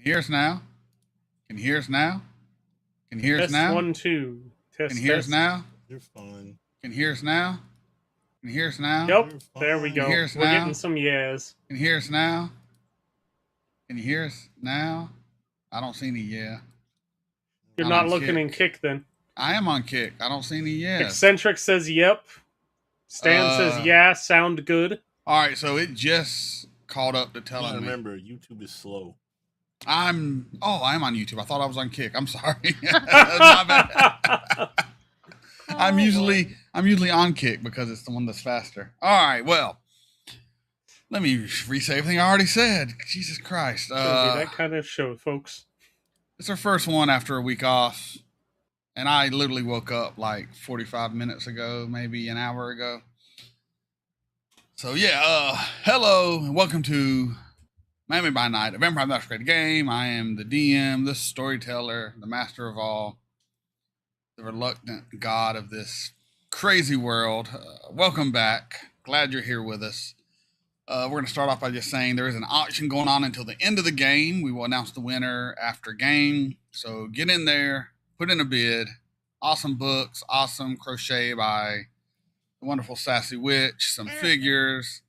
you hear us now? Can you hear us now? Can you hear us Test now? 1, 2. Test. Can you hear us now? You're fine. Can you hear us now? Can you hear us now? Yep. You're There we fine. go. Can you hear us We're now? getting some yes. Can you hear us now? Can you hear us now? I don't see any yeah. You're Not not on looking in Kick. Kick then. I am on Kick. I don't see any yes. Eccentric says yep. Stan says yeah, sound good. All right, so it just caught up to telling me. Remember, YouTube is slow. I'm on YouTube. I thought I was on Kick. I'm sorry. My bad. I'm usually on Kick because it's the one that's faster. All right, well, let me re-say everything I already said. Jesus Christ. It's gonna be that kind of show, folks. It's our first one after a week off, and I literally woke up like 45 minutes ago, maybe an hour ago. So yeah, hello and welcome to Miami by Night, a Vampire the Masquerade game. I am the DM, the storyteller, the master of all, the reluctant god of this crazy world. Welcome back. Glad you're here with us. We're going to start off by just saying there is an auction going on until the end of the game. We will announce the winner after game. So get in there, put in a bid. Awesome books, awesome crochet by the wonderful Sassy Witch, some figures,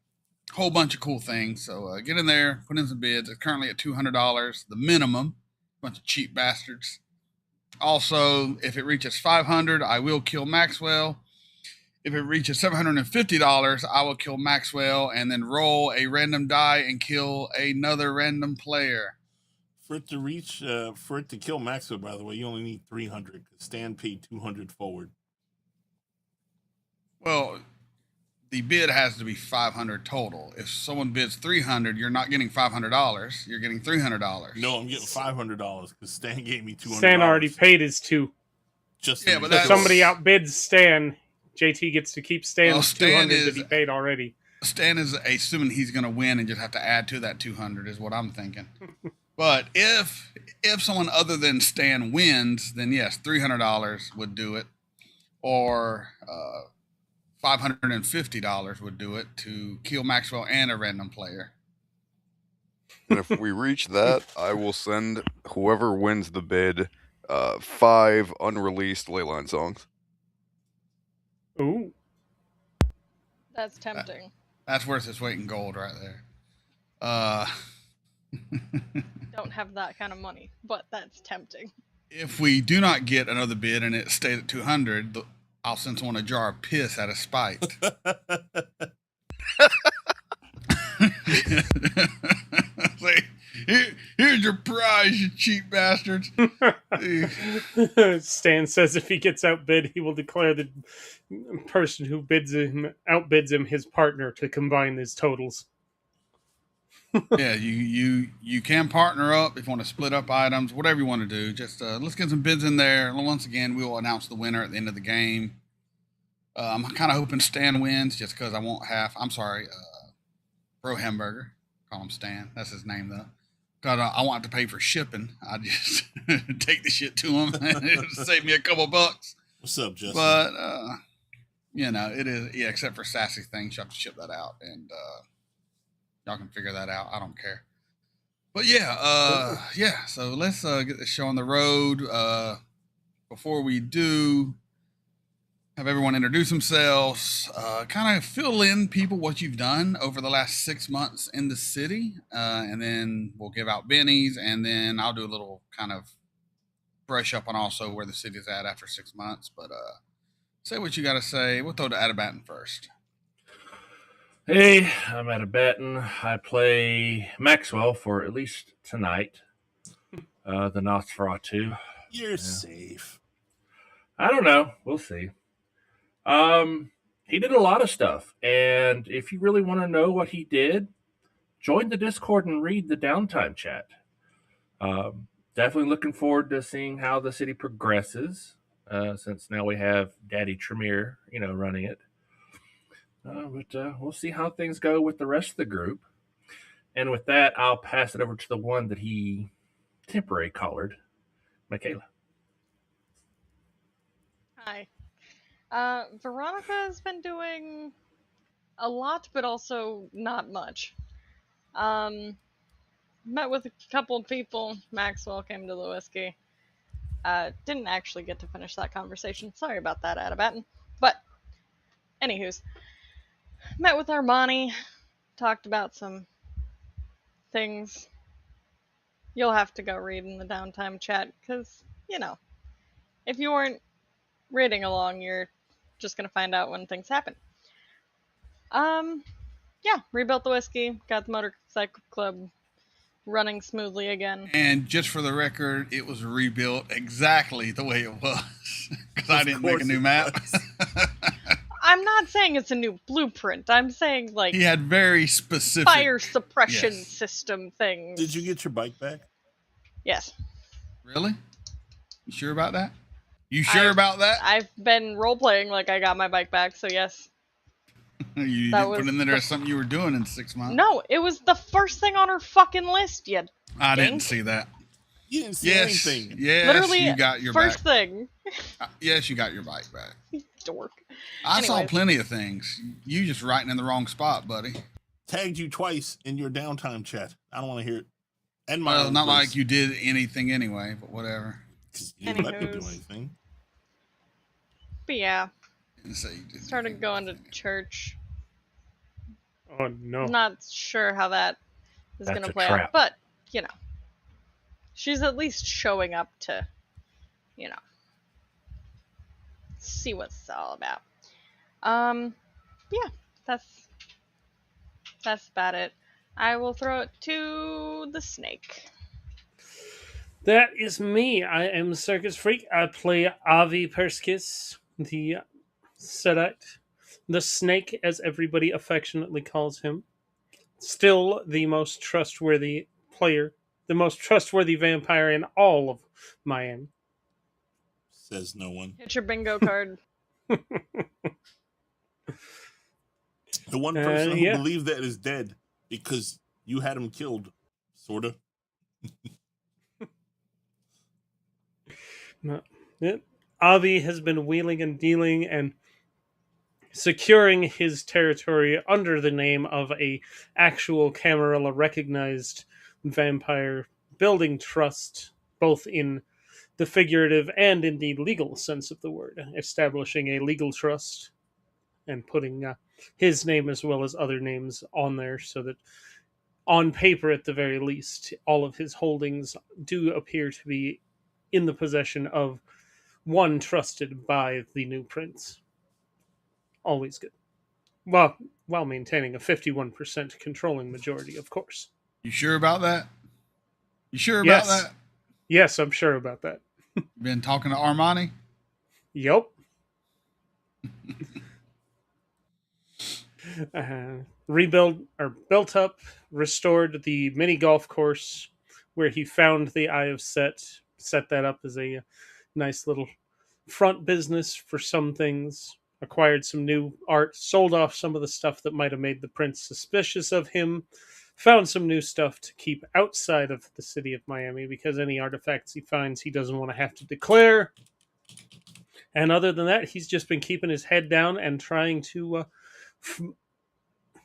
a whole bunch of cool things. So get in there, put in some bids. It's currently at $200, the minimum. Bunch of cheap bastards. Also, if it reaches $500, I will kill Maxwell. If it reaches $750, I will kill Maxwell and then roll a random die and kill another random player. For it to kill Maxwell, by the way, you only need 300 because Stan paid 200 forward. Well, the bid has to be $500 total. If someone bids $300, you're not getting $500. You're getting $300. No, I'm getting $500 because Stan gave me $200. Stan already paid his two. Just Yeah, but If that's- somebody outbids Stan, JT gets to keep Stan's Stan 200 that he paid already. Stan is assuming he's going to win and just have to add to that 200 is what I'm thinking. But if someone other than Stan wins, then yes, $300 would do it, or $550 would do it to kill Maxwell and a random player. And if we reach that, I will send whoever wins the bid 5 unreleased Leyline songs. Ooh. That's tempting. That's worth its weight in gold right there. Don't have that kind of money, but that's tempting. If we do not get another bid and it stays at 200, I'll send someone a jar of piss out of spite. Say, here's your prize, you cheap bastards. Stan says if he gets outbid, he will declare the person who outbids him his partner to combine his totals. Yeah, you can partner up if you want to split up items, whatever you want to do. Just let's get some bids in there. Once again, we will announce the winner at the end of the game. I'm kind of hoping Stan wins just because I won't have. I'm sorry, Bro Hamburger. Call him Stan. That's his name though. Because I want to pay for shipping. I just take the shit to him and it'll save me a couple bucks. What's up, Justin? But it is. Yeah, except for Sassy things, you have to ship that out and. Y'all can figure that out. I don't care. But yeah, so let's get this show on the road. Before we do, have everyone introduce themselves. Kind of fill in people what you've done over the last 6 months in the city. And then we'll give out Bennies. And then I'll do a little kind of brush up on also where the city's at after 6 months. But say what you got to say. We'll throw to Attabaton first. Hey, I'm Attabaton. I play Maxwell for at least tonight. The Nosferatu. You're safe. I don't know. We'll see. He did a lot of stuff. And if you really want to know what he did, join the Discord and read the downtime chat. Definitely looking forward to seeing how the city progresses. Since now we have Daddy Tremere, running it. But we'll see how things go with the rest of the group. And with that, I'll pass it over to the one that he temporarily collared, Michaela. Hi. Veronica has been doing a lot, but also not much. met with a couple of people. Maxwell came to the whiskey. Didn't actually get to finish that conversation. Sorry about that, Attabaton. But, anywho's, met with Armani, talked about some things. You'll have to go read in the downtime chat, because, you know, if you weren't reading along, you're just gonna find out when things happen. Yeah, rebuilt the whiskey, got the motorcycle club running smoothly again. And just for the record, it was rebuilt exactly the way it was. Because I didn't make a new map. I'm not saying it's a new blueprint. I'm saying, like, He had very specific fire suppression Yes. system things. Did you get your bike back? Yes. Really? You sure about that? You sure about that? I've been role-playing like I got my bike back, so yes. You that didn't was put in there the- as something you were doing in 6 months? No, it was the first thing on her fucking list, you I didn't dink. see that. You didn't see Yes, anything. yes, Literally, you got your first back. thing. Yes, you got your bike back. Dork. I saw Anyways. plenty of things. You just writing in the wrong spot, buddy. Tagged you twice in your downtime chat. I don't want to hear it. And my Well, own not place. like you did anything anyway, but whatever. 'Cause you didn't let me do Anywho's. anything. But yeah, Didn't say you did started anything. going to church. Oh no. Not sure how that is That's going to a play out, trap. but, you know. She's at least showing up to, you know, see what it's all about. Yeah, that's about it. I will throw it to the snake. That is me. I am Circus Freak. I play Avi Perskis, the Sedite, the snake, as everybody affectionately calls him. Still the most trustworthy player, the most trustworthy vampire in all of Miami. Says no one. Hit your bingo card. The one person yeah. who believes that is dead because you had him killed, sorta. No. Yeah. Avi has been wheeling and dealing and securing his territory under the name of a actual Camarilla recognized vampire building trust, both in the figurative and indeed legal sense of the word, establishing a legal trust and putting his name as well as other names on there so that on paper at the very least all of his holdings do appear to be in the possession of one trusted by the new prince. Always good. Well, while maintaining a 51% controlling majority, of course. You sure about that? You sure about Yes. that? Yes, I'm sure about that. Been talking to Armani? Yep. Built up, restored the mini golf course where he found the Eye of Set that up as a nice little front business for some things, acquired some new art, sold off some of the stuff that might have made the prince suspicious of him, found some new stuff to keep outside of the city of Miami because any artifacts he finds he doesn't want to have to declare. And other than that, he's just been keeping his head down and trying to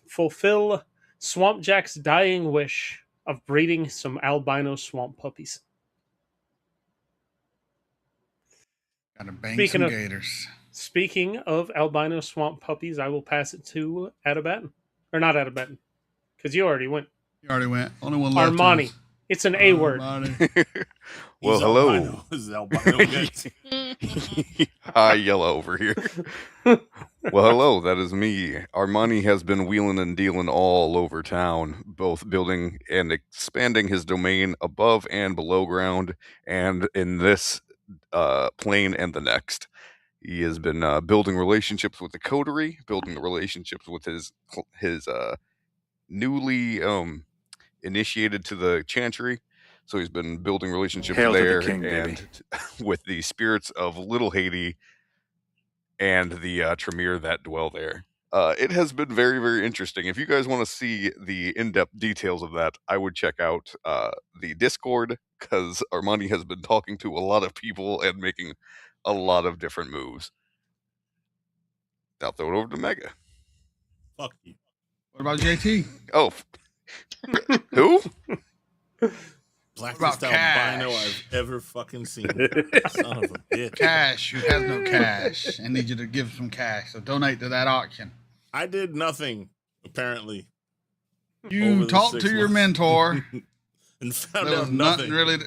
fulfill Swamp Jack's dying wish of breeding some albino swamp puppies. Gotta bang Speaking some of- gators. Speaking of albino swamp puppies, I will pass it to Attabaton. Or not Attabaton, because you already went. You already went. Only one left. Armani. is It's an A word. Armani. Well, He's hello. albino. This is albino guts. Hi, yellow over here. Well, hello, that is me. Armani has been wheeling and dealing all over town, both building and expanding his domain above and below ground, and in this plane and the next. He has been building relationships with the coterie, building relationships with his newly initiated to the chantry. So he's been building relationships Hail to the there king, baby. and with the spirits of Little Haiti and the Tremere that dwell there. It has been very, very interesting. If you guys want to see the in-depth details of that, I would check out the Discord, because Armani has been talking to a lot of people and making a lot of different moves. I'll throw it over to Mega. Fuck you. What about JT? Oh, who? Blackest about albino Cash? I've ever fucking seen. Son of a bitch. Cash, who has no cash. I need you to give some cash. So donate to that auction. I did nothing, apparently. You talked to your mentor. And found There out was nothing. nothing really.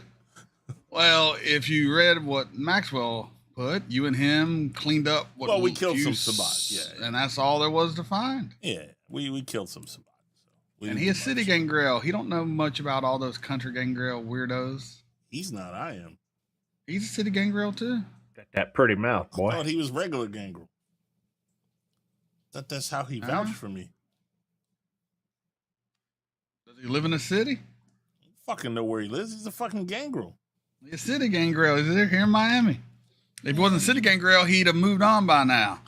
Well, if you read what Maxwell put, you and him cleaned up what. Well, we killed few some Sabat, yeah. And that's all there was to find. Yeah, we killed some Sabat. So And he is city gangrel. He don't know much about all those country gangrel weirdos. He's not. I am. He's a city gangrel too. Got that pretty mouth, I boy. thought he was regular gangrel. That's how he vouched for me. Does he live in a city? I don't fucking know where he lives. He's a fucking gangrel. He's a city gangrel. He's here in Miami. If he wasn't city gangrel, he'd have moved on by now.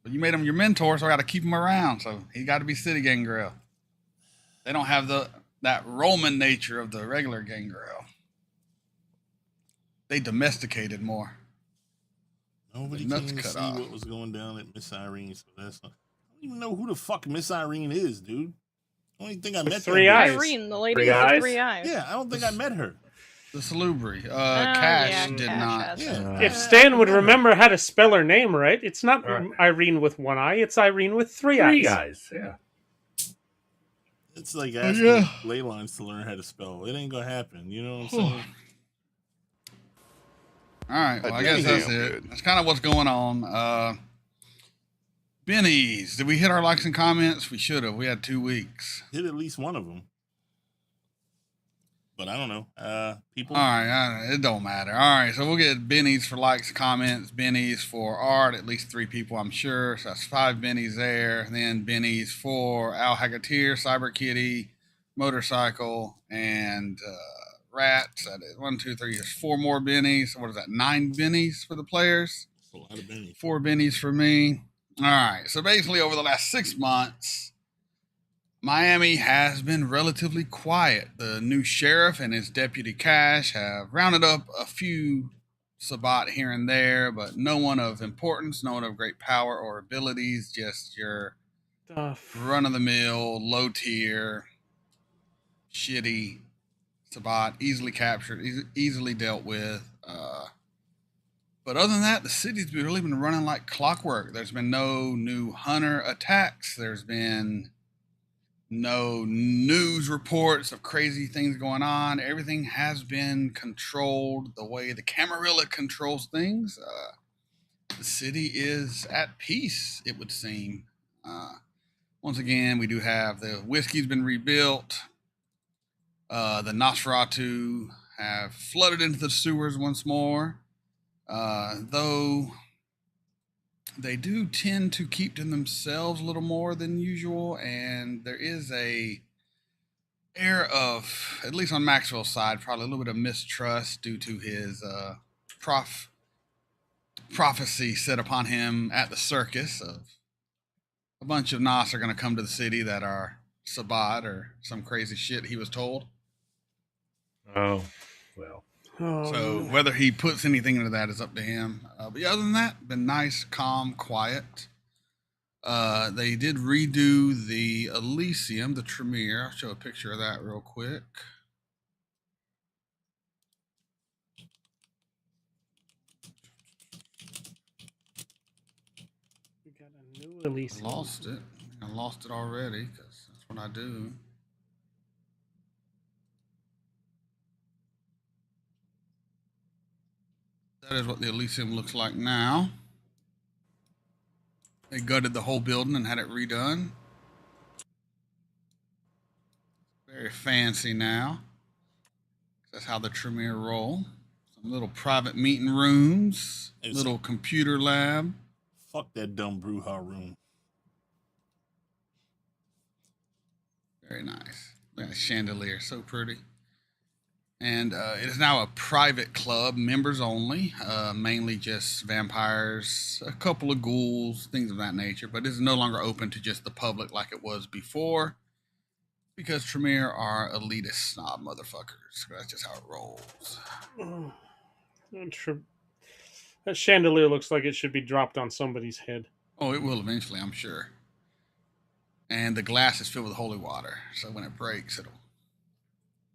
But you made him your mentor, so I got to keep him around. So he got to be city gangrel. They don't have that Roman nature of the regular gangrel. They domesticated more. Nobody nuts came to cut see off. what was going down at Miss Irene. So that's not, I don't even know who the fuck Miss Irene is, dude. I don't even think I met three that eyes. bitch. Irene, the lady Three with the eyes? 3 eyes. Yeah, I don't think I met her. The salubri. Oh, Cash yeah, did Cash not. has Yeah. it. If Stan would remember how to spell her name right, it's not Right. Irene with 1 eye, it's Irene with 3 Three eyes. guys, yeah. It's like asking yeah. ley lines to learn how to spell. It ain't gonna happen. You know what I'm saying? All right. Well, I guess Anyhow, that's it. good. That's kind of what's going on. Bennies. Did we hit our likes and comments? We should have. We had 2 weeks. Hit at least one of them. But I don't know. People. All right. It don't matter. All right. So we'll get Bennies for likes, comments, Bennies for art. At least 3 people, I'm sure. So that's 5 Bennies there. Then Bennies for Al Hagatir, Cyber Kitty, Motorcycle, and Rats. That is 1, 2, 3. There's 4 more Bennies. What is that? 9 Bennies for the players. A lot of Bennies. 4 Bennies for me. All right. So basically, over the last 6 months, Miami has been relatively quiet. The new sheriff and his deputy Cash have rounded up a few Sabat here and there, but no one of importance, no one of great power or abilities, just your run-of-the-mill, low-tier, shitty Sabat, easily captured, easily dealt with. But other than that, the city's really been running like clockwork. There's been no new hunter attacks. There's been no news reports of crazy things going on. Everything has been controlled the way the Camarilla controls things. The city is at peace, it would seem. Once again, we do have the whiskey's been rebuilt. The Nosferatu have flooded into the sewers once more. Though they do tend to keep to themselves a little more than usual, and there is a air of, at least on Maxwell's side, probably a little bit of mistrust due to his prophecy set upon him at the circus of a bunch of Nos are going to come to the city that are Sabat or some crazy shit he was told. Oh, well. So whether he puts anything into that is up to him. But yeah, other than that, been nice, calm, quiet. They did redo the Elysium, the Tremere. I'll show a picture of that real quick. We got a new Elysium. I lost it. I lost it already because that's what I do. That is what the Elysium looks like now. They gutted the whole building and had it redone. Very fancy now. That's how the Tremere roll. Some little private meeting rooms, little computer lab. Fuck that dumb Bruja room. Very nice. Look at the chandelier, so pretty. And it is now a private club, members only, mainly just vampires, a couple of ghouls, things of that nature. But it is no longer open to just the public like it was before, because Tremere are elitist snob motherfuckers. That's just how it rolls. That chandelier looks like it should be dropped on somebody's head. Oh, it will eventually, I'm sure. And the glass is filled with holy water, so when it breaks, it'll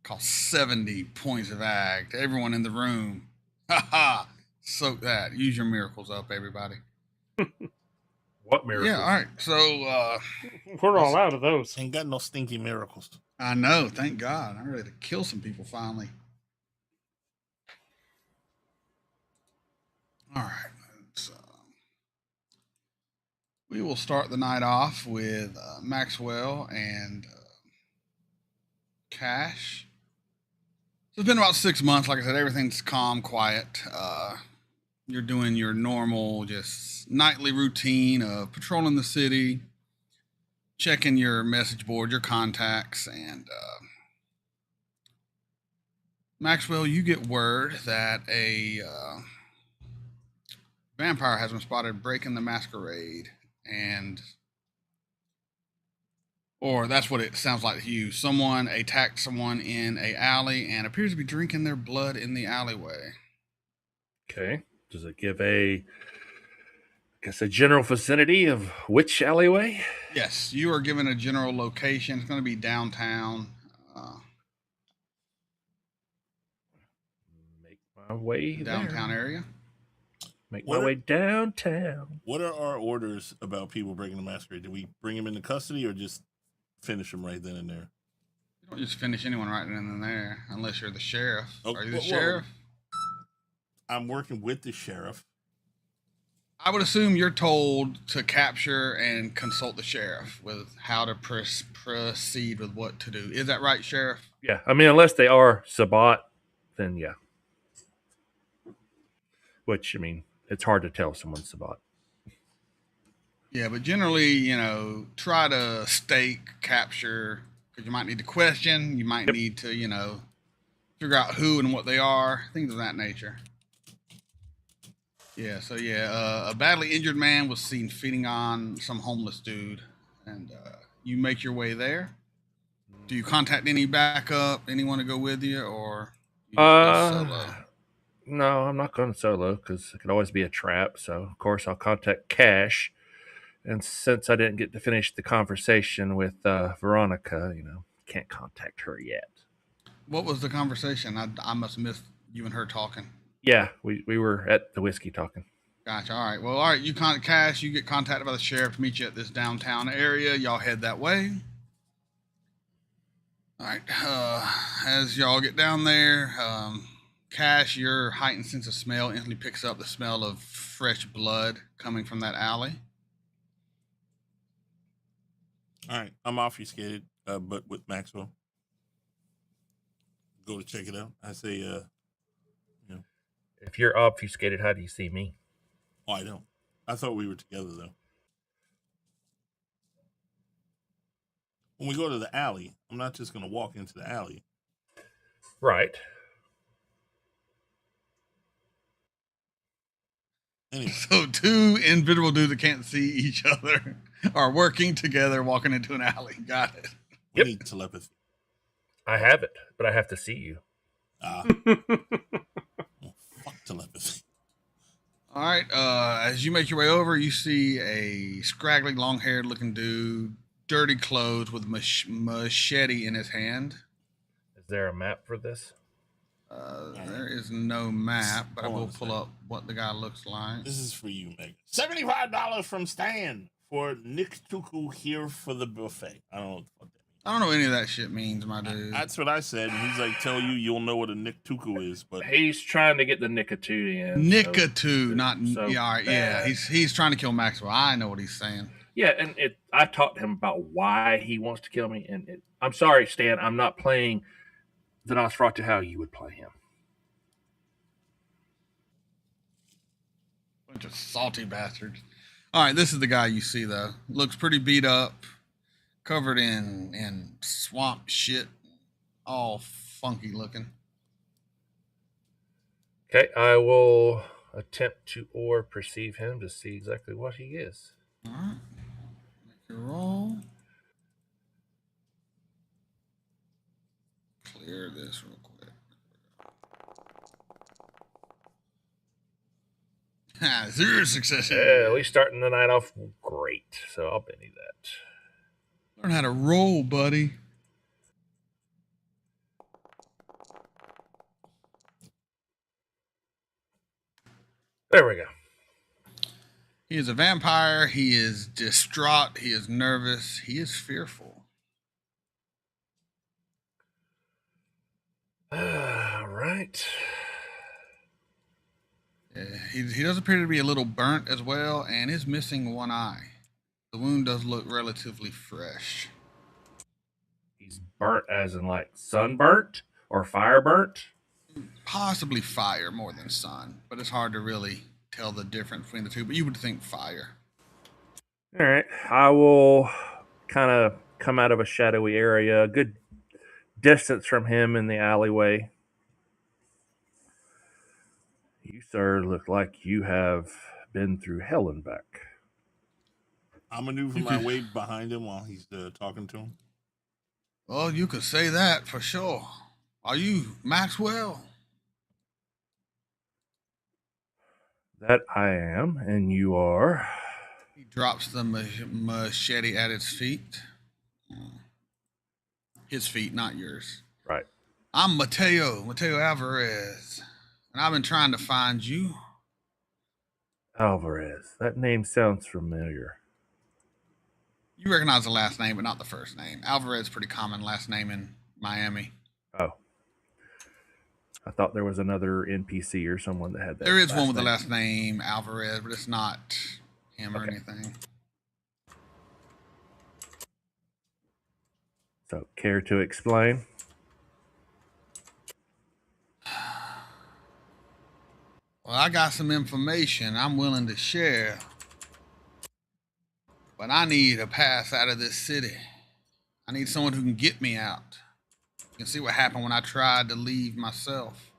Cost 70 points of ag to everyone in the room. Ha ha! Soak that. Use your miracles up, everybody. What miracles? Yeah, all right. So, We're all out of those. Ain't got no stinky miracles. I know. Thank God. I'm ready to kill some people finally. All right. So, we will start the night off with Maxwell and Cash. So it's been about 6 months. Like I said, everything's calm, quiet. You're doing your normal, just nightly routine of patrolling the city, checking your message board, your contacts, and Maxwell, you get word that a vampire has been spotted breaking the Masquerade, or that's what it sounds like to you. Someone attacked someone in a alley and appears to be drinking their blood in the alleyway. Okay. Does it give a general vicinity of which alleyway? Yes, you are given a general location. It's going to be downtown. Make my way Downtown there. area. Make my way downtown. What are our orders about people breaking the Masquerade? Do we bring them into custody or just finish them right then and there? You don't just finish anyone right then and there, unless you're the sheriff. Oh, Are you the sheriff? I'm working with the sheriff. I would assume you're told to capture and consult the sheriff with how to proceed with what to do. Is that right, Sheriff? Yeah, I mean, unless they are Sabat, then yeah. Which, I mean, it's hard to tell someone's Sabat. Yeah, but generally, try to stake, capture, because you might need to question. You might need to, figure out who and what they are, things of that nature. Yeah, so a badly injured man was seen feeding on some homeless dude, and you make your way there. Do you contact any backup, anyone to go with you, or you just go solo? No, I'm not going solo because it could always be a trap. So, of course, I'll contact Cash. And since I didn't get to finish the conversation with Veronica, can't contact her yet. What was the conversation? I must have missed you and her talking. Yeah, we were at the whiskey talking. Gotcha. All right. Well, all right. You contact Cash. You get contacted by the sheriff to meet you at this downtown area. Y'all head that way. All right. As y'all get down there, Cash, your heightened sense of smell instantly picks up the smell of fresh blood coming from that alley. All right. I'm obfuscated, but with Maxwell. Go to check it out. I say, If you're obfuscated, how do you see me? Oh, I don't. I thought we were together, though. When we go to the alley, I'm not just going to walk into the alley. Right. Anyway. So two individual dudes that can't see each other are working together, walking into an alley. Got it. We need telepathy. I have it, but I have to see you. Well, fuck telepathy. All right. As you make your way over, you see a scraggly, long-haired looking dude, dirty clothes with machete in his hand. Is there a map for this? There is no map, but I will pull up what the guy looks like. This is for you, Meg. $75 from Stan for Nick Tuku here for the buffet. I don't know what the fuck that means. I don't know what any of that shit means, my dude. That's what I said. And he's like, tell you'll know what a Nick Tuku is. But he's trying to get the Nicatu in. Nicatu, not yeah. All right, yeah. He's trying to kill Maxwell. I know what he's saying. Yeah, and I talked to him about why he wants to kill me. And I'm sorry, Stan, I'm not playing the Nosferatu how you would play him. Bunch of salty bastards. All right, this is the guy you see, though. Looks pretty beat up, covered in swamp shit, all funky looking. Okay, I will attempt to perceive him to see exactly what he is. All right. Make your roll. Clear this real quick. 0 successes. Yeah, we starting the night off great, so I'll Benny that. Learn how to roll, buddy. There we go. He is a vampire. He is distraught. He is nervous. He is fearful. All right. He does appear to be a little burnt as well, and is missing one eye. The wound does look relatively fresh. He's burnt as in like sunburnt or fire burnt? Possibly fire more than sun, but it's hard to really tell the difference between the two, but you would think fire. All right. I will kind of come out of a shadowy area, a good distance from him in the alleyway. You, sir, look like you have been through hell and back. I'll maneuver my way behind him while he's talking to him. Well, you could say that for sure. Are you Maxwell? That I am, and you are. He drops the machete at his feet. His feet, not yours. Right. I'm Mateo Alvarez, and I've been trying to find you. Alvarez. That name sounds familiar. You recognize the last name, but not the first name. Alvarez is a pretty common last name in Miami. Oh. I thought there was another NPC or someone that had that. There is one with the last name Alvarez, but it's not him or anything. So, care to explain? Well, I got some information I'm willing to share, but I need a pass out of this city. I need someone who can get me out. You can see what happened when I tried to leave myself.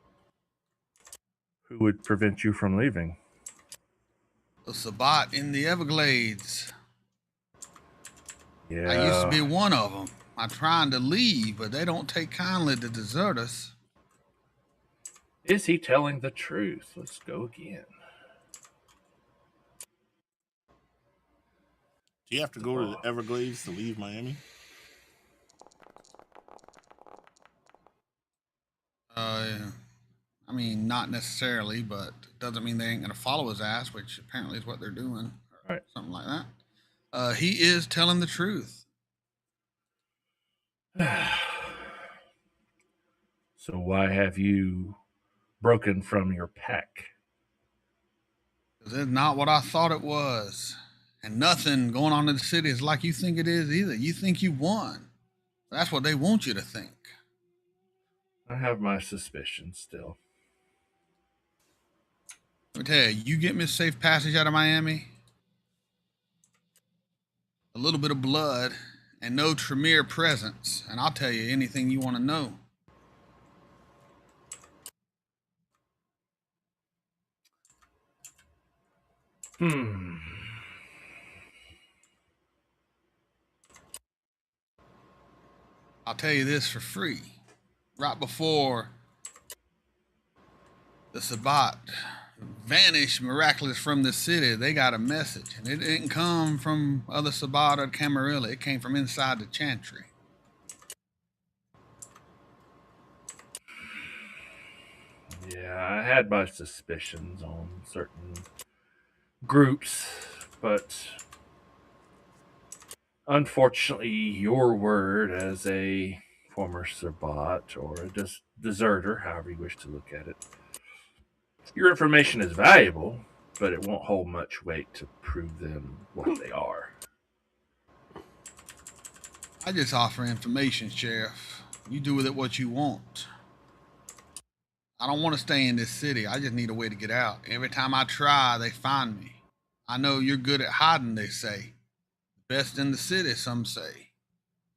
Who would prevent you from leaving? The Sabat in the Everglades. Yeah. I used to be one of them. I'm trying to leave, but they don't take kindly to desert us. Is he telling the truth? Let's go again. Do you have to go to the Everglades to leave Miami? I mean, not necessarily, but it doesn't mean they ain't going to follow his ass, which apparently is what they're doing. Or right. Something like that. He is telling the truth. So why have you broken from your pack? Because it's not what I thought it was. And nothing going on in the city is like you think it is either. You think you won. That's what they want you to think. I have my suspicions still. Let me tell you, you get me a safe passage out of Miami, a little bit of blood, and no Tremere presence, and I'll tell you anything you want to know. I'll tell you this for free. Right before the Sabat vanished miraculous from the city, they got a message, and it didn't come from other Sabat or Camarilla. It came from inside the Chantry. Yeah, I had my suspicions on certain groups, but unfortunately, your word as a former Sabat or a deserter, however you wish to look at it, your information is valuable, but it won't hold much weight to prove them what they are. I just offer information, Sheriff. You do with it what you want. I don't want to stay in this city. I just need a way to get out. Every time I try, they find me. I know you're good at hiding, they say. Best in the city, some say.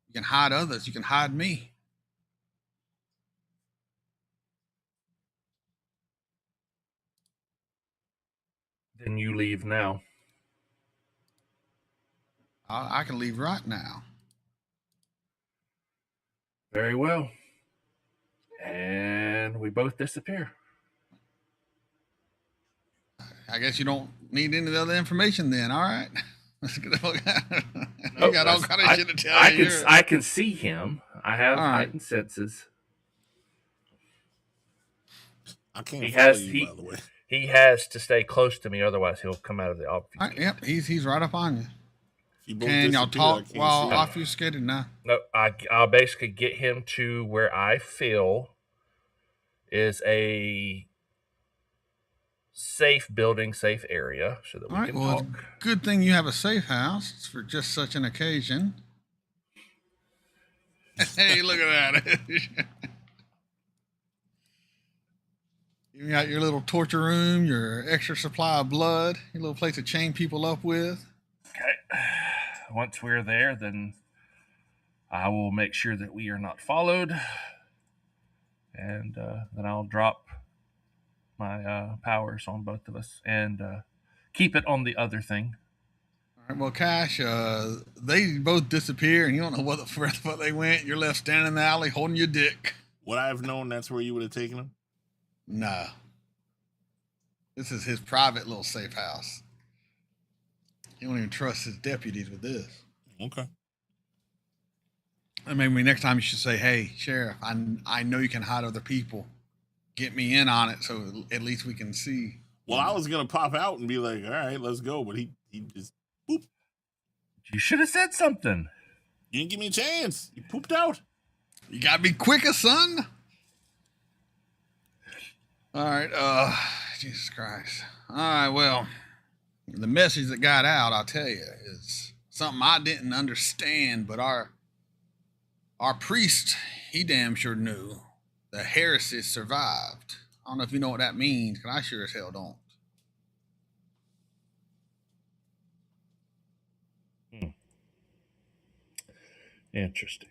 You can hide others. You can hide me. Then you leave now. I can leave right now. Very well. And we both disappear. I guess you don't need any other information then. All right. You Nope, got all kind of shit to tell you. I can see him. I have heightened senses. I can't follow you, by the way. He has to stay close to me, otherwise he'll come out of the obfuscate. Yep, he's right up on you. You both Can y'all disappear, talk I can't while see. obfuscated now? No, I'll basically get him to where I feel is a safe building, safe area, so that we can talk. Good thing you have a safe house for just such an occasion. Hey, look at that. You got your little torture room, your extra supply of blood, your little place to chain people up with. Okay. Once we're there, then I will make sure that we are not followed. And then I'll drop my powers on both of us and keep it on the other thing. All right, well, Cash, they both disappear, and you don't know what the fuck they went. You're left standing in the alley holding your dick. Would I have known that's where you would have taken him? No. This is his private little safe house. He don't even trust his deputies with this. Okay. And maybe next time you should say, hey, Sheriff, I know you can hide other people. Get me in on it so at least we can see. Well, I was going to pop out and be like, all right, let's go. But he just, boop. You should have said something. You didn't give me a chance. You pooped out. You got to be quicker, son. All right. Jesus Christ. All right. Well, the message that got out, I'll tell you, is something I didn't understand, but our priest, he damn sure knew. The heresy survived. I don't know if you know what that means, because I sure as hell don't. Interesting.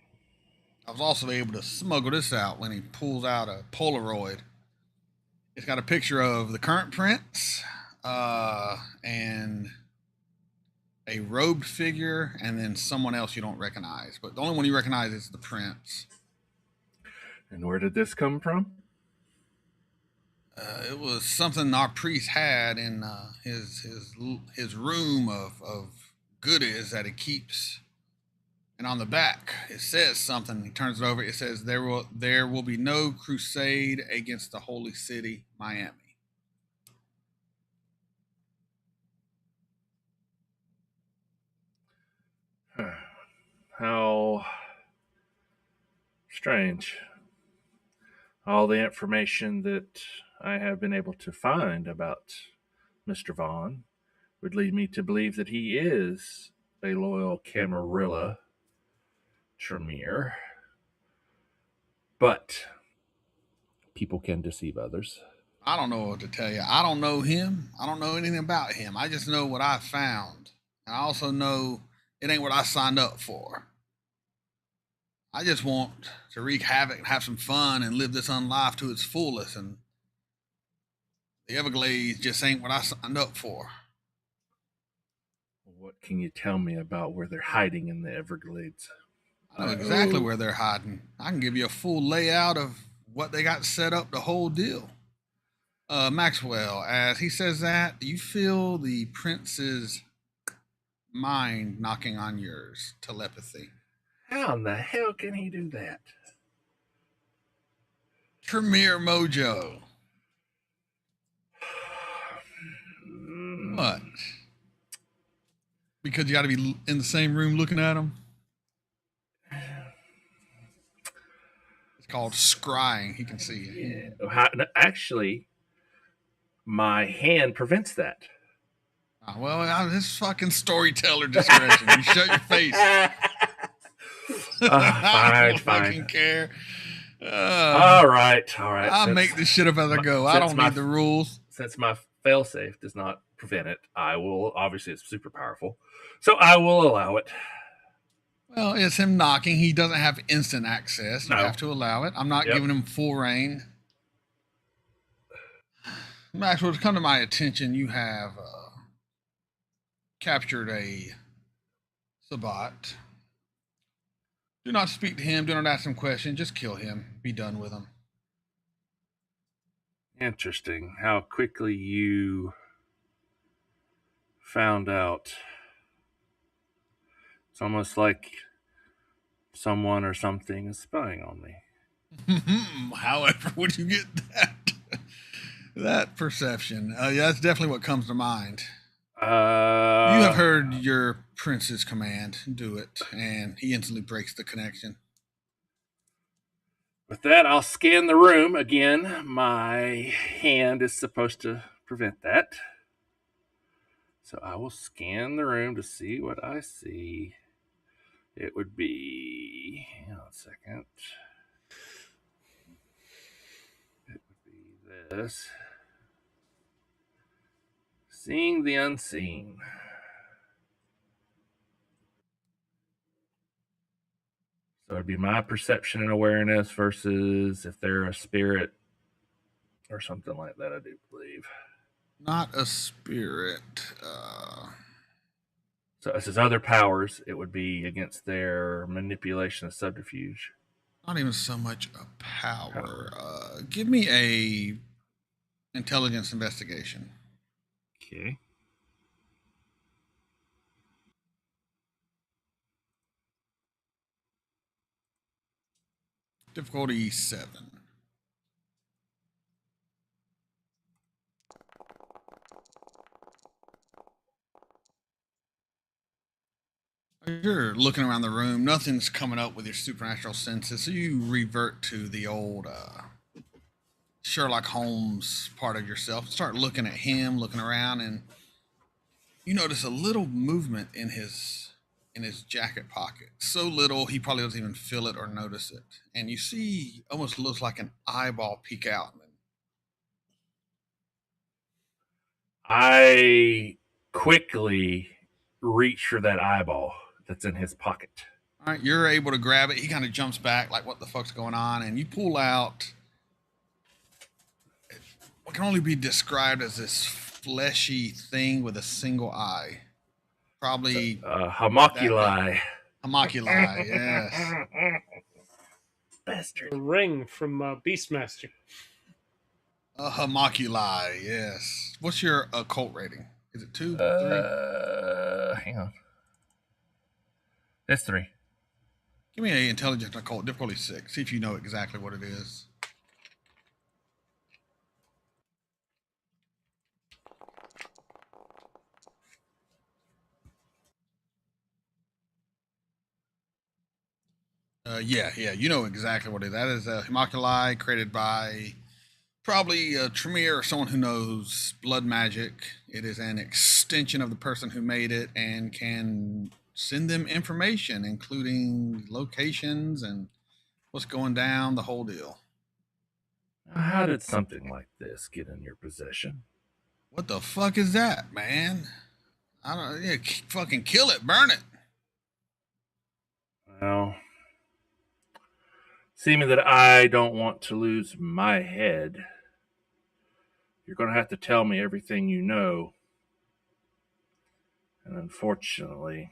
I was also able to smuggle this out when he pulls out a Polaroid. It's got a picture of the current prince and a robed figure, and then someone else you don't recognize. But the only one you recognize is the prince. And where did this come from? It was something our priest had in his room of goodies that he keeps. And on the back, it says something. He turns it over. It says, there will be no crusade against the holy city, Miami. How strange. All the information that I have been able to find about Mr. Vaughn would lead me to believe that he is a loyal Camarilla Tremere. But people can deceive others. I don't know what to tell you. I don't know him. I don't know anything about him. I just know what I found. And I also know it ain't what I signed up for. I just want to wreak havoc and have some fun and live this unlife to its fullest. And the Everglades just ain't what I signed up for. What can you tell me about where they're hiding in the Everglades? I know exactly where they're hiding. I can give you a full layout of what they got set up, the whole deal. Maxwell, as he says that, you feel the prince's mind knocking on yours. Telepathy. How in the hell can he do that? Tremere Mojo. What? Because you got to be in the same room looking at him? It's called scrying. He can see you. Yeah. Actually, my hand prevents that. Well, this fucking storyteller discretion. You shut your face. Fine. I don't fucking care. All right. I'll make this shit up as I go. I don't need the rules. Since my failsafe does not prevent it, I will. Obviously, it's super powerful, so I will allow it. Well, it's him knocking. He doesn't have instant access. You have to allow it. I'm not giving him full reign. Maxwell, to come to my attention, you have captured a Sabat. Do not speak to him. Do not ask him questions. Just kill him. Be done with him. Interesting how quickly you found out. It's almost like someone or something is spying on me. However, would you get that? That perception. Yeah, that's definitely what comes to mind. You You have heard your prince's command. Do it. And he instantly breaks the connection. With that, I'll scan the room. Again, my hand is supposed to prevent that. So I will scan the room to see what I see. It would be... Hang on a second. It would be this. Seeing the unseen. So it'd be my perception and awareness versus if they're a spirit or something like that, I do believe. Not a spirit. So as his other powers, it would be against their manipulation of subterfuge. Not even so much a power. Give me a intelligence investigation. Okay. Difficulty 7. You're looking around the room. Nothing's coming up with your supernatural senses, so you revert to the old Sherlock Holmes part of yourself. Start looking at him, looking around, and you notice a little movement in his jacket pocket. So little he probably doesn't even feel it or notice it. And you see almost looks like an eyeball peek out. I quickly reach for that eyeball that's in his pocket. All right, you're able to grab it. He kind of jumps back like, what the fuck's going on? And you pull out what can only be described as this fleshy thing with a single eye. Probably homoculi. Homoculi, yes. Bastard. A ring from Beastmaster. A homoculi, yes. What's your occult rating? Is it 2, 3? Hang on. It's 3. Give me an intelligence occult, difficulty 6. See if you know exactly what it is. Yeah, you know exactly what it is. That is a homoculi created by probably a Tremere or someone who knows blood magic. It is an extension of the person who made it and can send them information, including locations and what's going down, the whole deal. How did something like this get in your possession? What the fuck is that, man? I don't. Yeah, fucking kill it, burn it. Well, seeming that I don't want to lose my head, you're going to have to tell me everything you know. And unfortunately,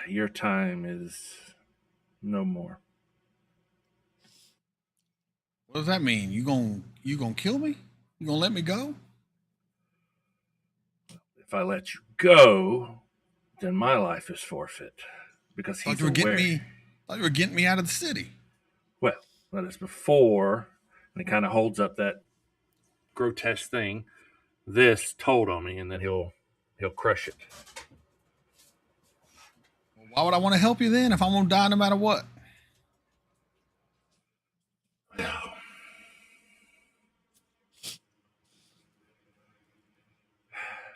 your time is no more. What does that mean? You gonna kill me? You gonna let me go? If I let you go, then my life is forfeit. Because he's Thought you were getting me out of the city. Well, that is before, and he kind of holds up that grotesque thing. This told on me, and then he'll crush it. Why would I want to help you then if I'm gonna die no matter what?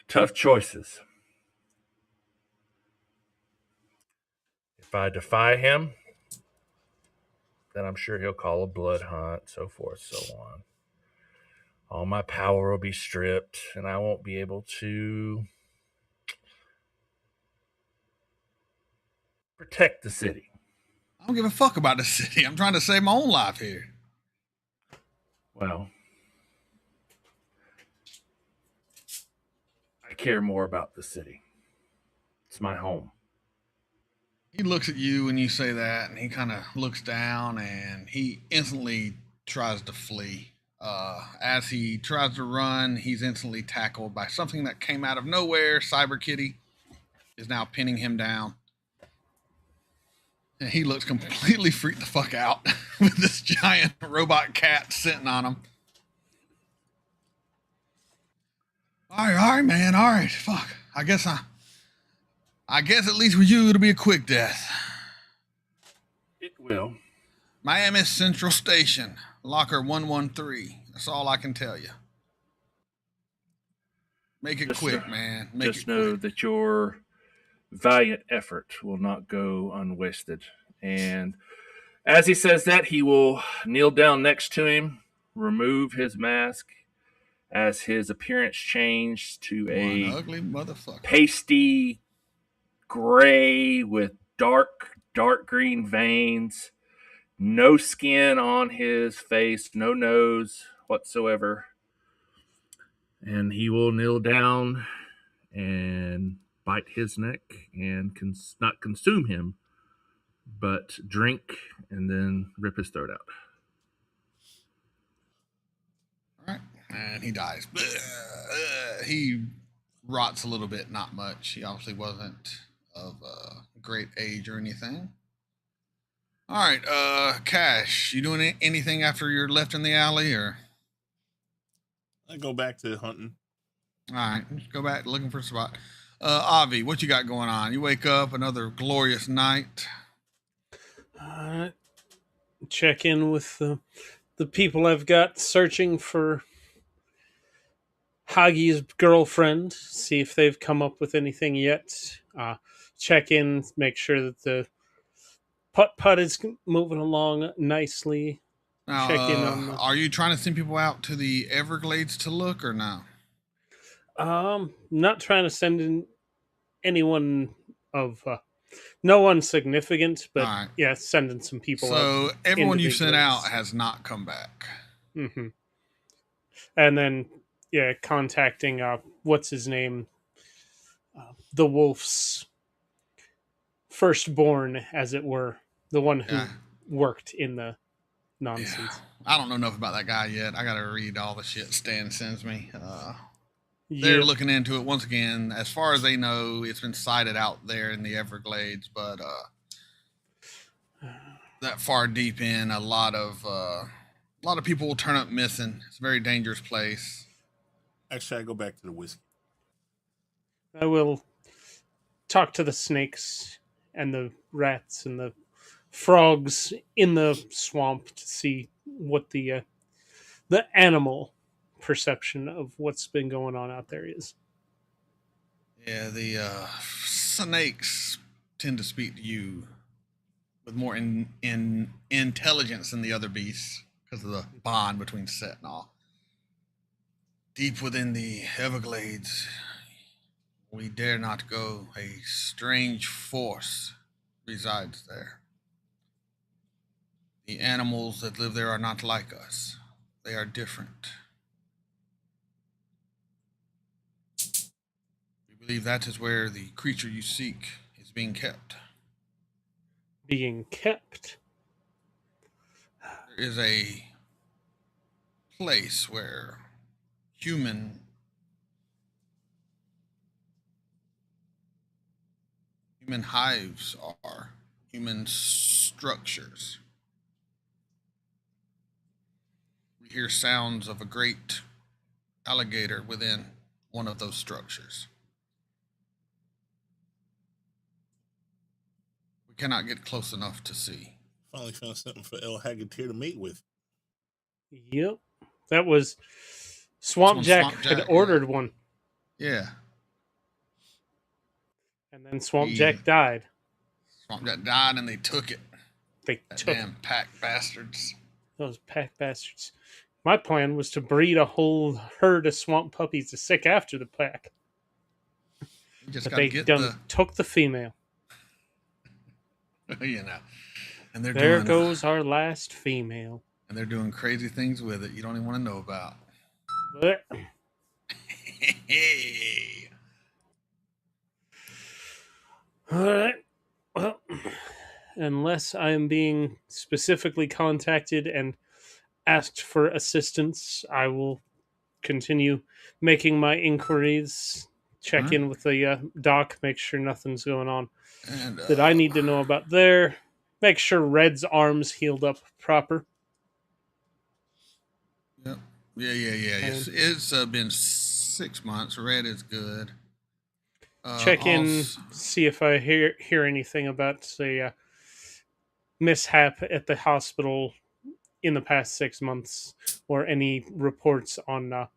Tough choices. If I defy him, then I'm sure he'll call a blood hunt, so forth, so on. All my power will be stripped, and I won't be able to protect the city. I don't give a fuck about the city. I'm trying to save my own life here. Well, I care more about the city. It's my home. He looks at you when you say that, and he kind of looks down, and he instantly tries to flee. As he tries to run, he's instantly tackled by something that came out of nowhere. Cyber Kitty is now pinning him down. And he looks completely freaked the fuck out with this giant robot cat sitting on him. All right, man. All right, fuck. I guess at least with you it'll be a quick death. It will. Miami Central Station, locker 113. That's all I can tell you. Make it quick, man. Just know that your valiant effort will not go unwasted. And as he says that, he will kneel down next to him, remove his mask, as his appearance changed to a ugly motherfucker, pasty gray with dark green veins, no skin on his face, no nose whatsoever. And he will kneel down and bite his neck and not consume him, but drink and then rip his throat out. All right. And he dies. He rots a little bit, not much. He obviously wasn't of great age or anything. All right, Cash, you doing anything after you're left in the alley, or? I go back to hunting. All right, just go back looking for a spot. Avi, what you got going on? You wake up, another glorious night. Check in with the people I've got searching for Hagi's girlfriend, see if they've come up with anything yet. Check in, make sure that the putt-putt is moving along nicely. Now, Check in on are you trying to send people out to the Everglades to look, or no? Not trying to send in anyone of no one significant, but right. Yeah, sending some people. So everyone you sent out has not come back. Mm-hmm. And then, yeah, contacting what's his name, the wolf's firstborn, as it were, the one who worked in the nonsense. Yeah. I don't know enough about that guy yet. I gotta read all the shit Stan sends me. They're looking into it once again. As far as they know, it's been sighted out there in the Everglades, but that far deep in, a lot of people will turn up missing. It's a very dangerous place. Actually, I go back to the whiskey. I will talk to the snakes and the rats and the frogs in the swamp to see what the animal perception of what's been going on out there is. Yeah, the snakes tend to speak to you with more in intelligence than the other beasts because of the bond between Set and all. Deep within the Everglades, we dare not go. A strange force resides there. The animals that live there are not like us. They are different. We believe that is where the creature you seek is being kept. Being kept? There is a place where human hives are, human structures. We hear sounds of a great alligator within one of those structures. We cannot get close enough to see. Finally found something for El Hagatir to meet with. Yep. That was Swamp Jack had ordered one. Yeah. And then Swamp Jack died. Swamp Jack died and they took it. They took damn pack bastards. Those pack bastards. My plan was to breed a whole herd of swamp puppies to sick after the pack. But they took the female. You know. And there goes our last female. And they're doing crazy things with it you don't even want to know about. But all right. Well, unless I am being specifically contacted and asked for assistance, I will continue making my inquiries, check in with the doc, make sure nothing's going on and, that I need to know about there. make sure Red's arms healed up proper. Yep. Yeah. It's been 6 months. Red is good. Check in, see if I hear anything about the mishap at the hospital in the past 6 months, or any reports on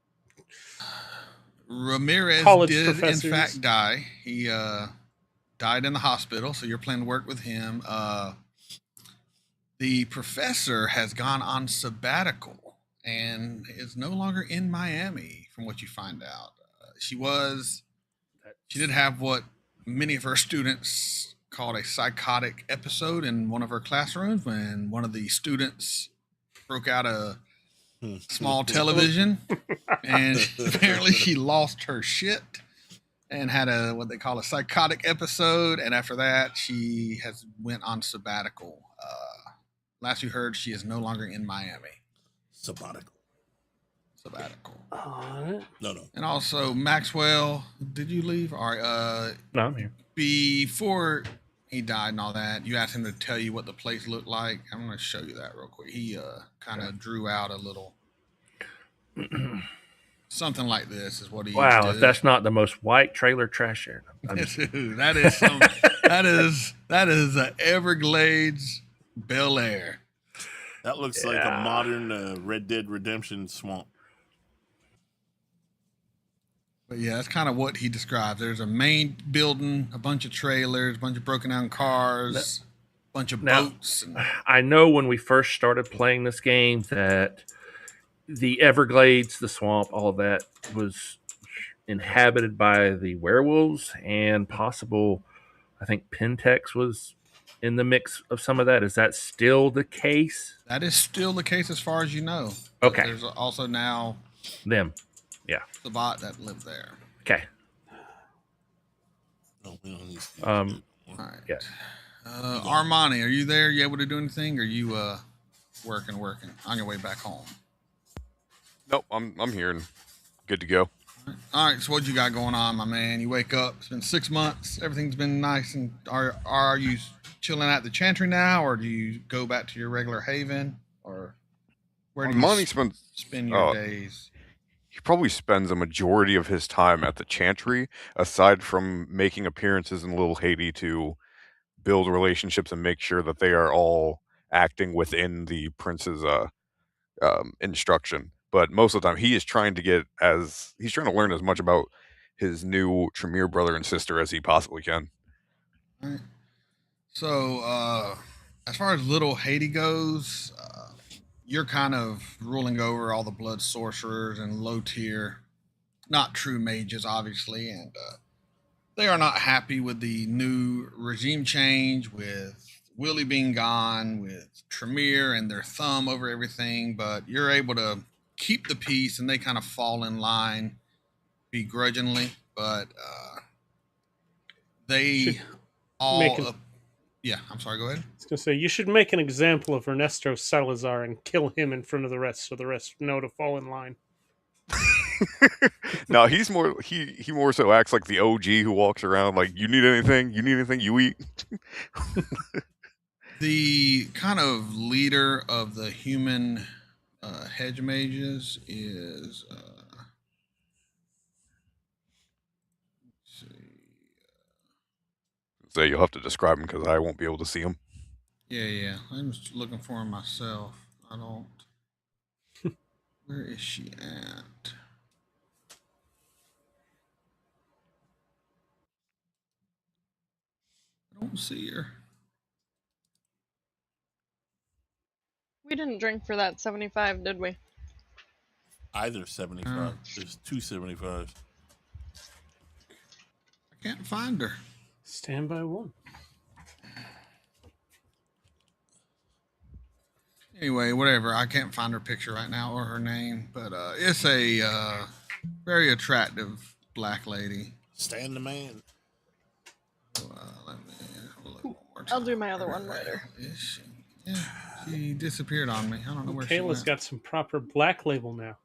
Ramirez college did professors. in fact die. He died in the hospital, so you're planning to work with him. The professor has gone on sabbatical and is no longer in Miami, from what you find out. She did have what many of her students called a psychotic episode in one of her classrooms when one of the students broke out a small television, and apparently she lost her shit and had what they call a psychotic episode, and after that she has went on sabbatical. Last we heard, she is no longer in Miami. Sabbatical. No. And also, Maxwell, did you leave? All right. No, I'm here. Before he died and all that, you asked him to tell you what the place looked like. I'm going to show you that real quick. He kind of drew out a little something like this is what he used to. If that's not the most white trailer trash here. Dude, that is a Everglades Bel Air. That looks like a modern Red Dead Redemption swamp. But yeah, that's kind of what he describes. There's a main building, a bunch of trailers, a bunch of broken down cars, a bunch of boats. I know when we first started playing this game that the Everglades, the swamp, all of that was inhabited by the werewolves, and possible, I think Pentex was in the mix of some of that. Is that still the case? That is still the case as far as you know. Okay. There's also now them. Yeah. The bot that lived there. Okay. No, we don't need to. All right. Yeah. Armani, are you there? You able to do anything? Or are you working on your way back home? Nope, I'm here and good to go. All right, so what you got going on, my man? You wake up, it's been 6 months, everything's been nice, and are you chilling at the Chantry now, or do you go back to your regular haven, or where do you spend your days? He probably spends a majority of his time at the Chantry, aside from making appearances in Little Haiti to build relationships and make sure that they are all acting within the prince's instruction. But most of the time, he is trying to learn as much about his new Tremere brother and sister as he possibly can. All right. So, as far as Little Haiti goes, you're kind of ruling over all the blood sorcerers and low tier, not true mages, obviously, and they are not happy with the new regime change, with Willie being gone, with Tremere and their thumb over everything, but you're able to keep the peace, and they kind of fall in line begrudgingly, but they all... Yeah, I'm sorry, go ahead. I was going to say, you should make an example of Ernesto Salazar and kill him in front of the rest so the rest know to fall in line. No, he's more he more so acts like the OG who walks around like, you need anything, you eat. The kind of leader of the human hedge mages is So you'll have to describe him because I won't be able to see him. Yeah. I'm just looking for him myself. I don't. Where is she at? I don't see her. We didn't drink for that 75, did we? Either 75. There's two 75s. I can't find her. Stand by one. Anyway, whatever. I can't find her picture right now or her name, but it's a very attractive black lady. Stan the man. Let me look one more time. I'll do my other one later. Is she? Yeah, she disappeared on me. I don't know where she Kayla's went. got some proper black label now.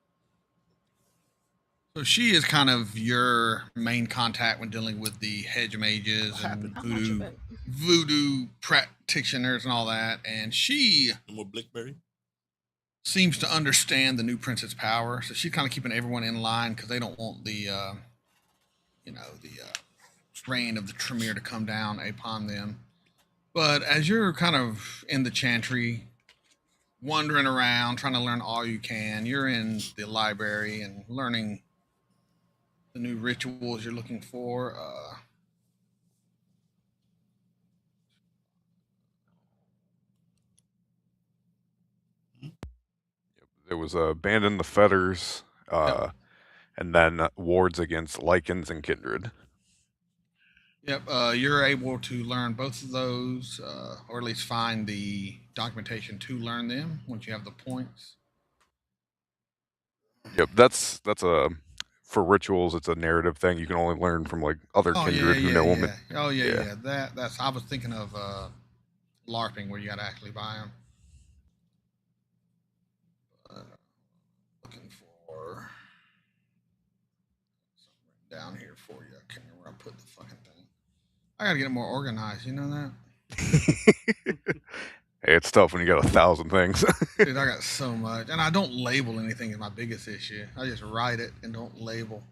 So she is kind of your main contact when dealing with the hedge mages What and happened? How much of it? voodoo practitioners and all that. And she No more Blackberry? seems to understand the new prince's power. So she's kind of keeping everyone in line because they don't want the, reign of the Tremere to come down upon them. But as you're kind of in the chantry, wandering around, trying to learn all you can, you're in the library and learning the new rituals you're looking for. There was Abandon the Fetters, and then Wards Against Lycans and Kindred. Yep, you're able to learn both of those, or at least find the documentation to learn them once you have the points. Yep, that's a for rituals. It's a narrative thing. You can only learn from like other kindred who know them. Oh yeah. That's. I was thinking of LARPing where you got to actually buy them. Looking for something down here for you. I can't remember where I put the fucking thing. I gotta get it more organized. You know that? Hey, it's tough when you got 1,000 things. Dude, I got so much, and I don't label anything. Is my biggest issue. I just write it and don't label.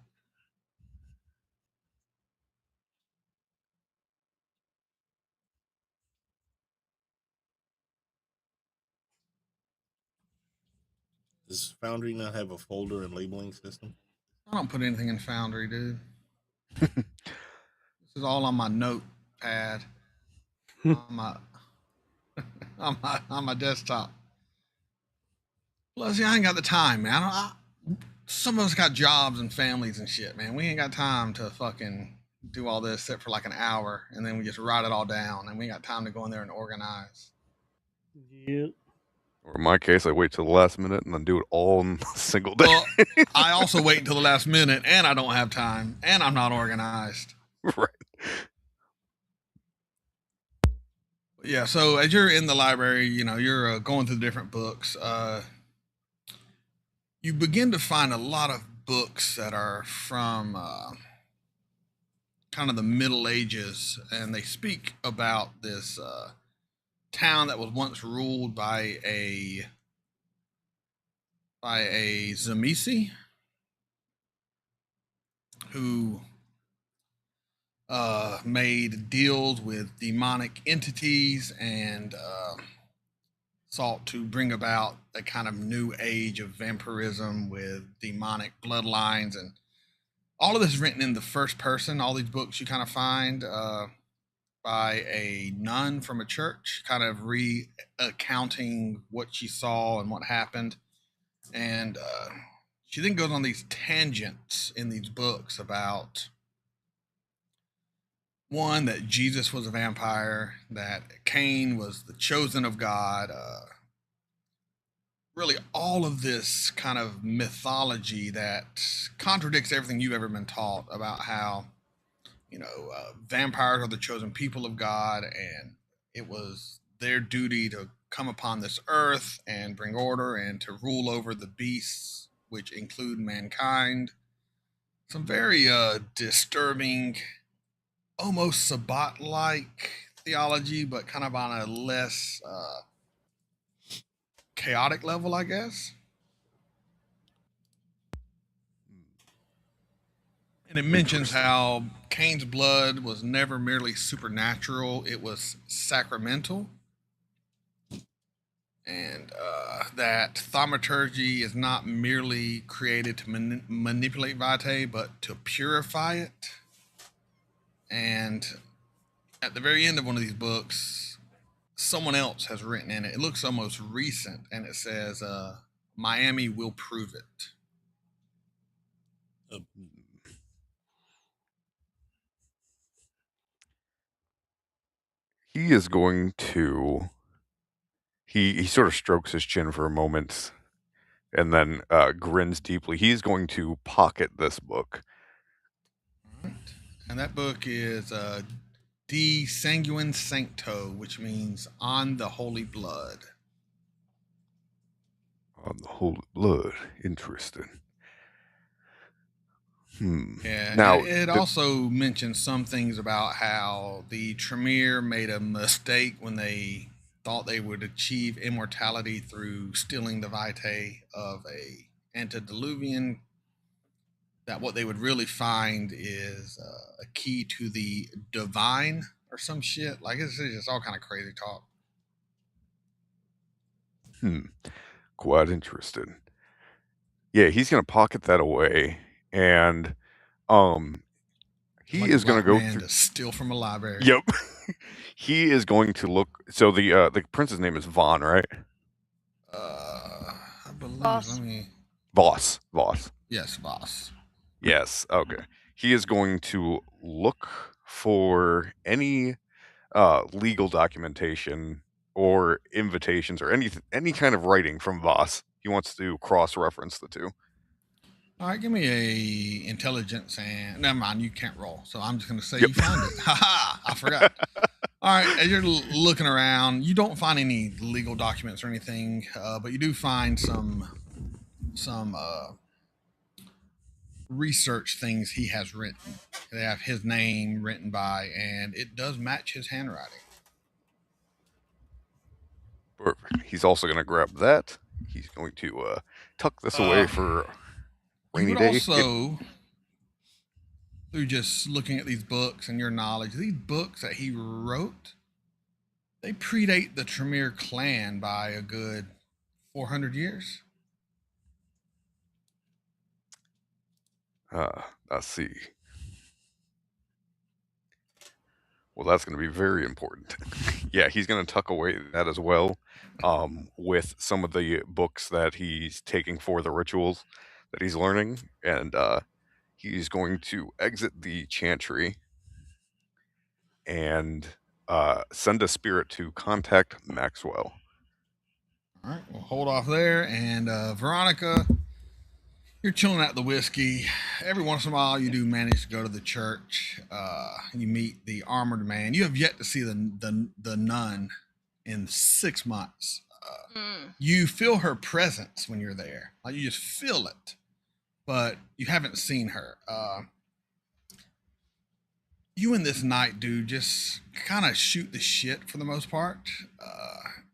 Does Foundry not have a folder and labeling system? I don't put anything in Foundry, dude. This is all on my notepad, on my desktop. Plus, I ain't got the time, man. Some of us got jobs and families and shit, man. We ain't got time to fucking do all this except for like an hour, and then we just write it all down, and we ain't got time to go in there and organize. Yep. Or in my case, I wait till the last minute and then do it all in a single day. Well, I also wait until the last minute, and I don't have time, and I'm not organized. Right. Yeah, so as you're in the library, you're going through the different books. You begin to find a lot of books that are from kind of the Middle Ages, and they speak about this town that was once ruled by a Zamisi who made deals with demonic entities and sought to bring about a kind of new age of vampirism with demonic bloodlines. And all of this is written in the first person. All these books you kind of find by a nun from a church, kind of recounting what she saw and what happened. And she then goes on these tangents in these books about one, that Jesus was a vampire, that Cain was the chosen of God. Really, all of this kind of mythology that contradicts everything you've ever been taught about how, vampires are the chosen people of God, and it was their duty to come upon this earth and bring order and to rule over the beasts, which include mankind. Some very disturbing, almost Sabbat-like theology, but kind of on a less chaotic level, I guess. And it mentions how Cain's blood was never merely supernatural, it was sacramental. And that thaumaturgy is not merely created to manipulate vitae, but to purify it. And at the very end of one of these books, someone else has written in it. It looks almost recent, and it says, Miami will prove it. He is going to. He sort of strokes his chin for a moment, and then grins deeply. He's going to pocket this book. All right. And that book is De Sanguine Sancto, which means on the holy blood. On the holy blood. Interesting. Yeah. Now, it also mentions some things about how the Tremere made a mistake when they thought they would achieve immortality through stealing the vitae of a antediluvian. That what they would really find is a key to the divine or some shit. Like it's just all kind of crazy talk. Quite interested. Yeah, he's gonna pocket that away, and he Like is a gonna black go man through. to steal from a library. Yep. He is going to look. So the prince's name is Vaughn, right? I believe. Boss. Let me. Voss. Yes, boss. Yes. Okay. He is going to look for any legal documentation or invitations or any kind of writing from Voss. He wants to cross-reference the two. All right, give me a intelligence and never mind. You can't roll, so I'm just gonna say Yep. you found it. Haha! I forgot. All right, as you're looking around, you don't find any legal documents or anything, but you do find some research things he has written. They have his name written by, and it does match his handwriting. Perfect. He's also going to grab that. He's going to tuck this away for You rainy would day. also, through just looking at these books and your knowledge, these books that he wrote, they predate the Tremere clan by a good 400 years. Let's see. Well, that's going to be very important. Yeah, he's going to tuck away that as well, with some of the books that he's taking for the rituals that he's learning, and he's going to exit the chantry and send a spirit to contact Maxwell. All right, we'll hold off there. And Veronica, you're chilling at the whiskey. Every once in a while, you do manage to go to the church. You meet the armored man. You have yet to see the nun in 6 months. You feel her presence when you're there. Like you just feel it, but you haven't seen her. You and this knight dude just kind of shoot the shit for the most part.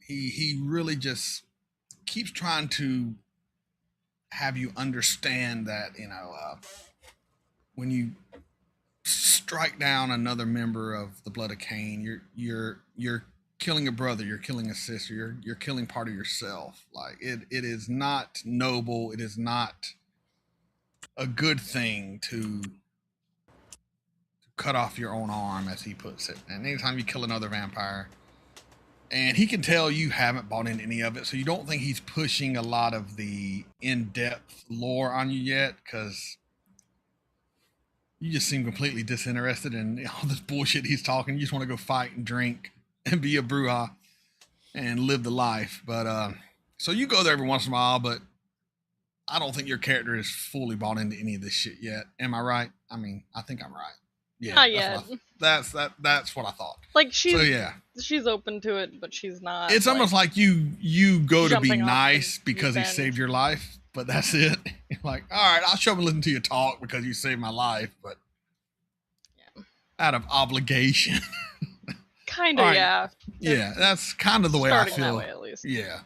He really just keeps trying to have you understand that when you strike down another member of the blood of Cain, you're killing a brother, you're killing a sister, you're killing part of yourself. Like it is not noble. It is not a good thing to cut off your own arm, as he puts it. And anytime you kill another vampire, and he can tell you haven't bought into any of it, so you don't think he's pushing a lot of the in-depth lore on you yet, because you just seem completely disinterested in all this bullshit he's talking. You just want to go fight and drink and be a bruja and live the life. But so you go there every once in a while, but I don't think your character is fully bought into any of this shit yet. Am I right? I mean, I think I'm right. Yeah, Not yet. That's what I thought. Like she's she's open to it, but she's not. It's almost like you go to be jumping off nice the because he deep end. saved your life, but that's it. You're like, all right, I'll show up and listen to you talk because you saved my life, but out of obligation. Kind of, Right. yeah. Yeah, that's kind of the way I Starting feel. that way, at least. Yeah.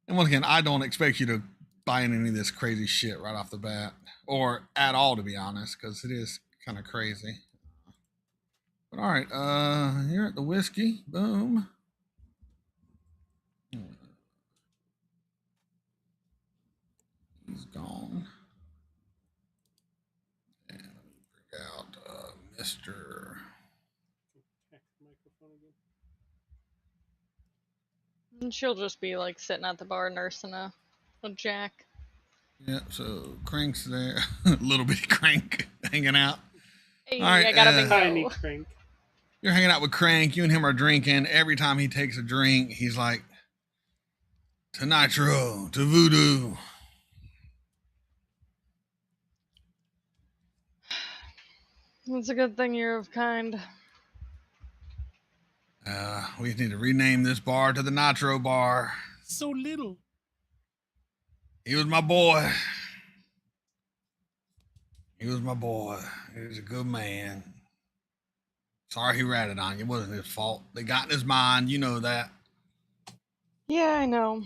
And once again, I don't expect you to buy in any of this crazy shit right off the bat, or at all, to be honest, because it is kind of crazy. But all right, here at the whiskey, boom. He's gone. And bring out Mr. And she'll just be like sitting at the bar nursing a Jack. Yeah, so Crank's there. Little bitty Crank hanging out. Hey, All right, I got a Tiny bingo. crank. You're hanging out with Crank. You and him are drinking. Every time he takes a drink, he's like, to nitro, to voodoo. It's a good thing you're of kind. We need to rename this bar to the Nitro Bar. So little. He was my boy. He was my boy. He was a good man. Sorry he ratted on you. It wasn't his fault. They got in his mind. You know that. Yeah, I know.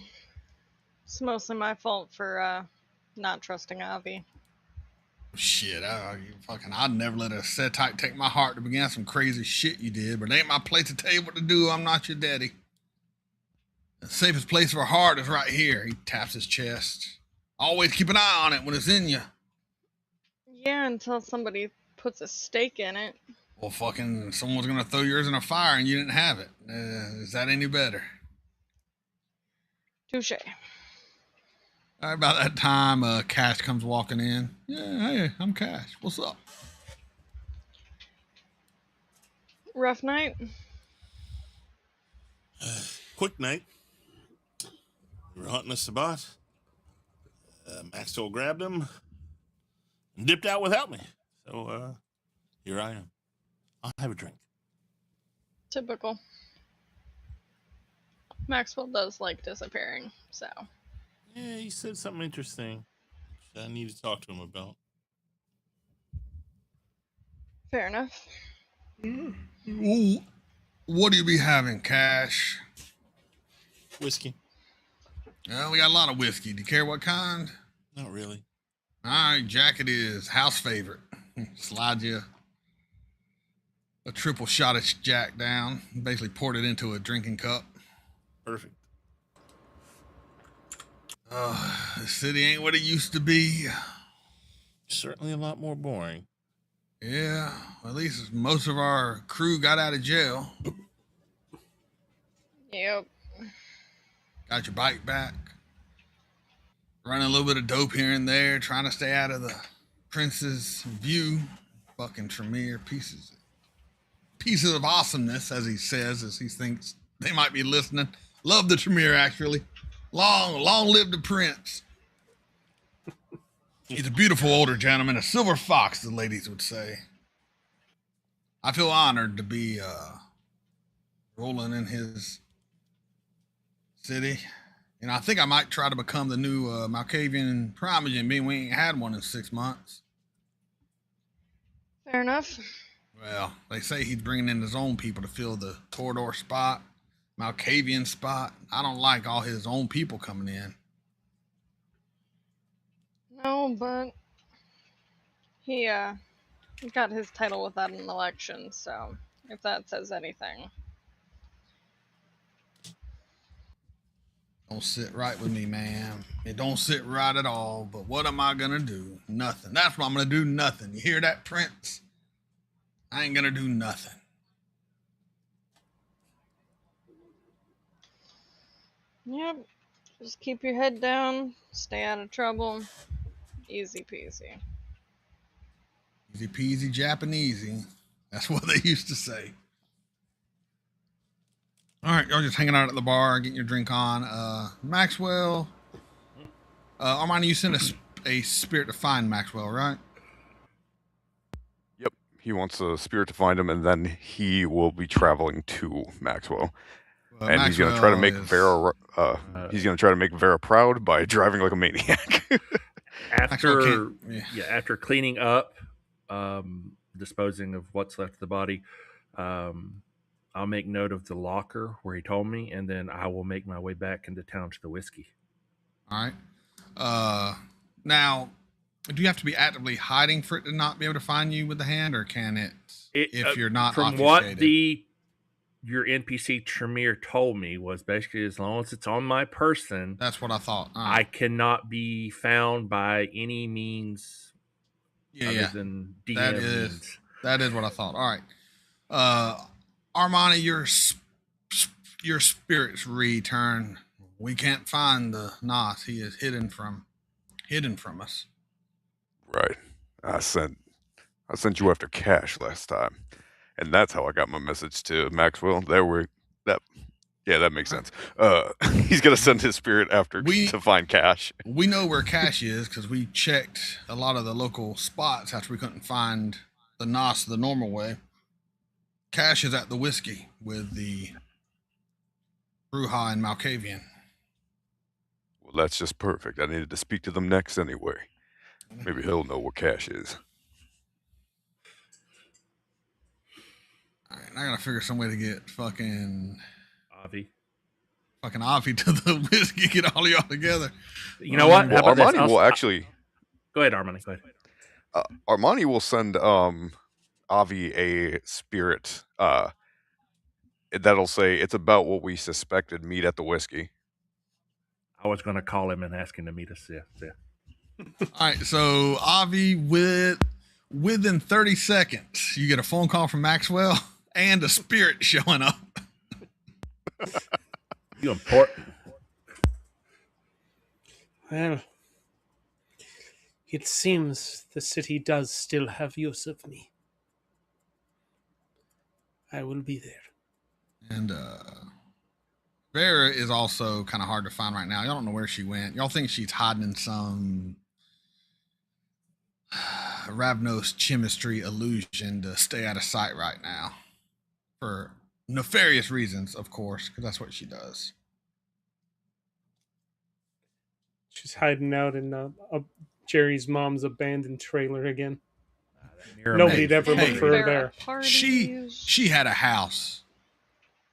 It's mostly my fault for not trusting Avi. Shit, I'd never let a set-type take my heart to begin some crazy shit you did, but it ain't my place to tell you what to do. I'm not your daddy. The safest place for a heart is right here. He taps his chest. Always keep an eye on it when it's in you. Yeah, until somebody puts a stake in it. Well, fucking someone's gonna throw yours in a fire and you didn't have it. Is that any better? Touche. All right, about that time, Cash comes walking in. Yeah, hey, I'm Cash. What's up? Rough night? Quick night. We were hunting a Sabat. Maxwell grabbed him and dipped out without me. So here I am. I'll have a drink. Typical. Maxwell does like disappearing, so. Yeah, he said something interesting. I need to talk to him about. Fair enough. Ooh, what do you be having, Cash? Whiskey. Well, we got a lot of whiskey. Do you care what kind? Not really. All right, Jack it is. House favorite. Slide you a triple shot of Jack down. Basically poured it into a drinking cup. Perfect. The city ain't what it used to be. Certainly a lot more boring. Yeah, at least most of our crew got out of jail. Yep. Got your bike back. Running a little bit of dope here and there, trying to stay out of the prince's view. Fucking Tremere pieces of awesomeness, as he says, as he thinks they might be listening. Love the Tremere, actually. Long live the prince. He's a beautiful older gentleman, a silver fox, the ladies would say. I feel honored to be rolling in his city. You know, I think I might try to become the new Malkavian Primogen, being we ain't had one in 6 months. Fair enough. Well, they say he's bringing in his own people to fill the Torador spot, Malkavian spot. I don't like all his own people coming in. No, but he got his title without an election, so if that says anything. Don't sit right with me, man. It don't sit right at all, but what am I gonna do? Nothing. That's what I'm gonna do, nothing. You hear that, Prince? I ain't gonna do nothing. Yep. Just keep your head down, stay out of trouble. Easy peasy. Easy peasy Japanesey. That's what they used to say. All right, y'all just hanging out at the bar, getting your drink on. Maxwell, Armani, you sent a spirit to find Maxwell, right? Yep, he wants a spirit to find him, and then he will be traveling to Maxwell. And he's going to try to make Vera. He's going to try to make Vera proud by driving like a maniac. After cleaning up, disposing of what's left of the body, I'll make note of the locker where he told me, and then I will make my way back into town to the whiskey. All right. Now, do you have to be actively hiding for it to not be able to find you with the hand, or can it if you're not from obfuscated? What your NPC Tremere told me was basically as long as it's on my person. That's what I thought. I cannot be found by any means other than DM means. That is what I thought. All right. Armani, your spirits return. We can't find the Nos. He is hidden from us. Right. I sent you after Cash last time. And that's how I got my message to Maxwell. That makes sense. He's gonna send his spirit after to find Cash. We know where Cash is because we checked a lot of the local spots after we couldn't find the Nos the normal way. Cash is at the whiskey with the Bruja and Malkavian. Well, that's just perfect. I needed to speak to them next anyway. Maybe he'll know where Cash is. I gotta figure some way to get fucking Avi. to the whiskey, get all y'all together. You know what? Well, How about this? Armani will actually. Go ahead, Armani. Go ahead. Armani will send Avi a spirit that'll say it's about what we suspected. Meet at the whiskey. I was going to call him and ask him to meet us. Yeah. All right, so Avi, within 30 seconds, you get a phone call from Maxwell and a spirit showing up. You important. Well, it seems the city does still have use of me. I will be there. And Vera is also kind of hard to find right now. Y'all don't know where she went. Y'all think she's hiding in some Ravnos chemistry illusion to stay out of sight right now. For nefarious reasons, of course, because that's what she does. She's hiding out in Jerry's mom's abandoned trailer again. Nobody'd ever look for her there. She had a house.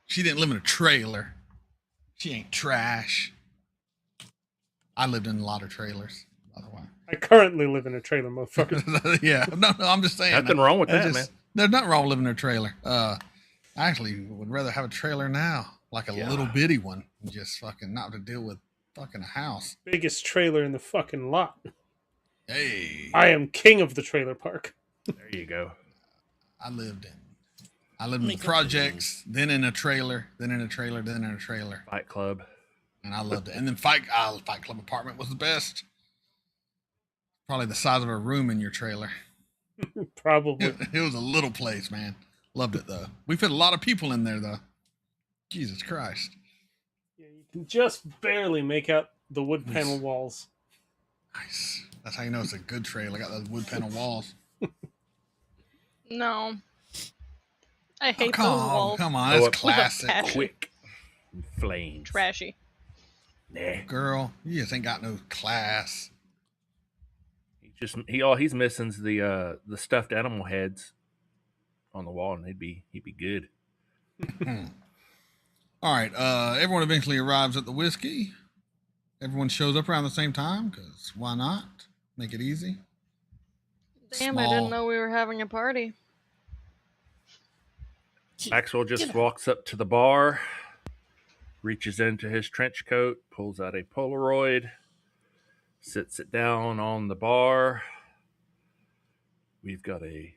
She didn't live in a trailer. She ain't trash. I lived in a lot of trailers, by the way. I currently live in a trailer, motherfucker. Yeah, no, I'm just saying. Nothing wrong with that, man. There's nothing wrong with living in a trailer. I actually would rather have a trailer now, like a little bitty one, and just fucking not to deal with fucking a house. Biggest trailer in the fucking lot. Hey, I am king of the trailer park. There you go. I lived in the projects, then in a trailer, then in a trailer, then in a trailer. Fight Club. And I loved it. And then Fight Club apartment was the best. Probably the size of a room in your trailer. Probably. It was a little place, man. Loved it, though. We fit a lot of people in there, though. Jesus Christ. Yeah, you can just barely make out the wood panel walls. Nice. That's how you know it's a good trailer. I got those wood panel walls. No. I hate those walls. Come on, that's classic. Quick. Flames. Trashy. Nah. Girl, you just ain't got no class. He's missing the stuffed animal heads on the wall, and he'd be good. All right, everyone eventually arrives at the whiskey. Everyone shows up around the same time, because why not? Make it easy. Damn, I didn't know we were having a party. Maxwell just walks up to the bar, reaches into his trench coat, pulls out a Polaroid, sits it down on the bar. We've got a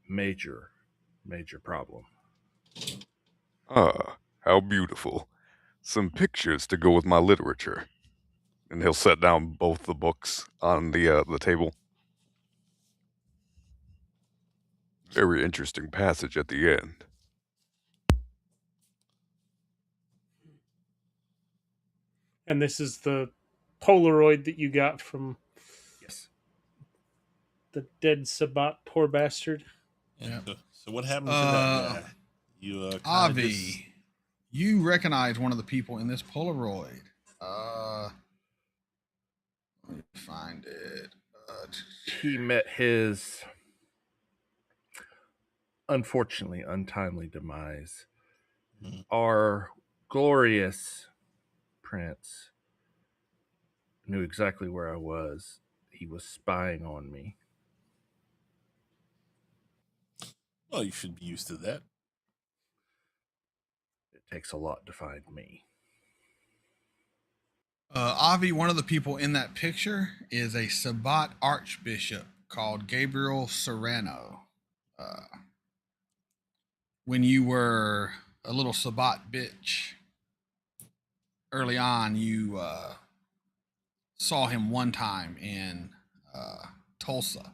major problem. Ah, how beautiful. Some pictures to go with my literature. And he'll set down both the books on the table. Very interesting passage at the end. And this is the Polaroid that you got from the dead Sabat, poor bastard. Yeah. So what happened to that guy? You Avi, you recognize one of the people in this Polaroid. Let me find it. He met his unfortunately untimely demise. Our glorious prince knew exactly where I was. He was spying on me. Well, you should be used to that. It takes a lot to find me. Avi, one of the people in that picture is a Sabat archbishop called Gabriel Serrano. When you were a little Sabat bitch, early on, you saw him one time in Tulsa.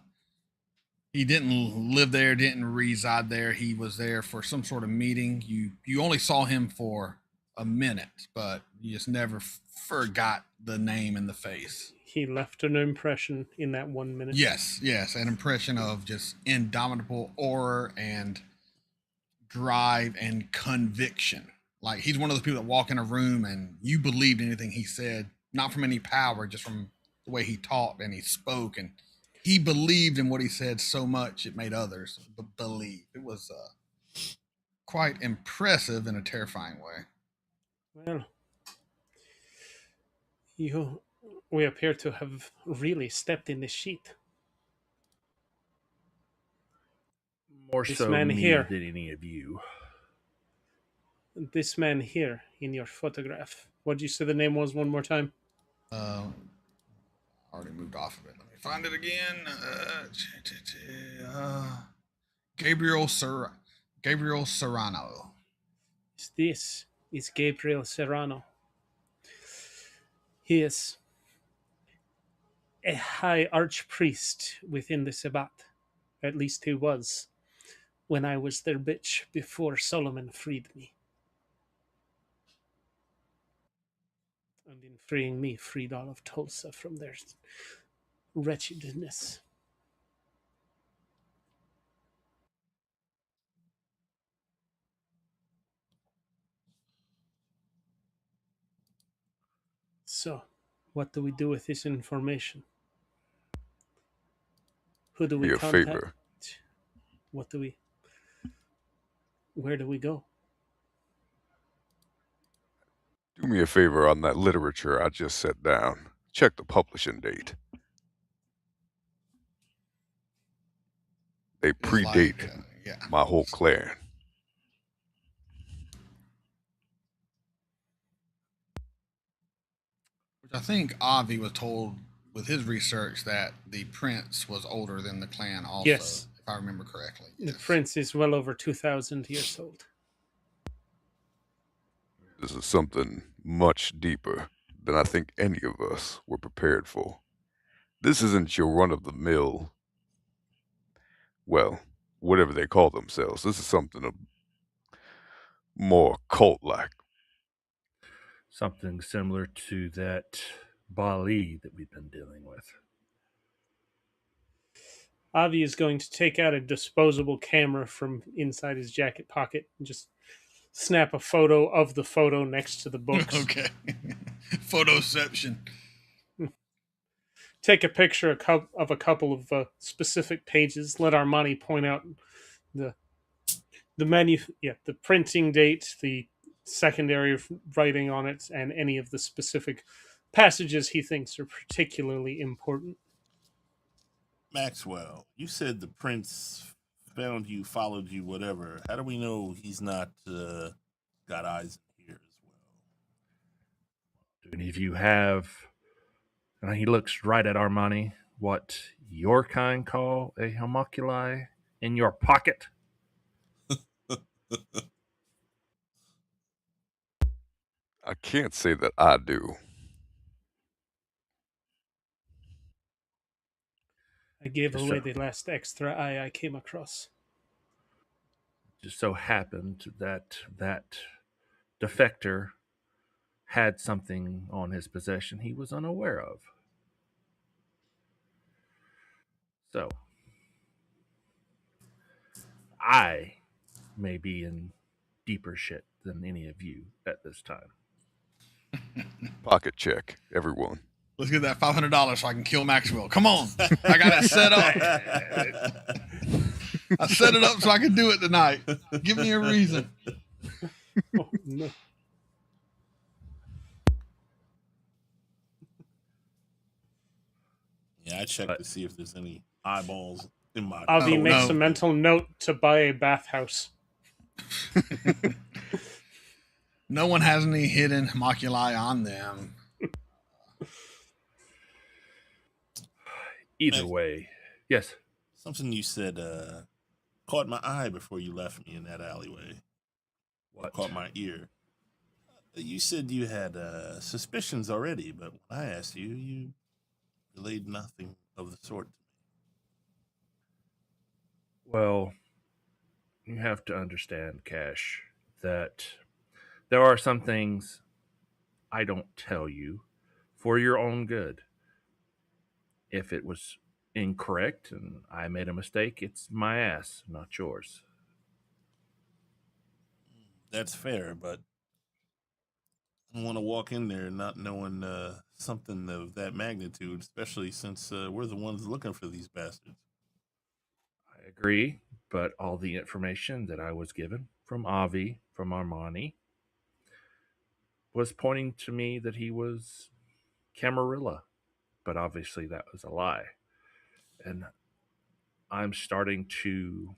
He didn't live there, didn't reside there. He was there for some sort of meeting. You only saw him for a minute, but you just never forgot the name and the face. He left an impression in that 1 minute. Yes, an impression of just indomitable aura and drive and conviction. Like, he's one of those people that walk in a room and you believed anything he said, not from any power, just from the way he talked and he spoke, and he believed in what he said so much it made others believe. It was quite impressive in a terrifying way. Well, we appear to have really stepped in the sheet. More This so man me here. than any of you. This man here in your photograph. What did you say the name was one more time? I already moved off of it. Let me find it again. Gabriel Serrano. This is Gabriel Serrano. He is a high archpriest within the Sabbat. At least he was when I was their bitch before Solomon freed me. And in freeing me, freed all of Tulsa from their wretchedness. So, what do we do with this information? Who do we Do me a contact? favor. Where do we go? Do me a favor on that literature I just set down. Check the publishing date. They It's predate like, yeah. my whole clan. Which I think Avi was told with his research that the prince was older than the clan also, Yes. if I remember correctly. The Yes. prince is well over 2,000 years old. This is something much deeper than I think any of us were prepared for. This isn't your run-of-the-mill, well, whatever they call themselves. This is something more cult-like. Something similar to that Bali that we've been dealing with. Avi is going to take out a disposable camera from inside his jacket pocket and just snap a photo of the photo next to the books. Okay. Photoception. Take a picture of a couple of specific pages. Let Armani point out the the printing date, the secondary writing on it, and any of the specific passages he thinks are particularly important. Maxwell, you said the prince found you, followed you, whatever. How do we know he's not got eyes in here as well? Do any of you have, and he looks right at Armani, what your kind call a homunculi in your pocket? I can't say that I do. I gave Just away so- the last extra eye I came across. Just so happened that defector had something on his possession he was unaware of. So, I may be in deeper shit than any of you at this time. Pocket check, everyone. Let's get that $500 so I can kill Maxwell. Come on. I got it set up. I set it up so I can do it tonight. Give me a reason. Oh, no. Yeah, I checked to see if there's any eyeballs in my. Avi Oh, makes no. a mental note to buy a bathhouse. No one has any hidden homunculi on them. Either Max- way, yes. Something you said caught my eye before you left me in that alleyway. What? Caught my ear. You said you had suspicions already, but when I asked you, you relayed nothing of the sort to me. Well, you have to understand, Cash, that there are some things I don't tell you for your own good. If it was incorrect and I made a mistake, it's my ass, not yours. That's fair, but I don't want to walk in there not knowing something of that magnitude, especially since we're the ones looking for these bastards. I agree, but all the information that I was given from Avi, from Armani, was pointing to me that he was Camarilla, but obviously that was a lie. And I'm starting to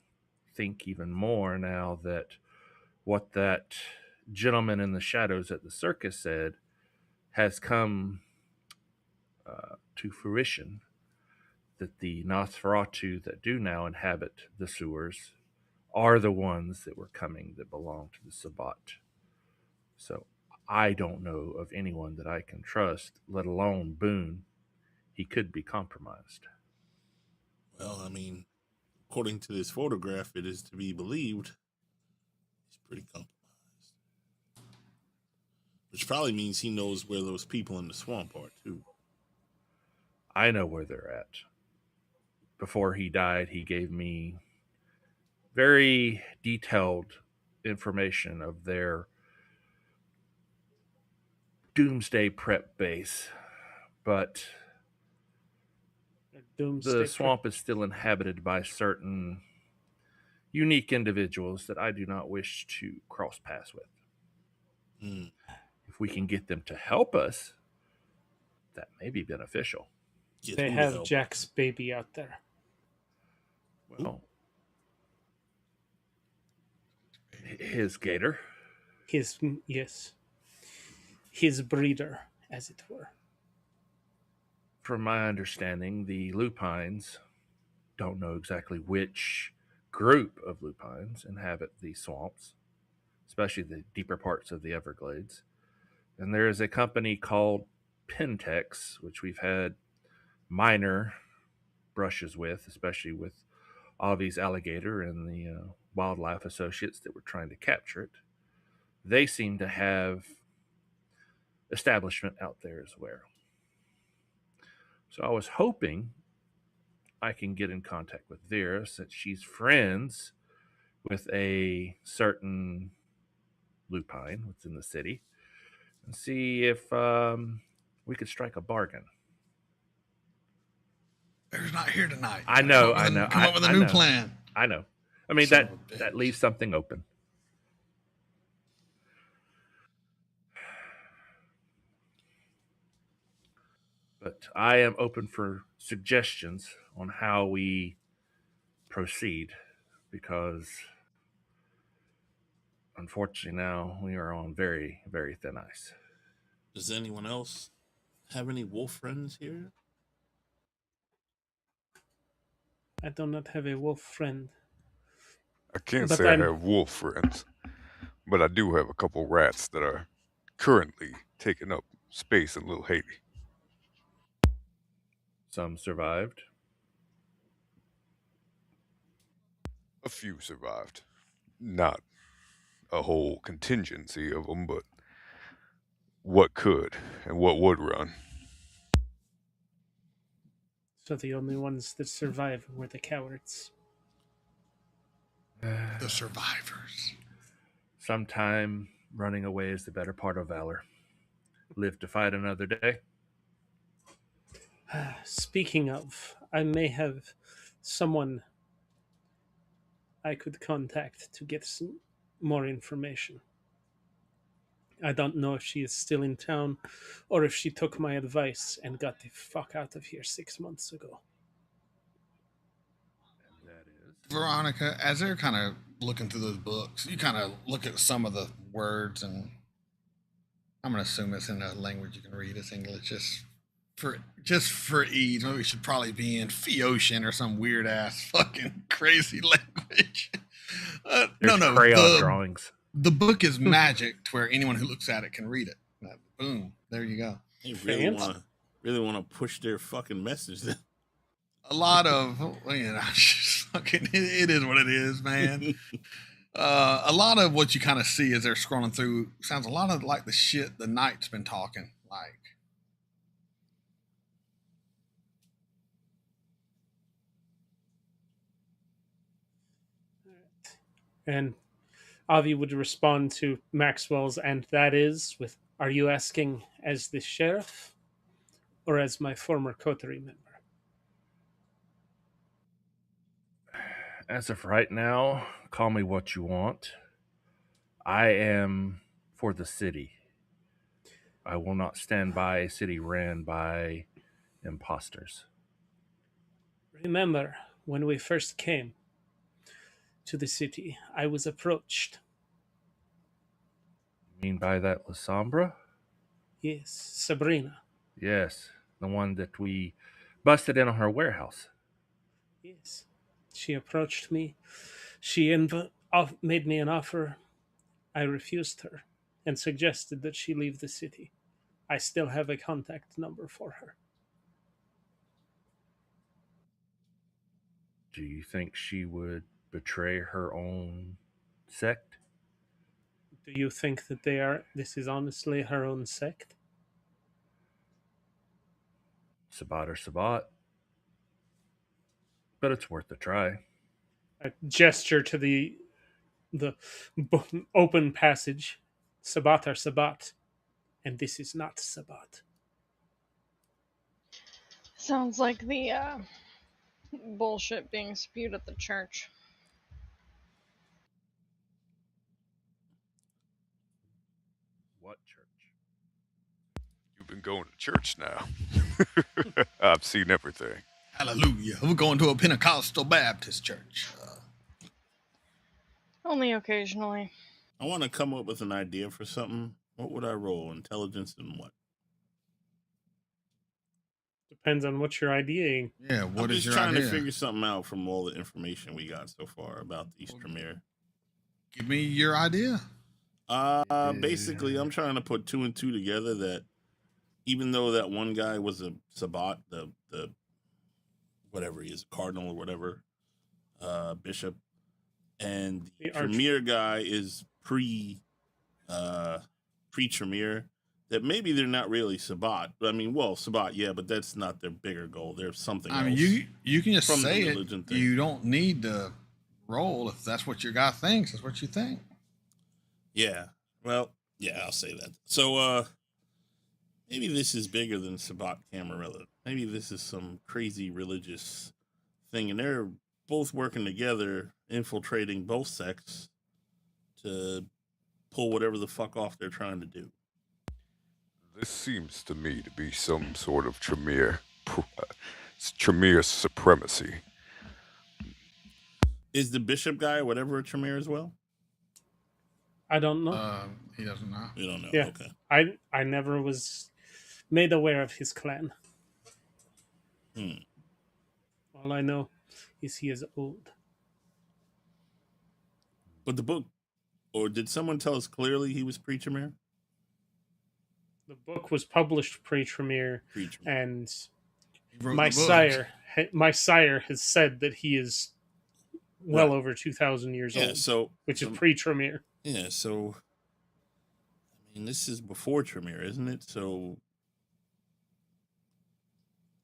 think even more now that what that gentleman in the shadows at the circus said has come to fruition, that the Nosferatu that do now inhabit the sewers are the ones that were coming that belong to the Sabbat. So I don't know of anyone that I can trust, let alone Boone. He could be compromised. Well, I mean, according to this photograph, it is to be believed he's pretty compromised. Which probably means he knows where those people in the swamp are, too. I know where they're at. Before he died, he gave me very detailed information of their doomsday prep base. But the swamp is still inhabited by certain unique individuals that I do not wish to cross paths with. If we can get them to help us, that may be beneficial. They have Jack's baby out there. Well, his gator. Yes. His breeder, as it were. From my understanding, the lupines, don't know exactly which group of lupines inhabit these swamps, especially the deeper parts of the Everglades. And there is a company called Pentex, which we've had minor brushes with, especially with Avi's alligator and the wildlife associates that were trying to capture it. They seem to have establishment out there as well. So I was hoping I can get in contact with Vera, since she's friends with a certain lupine within the city, and see if we could strike a bargain. Bear's not here tonight. I know. Come up with a new plan. I know. I mean, that leaves something open. But I am open for suggestions on how we proceed, because unfortunately now we are on very, very thin ice. Does anyone else have any wolf friends here? I do not have a wolf friend. I can't say I have wolf friends, but I do have a couple rats that are currently taking up space in Little Haiti. Some survived. A few survived. Not a whole contingency of them, but what could and what would run. So the only ones that survived were the cowards. The survivors. Sometime running away is the better part of valor. Live to fight another day. Speaking of, I may have someone I could contact to get some more information. I don't know if she is still in town or if she took my advice and got the fuck out of here 6 months ago. And that is Veronica, as they're kind of looking through those books, you kind of look at some of the words, and I'm going to assume it's in a language you can read. It's English, just for ease. Maybe it should probably be in Phoenician or some weird ass fucking crazy language. No, crayon drawings. The book is magic to where anyone who looks at it can read it. Boom, there you go. They really want to push their fucking message. A lot of, fucking, it is what it is, man. A lot of what you kind of see as they're scrolling through sounds a lot of like the shit the Knight's been talking like. And Avi would respond to Maxwell's "and that is" with, "Are you asking as the sheriff or as my former coterie member?" As of right now, call me what you want. I am for the city. I will not stand by a city ran by imposters. Remember, when we first came to the city, I was approached. You mean by that Lasombra? Yes, Sabrina. Yes, the one that we busted in on her warehouse. Yes. She approached me. She made me an offer. I refused her and suggested that she leave the city. I still have a contact number for her. Do you think she would betray her own sect? Do you think that this is honestly her own sect? Sabat or Sabat. But it's worth a try. I gesture to the open passage. Sabat or Sabat. And this is not Sabat. Sounds like the bullshit being spewed at the church. What church? You've been going to church now. I've seen everything. Hallelujah. We're going to a Pentecostal Baptist church. Only occasionally. I want to come up with an idea for something. What would I roll? Intelligence and what? Depends on what you're ideating. Yeah, what I'm is just your trying idea? to figure something out from all the information we got so far about the East Tremere. Give me your idea. Basically, I'm trying to put two and two together that even though that one guy was a Sabat, the whatever he is, cardinal or whatever, bishop, and the Tremere guy is pre-Tremere, that maybe they're not really Sabat. I mean, well, Sabat, yeah, but that's not their bigger goal. There's something else. I mean, you can just from the say it. religion thing. You don't need to roll. If that's what your guy thinks, that's what you think. Yeah. Well, yeah, I'll say that. So, maybe this is bigger than Sabat Camarilla. Maybe this is some crazy religious thing, and they're both working together, infiltrating both sects to pull whatever the fuck off they're trying to do. This seems to me to be some sort of Tremere supremacy. Is the bishop guy whatever a Tremere as well? I don't know. He doesn't know. You don't know. Yeah. Okay. I never was made aware of his clan. All I know is he is old. But the book, or did someone tell us clearly he was pre-Tremere? The book was published pre-Tremere, Pre-Tremere. and He wrote my the books. sire has said that he is well over 2,000 years Yeah, old, so which is pre-Tremere. Yeah, so I mean, this is before Tremere, isn't it? So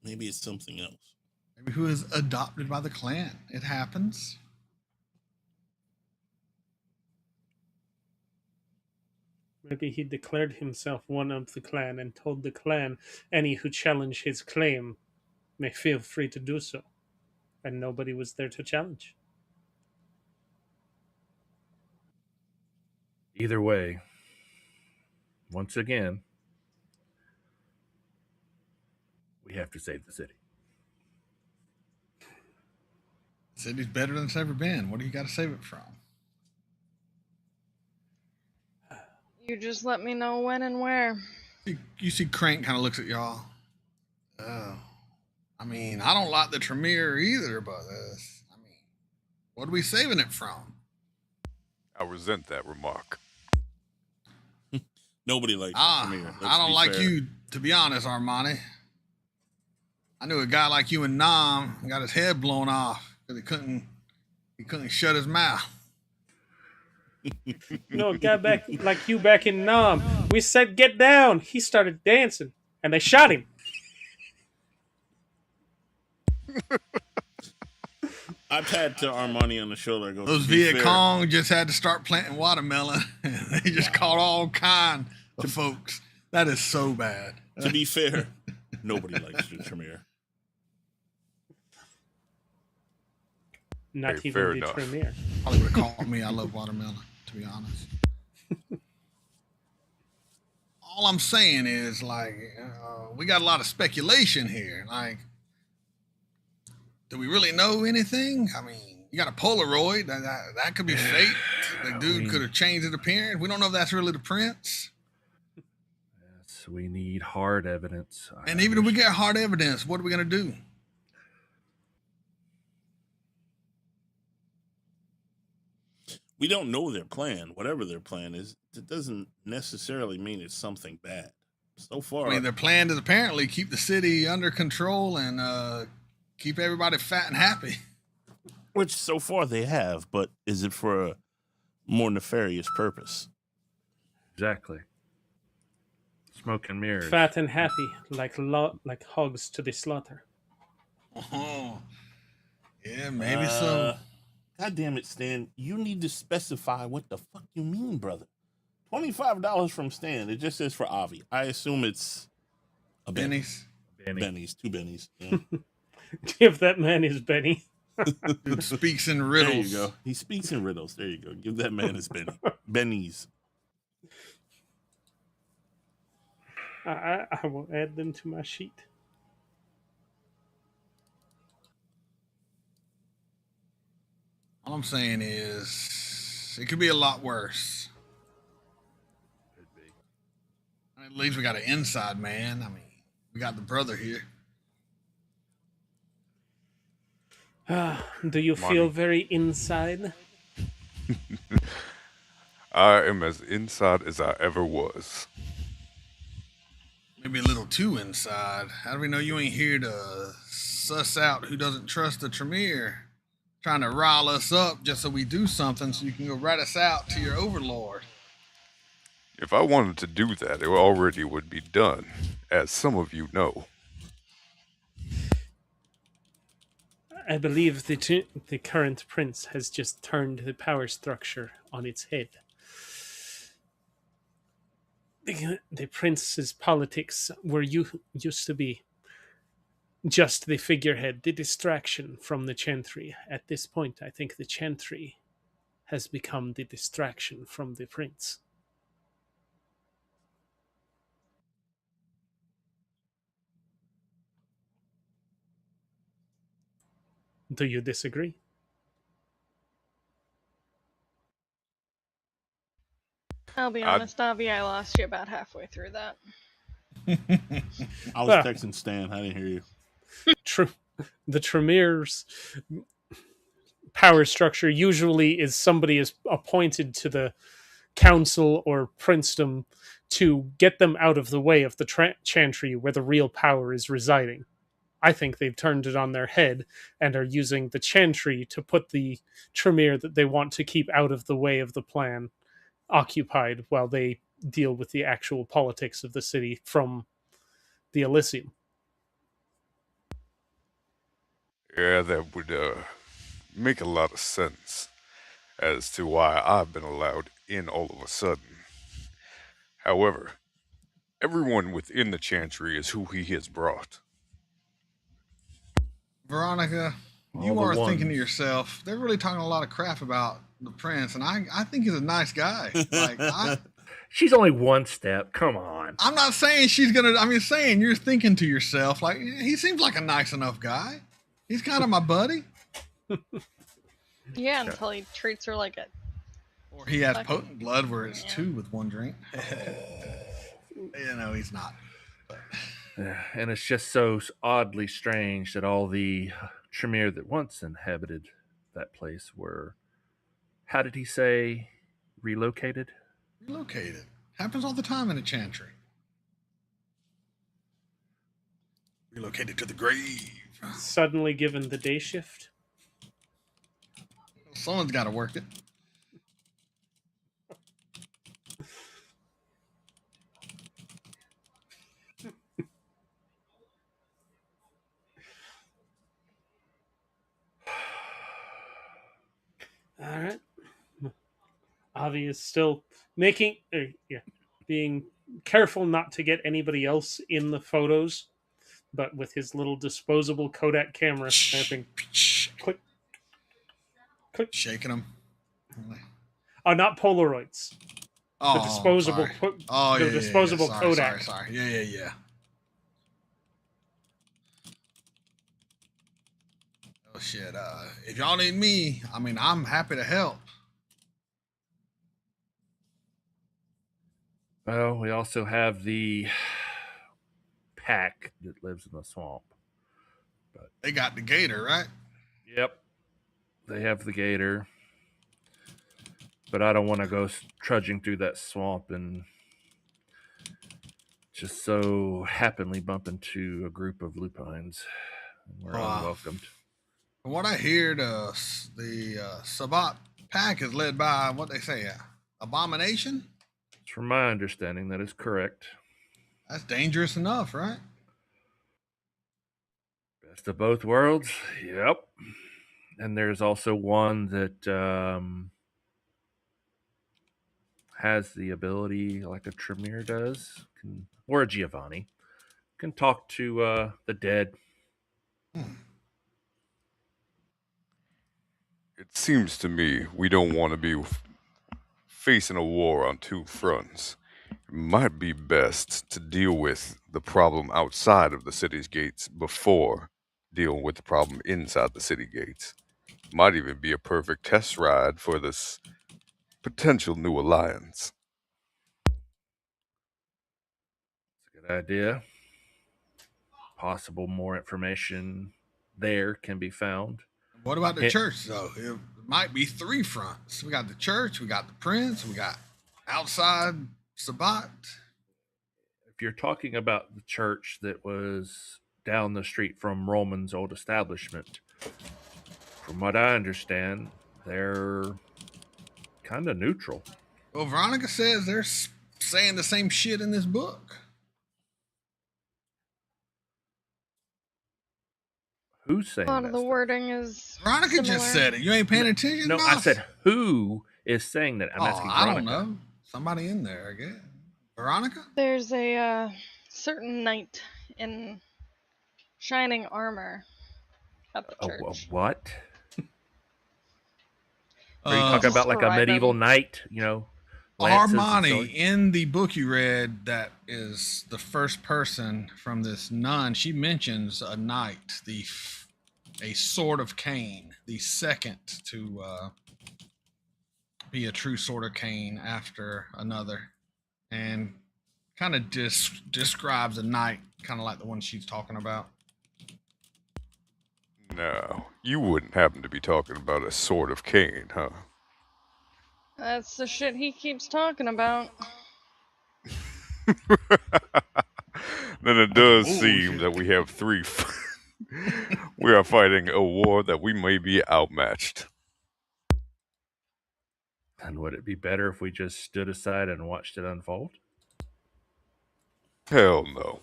maybe it's something else. Maybe who is adopted by the clan. It happens. Maybe he declared himself one of the clan and told the clan any who challenge his claim may feel free to do so. And nobody was there to challenge. Either way, once again, we have to save the city. The city's better than it's ever been. What do you got to save it from? You just let me know when and where. You see Crank kind of looks at y'all. Oh. I mean, I don't like the Tremere either, but I mean, what are we saving it from? I resent that remark. Nobody likes Tremere. I don't like you, to be honest, Armani. I knew a guy like you in Nam got his head blown off because he couldn't shut his mouth. No, a guy back like you back in Nam. We said get down. He started dancing, and they shot him. I've had to Armani on the shoulder. Go, Those Via Cong just had to start planting watermelon. They just caught all kind of folks. That is so bad. To be fair, nobody likes the Tremere. Not Hey, even fair the enough. Tremere. Probably would have called me. I love watermelon, to be honest. all I'm saying is, like, we got a lot of speculation here. Like, do we really know anything? I mean, you got a Polaroid. That could be fake. The dude could have changed his appearance. We don't know if that's really the prince. Yes, we need hard evidence. And even if we get hard evidence, what are we going to do? We don't know their plan. Whatever their plan is, it doesn't necessarily mean it's something bad. So far, I mean, their plan is apparently keep the city under control and keep everybody fat and happy. which so far they have, but is it for a more nefarious purpose? Exactly. Smoke and mirrors. Fat and happy, like hogs to the slaughter. Oh, yeah, maybe so. God damn it, Stan. You need to specify what the fuck you mean, brother. $25 from Stan. It just says for Avi. I assume it's a Bennies. Bennies. 2 Bennies. Yeah. Give that man his Benny. Dude speaks in riddles. There you go. He speaks in riddles. There you go. Give that man his Benny. Bennies. I will add them to my sheet. All I'm saying is, it could be a lot worse. Could be. At least we got an inside man. I mean, we got the brother here. Do you feel very inside? I am as inside as I ever was. Maybe a little too inside. How do we know you ain't here to suss out who doesn't trust the Tremere? Trying to rile us up just so we do something so you can go rat us out to your overlord. If I wanted to do that, it already would be done, as some of you know. I believe the current prince has just turned the power structure on its head. The prince's politics used to be just the figurehead, the distraction from the chantry. At this point, I think the chantry has become the distraction from the prince. Do you disagree? I'll be honest, Avi, I lost you about halfway through that. I was texting Stan. I didn't hear you. The Tremere's power structure usually is somebody is appointed to the council or princedom to get them out of the way of the chantry where the real power is residing. I think they've turned it on their head and are using the chantry to put the Tremere that they want to keep out of the way of the plan occupied while they deal with the actual politics of the city from the Elysium. Yeah, that would make a lot of sense as to why I've been allowed in all of a sudden. However, everyone within the Chantry is who he has brought. Veronica, you are thinking to yourself, they're really talking a lot of crap about the prince, and I think he's a nice guy. Like, she's only one step. Come on. I'm not saying she's gonna. I'm just saying you're thinking to yourself, like, he seems like a nice enough guy. He's kind of my buddy. Yeah, until he treats her like a. Or he has potent blood where it's 2 with 1 drink. He's not. But. And it's just so oddly strange that all the Tremere that once inhabited that place were, how did he say, relocated? Relocated. Happens all the time in a chantry. Relocated to the grave. Suddenly given the day shift. Someone's got to work it. All right. Avi is still being careful not to get anybody else in the photos, but with his little disposable Kodak camera snapping. Click. Click. Shaking them. Oh, not Polaroids. Oh, disposable. sorry. Oh, the yeah, disposable yeah. Kodak. Sorry. Yeah. Oh shit. If y'all need me, I mean, I'm happy to help. Well, we also have the pack that lives in the swamp. But They got the gator, right? yep, they have the gator. But I don't want to go trudging through that swamp and just so happily bump into a group of lupines. We're unwelcomed. From what I hear, the Sabat pack is led by what they say, Abomination. From my understanding, that is correct. That's dangerous enough, right? Best of both worlds. Yep. And there's also one that has the ability, like a Tremere does, or a Giovanni, can talk to the dead. It seems to me we don't want to be facing a war on two fronts. It might be best to deal with the problem outside of the city's gates before dealing with the problem inside the city gates. Might even be a perfect test ride for this potential new alliance. It's a good idea. Possible more information there can be found. What about the church, though? It might be three fronts. We got the church, we got the prince, we got outside Sabat. If you're talking about the church that was down the street from Roman's old establishment, from what I understand, they're kind of neutral. Well, Veronica says they're saying the same shit in this book. Who's saying A lot that of the stuff? wording is Veronica similar. just said it. You ain't paying attention? No, I said who is saying that? I'm asking I Veronica. don't know. Somebody in there, I guess. Veronica? There's a certain knight in shining armor at the church. What? Are you talking about like a medieval knight, Armani, in the book you read, that is the first person from this nun, she mentions a knight, a sword of Cain, the second to be a true sword of Cain after another, and kind of describes a knight, kind of like the one she's talking about. No, you wouldn't happen to be talking about a sword of Cain, huh? That's the shit he keeps talking about. Then it does seem that we have we are fighting a war that we may be outmatched. And would it be better if we just stood aside and watched it unfold? Hell no.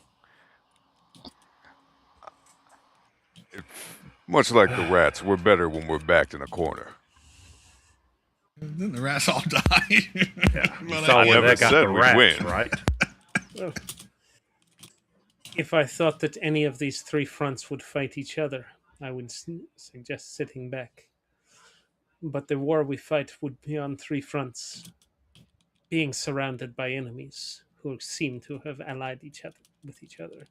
Much like the rats, we're better when we're backed in a corner. Then the rats all die. Yeah, I never said we'd win. Right? Well, if I thought that any of these three fronts would fight each other, I would suggest sitting back. But the war we fight would be on three fronts, being surrounded by enemies who seem to have allied with each other.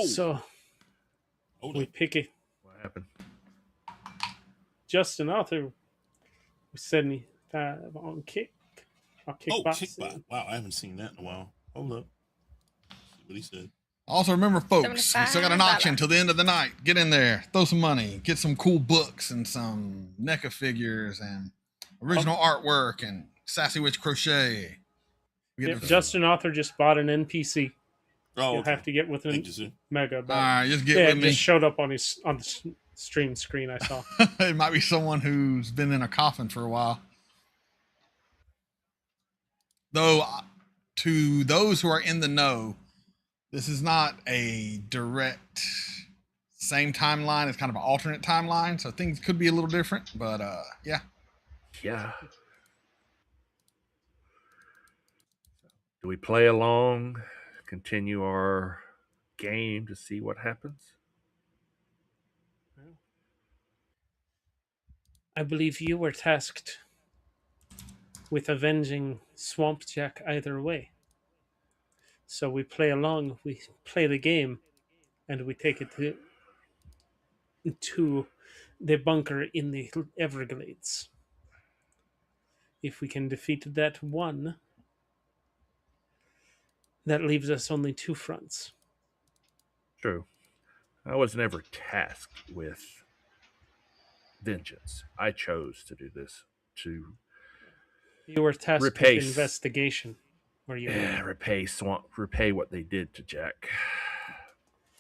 So we pick it. What happened? Justin Arthur was sending on Kickbot. Kickbot. Wow, I haven't seen that in a while. Hold up. See what he said. Also, remember, folks, we still got an auction till the end of the night. Get in there, throw some money, get some cool books and some NECA figures and original artwork and Sassy Witch Crochet. Justin Arthur just bought an NPC. Oh, You'll have to get with a mega. All right, just get with me. It just showed up on the stream screen. I saw. It might be someone who's been in a coffin for a while. Though, to those who are in the know, this is not a direct same timeline. It's kind of an alternate timeline, so things could be a little different. But yeah. Yeah. Do we play along? continue our game to see what happens. I believe you were tasked with avenging Swamp Jack either way. So we play along, we play the game, and we take it to the bunker in the Everglades. If we can defeat that one, that leaves us only 2 fronts. True. I was never tasked with vengeance. I chose to do this to You were tasked repay with investigation. Were you? repay what they did to Jack.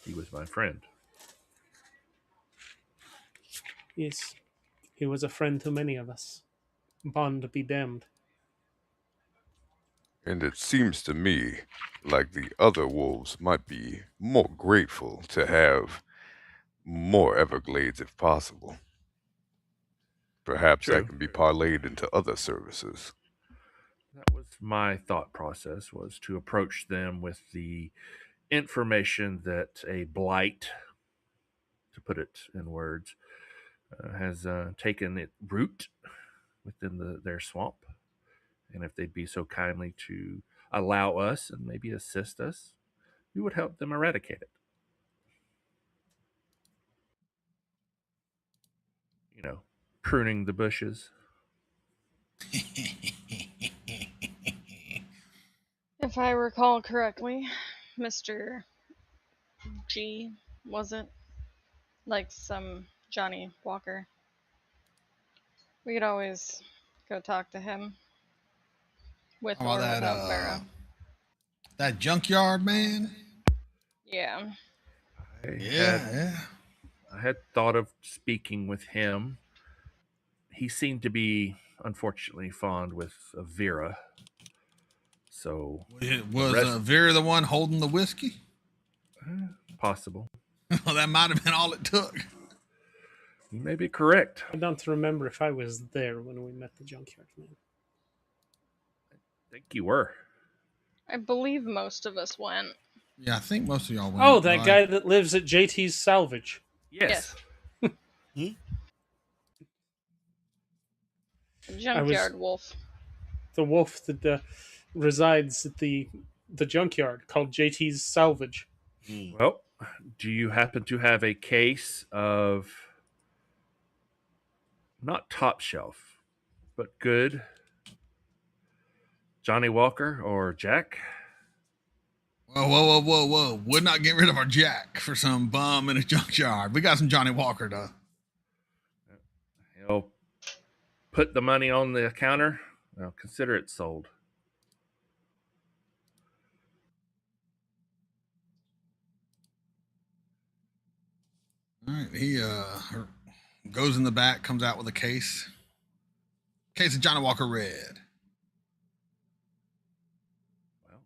He was my friend. Yes. He was a friend to many of us. Bond be damned. And it seems to me like the other wolves might be more grateful to have more Everglades if possible. Perhaps True. that can be parlayed into other services. That was my thought process, was to approach them with the information that a blight, to put it in words, has taken it root within their swamp. And if they'd be so kindly to allow us and maybe assist us, we would help them eradicate it. You know, pruning the bushes. If I recall correctly, Mr. G, was it? Like some Johnny Walker. We could always go talk to him. With Oh, or without Vera. that junkyard man. Yeah. Yeah. I had thought of speaking with him. He seemed to be, unfortunately, fond with Vera. So Was Vera the one holding the whiskey? Possible. Well, that might have been all it took. You may be correct. I don't remember if I was there when we met the junkyard man. I think you were. I believe most of us went. Yeah, I think most of y'all went. Oh, that guy that lives at JT's Salvage. Yes. The junkyard wolf. The wolf that resides at the junkyard called JT's Salvage. Well, do you happen to have a case of not top shelf, but good Johnny Walker or Jack? Whoa. We're not getting rid of our Jack for some bum in a junkyard. We got some Johnny Walker, though. He'll put the money on the counter. Well, consider it sold. All right, he goes in the back, comes out with a case. Case of Johnny Walker Red. Well,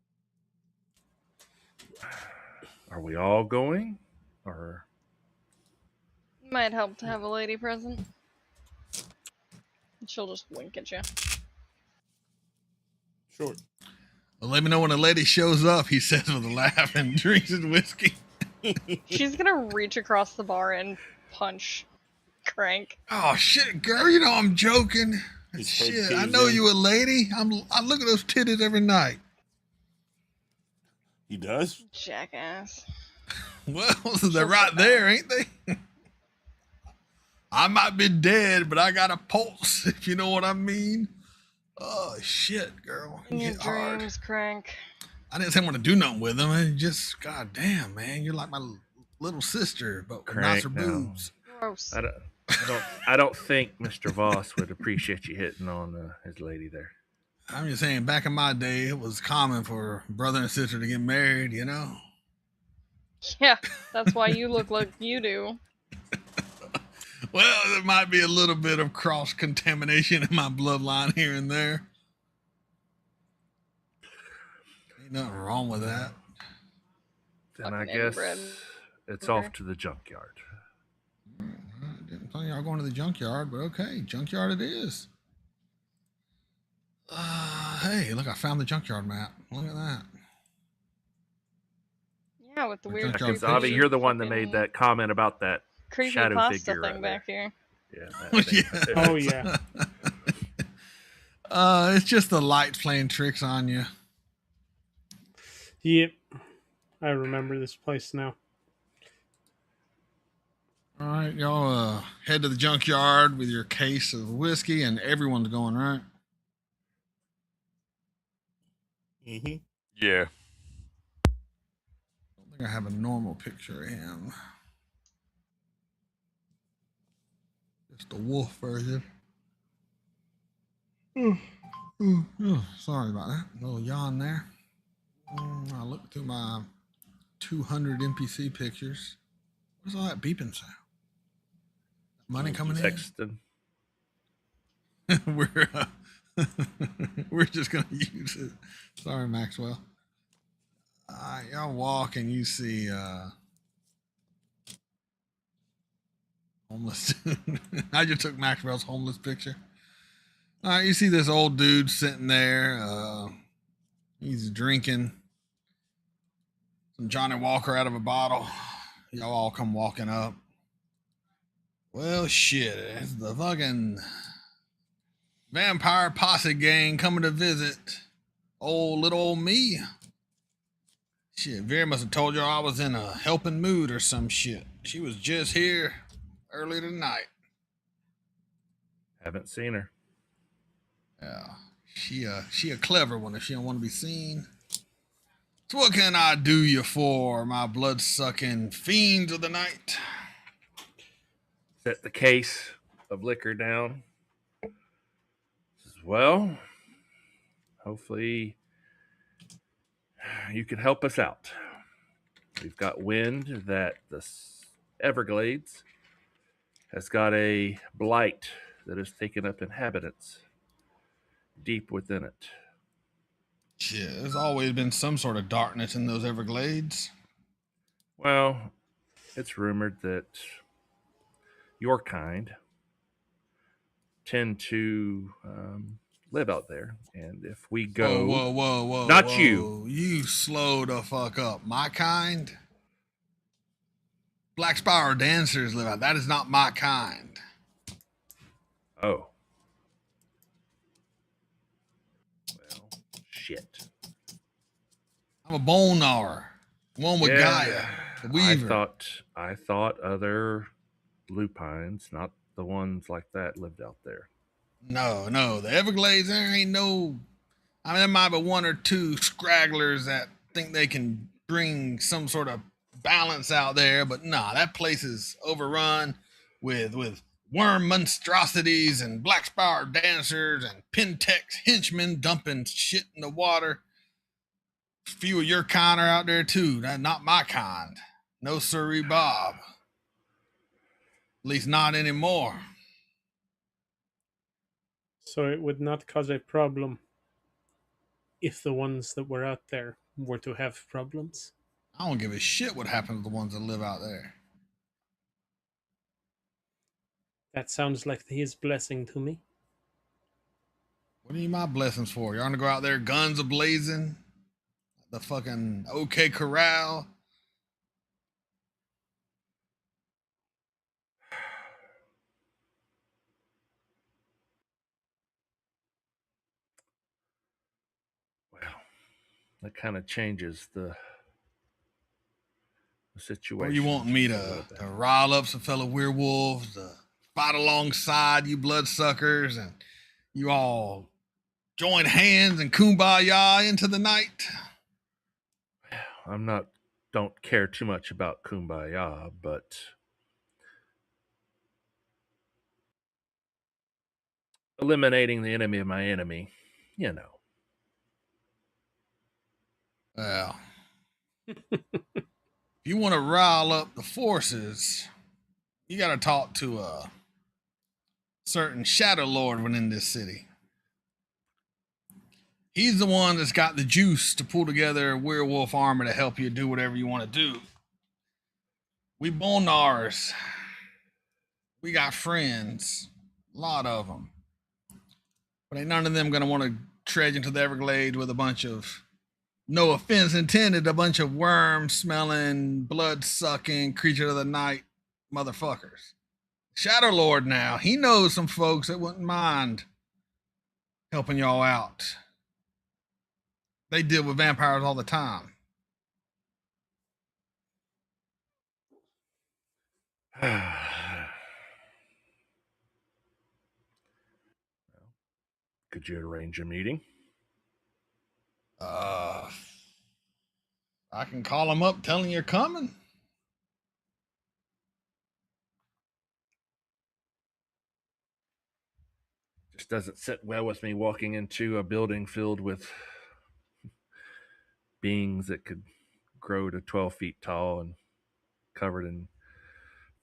are we all going? Or Might help to have a lady present. She'll just wink at you. Sure. Well, let me know when a lady shows up, he says with a laugh, and drinks his whiskey. She's gonna reach across the bar and punch Crank. Oh shit, girl! You know I'm joking. Shit, I know you a lady. I look at those titties every night. He does? Jackass. Well, they're right there, ain't they? I might be dead, but I got a pulse, if you know what I mean. Oh shit, girl. In your Get hard. dreams, Crank. I didn't say I want to do nothing with them. I just, goddamn, man, you're like my little sister, but with nicer boobs. Gross. I don't think Mr. Voss would appreciate you hitting on his lady there. I'm just saying, back in my day, it was common for brother and sister to get married, you know? Yeah, that's why you look like you do. Well, there might be a little bit of cross-contamination in my bloodline here and there. Ain't nothing wrong with that. Then I Fucking guess inbred. it's off to the junkyard. I didn't tell y'all going to the junkyard, but okay, junkyard it is. Hey, look, I found the junkyard map. Look at that. Yeah, with the weird Junkyard Because Creepy Avi, picture. you're the one that fucking made that comment about that creepy shadow pasta figure thing right back there. here. Yeah. That thing. Oh yeah. It's just the lights playing tricks on you. Yep. I remember this place now. All right, y'all head to the junkyard with your case of whiskey, and everyone's going, right? Mm-hmm. Yeah. I don't think I have a normal picture of him. Just the wolf version. Oh, sorry about that. A little yawn there. I looked through my 200 NPC pictures. What's all that beeping sound? Money coming Sexton. in? We're just gonna use it. Sorry, Maxwell. Y'all walk and you see homeless dude. I just took Maxwell's homeless picture. All right, you see this old dude sitting there. He's drinking some Johnny Walker out of a bottle. Y'all all come walking up. Well, shit, it's the fucking vampire posse gang coming to visit little old me. Shit, Vera must have told y'all I was in a helping mood or some shit. She was just here earlier tonight. Haven't seen her. Yeah, she a clever one if she don't want to be seen. So what can I do you for, my blood-sucking fiends of the night? Set the case of liquor down. Says, well, hopefully you can help us out. We've got wind that the Everglades has got a blight that has taken up inhabitants deep within it. Shit, there's always been some sort of darkness in those Everglades. Well, it's rumored that your kind tend to live out there, and if we go, Whoa, not whoa. You slow the fuck up. My kind? Black Spire dancers live out. That is not my kind. oh, well, shit. I'm a bone gnawer. One with Gaia, the Weaver. I thought other lupines, not the ones like that, lived out there. No. The Everglades, there ain't no. I mean, there might be one or two scragglers that think they can bring some sort of balance out there, but nah, that place is overrun with worm monstrosities and black spire dancers and Pentex henchmen dumping shit in the water. A few of your kind are out there too. That's not my kind. No sirree, Bob. At least not anymore. So it would not cause a problem if the ones that were out there were to have problems. I don't give a shit what happens to the ones that live out there. That sounds like his blessing to me. What do you need my blessings for? You're gonna go out there guns a-blazing? The fucking OK Corral? Well, that kind of changes the situation. Or you want me to rile up some fellow werewolves, to fight alongside you bloodsuckers, and you all join hands and kumbaya into the night? Don't care too much about kumbaya, but eliminating the enemy of my enemy, you know. Well, if you want to rile up the forces, you got to talk to a certain Shadow Lord within this city. He's the one that's got the juice to pull together a werewolf army to help you do whatever you want to do. We Bonars, we got friends, a lot of them. But ain't none of them going to want to trudge into the Everglades with a bunch of no offense intended, a bunch of worm-smelling, blood-sucking, creature of the night motherfuckers. Shadow Lord now, he knows some folks that wouldn't mind helping y'all out. They deal with vampires all the time. Could you arrange a meeting? I can call them up telling you're coming. Just doesn't sit well with me walking into a building filled with beings that could grow to 12 feet tall and covered in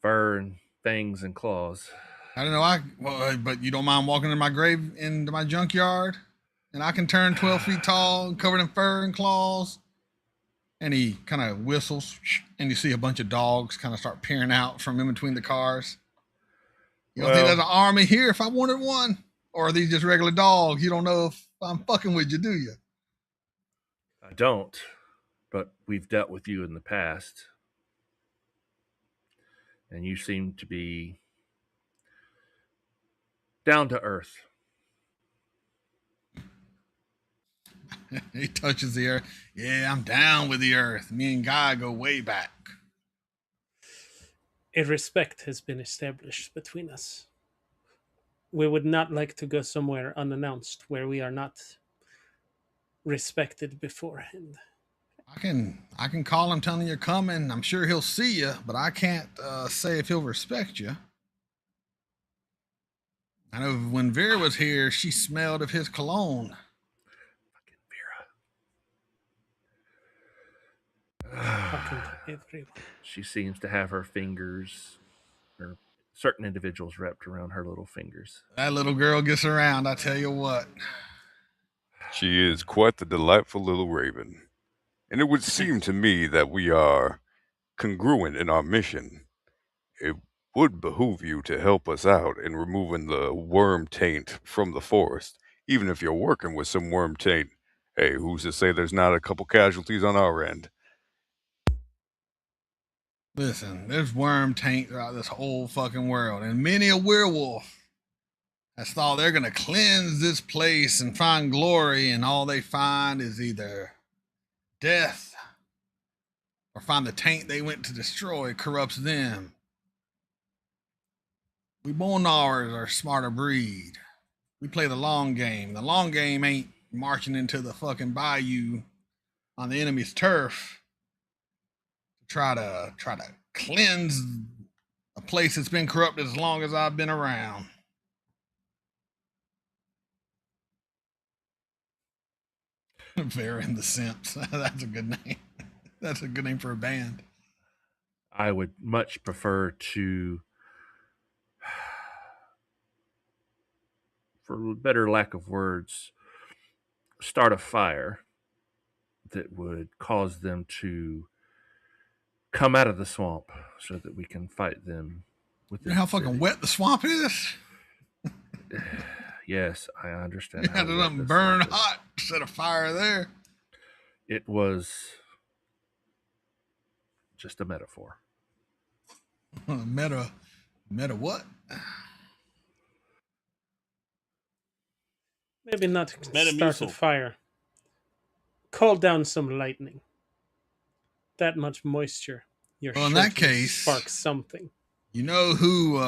fur and fangs and claws. I don't know. But you don't mind walking into my junkyard, and I can turn 12 feet tall, covered in fur and claws. And he kind of whistles, and you see a bunch of dogs kind of start peering out from in between the cars. You don't think there's an army here if I wanted one? Or are these just regular dogs? You don't know if I'm fucking with you, do you? I don't, but we've dealt with you in the past. And you seem to be down to earth. He touches the earth. Yeah, I'm down with the earth. Me and Guy go way back. A respect has been established between us. We would not like to go somewhere unannounced where we are not respected beforehand. I can call him telling you're coming. I'm sure he'll see you, but I can't say if he'll respect you. I know when Vera was here, she smelled of his cologne. Fucking Vera. She seems to have her fingers, or certain individuals wrapped around her little fingers. That little girl gets around, I tell you what. She is quite the delightful little raven. And it would seem to me that we are congruent in our mission. It would behoove you to help us out in removing the worm taint from the forest. Even if you're working with some worm taint, hey, who's to say there's not a couple casualties on our end? Listen, there's worm taint throughout this whole fucking world, and many a werewolf has thought they're gonna cleanse this place and find glory, and all they find is either death or find the taint they went to destroy corrupts them. We Bonars are a smarter breed. We play the long game. The long game ain't marching into the fucking bayou on the enemy's turf to try to cleanse a place that's been corrupted as long as I've been around. Vera and the Simps. That's a good name. That's a good name for a band. I would much prefer to, for better lack of words, start a fire that would cause them to come out of the swamp so that we can fight them. You know how fucking wet the swamp is? Yes, I understand. You had to burn hot, set a fire there. It was just a metaphor. Meta what? Maybe not start a fire. Call down some lightning. That much moisture. Well, in that case, spark something. You know who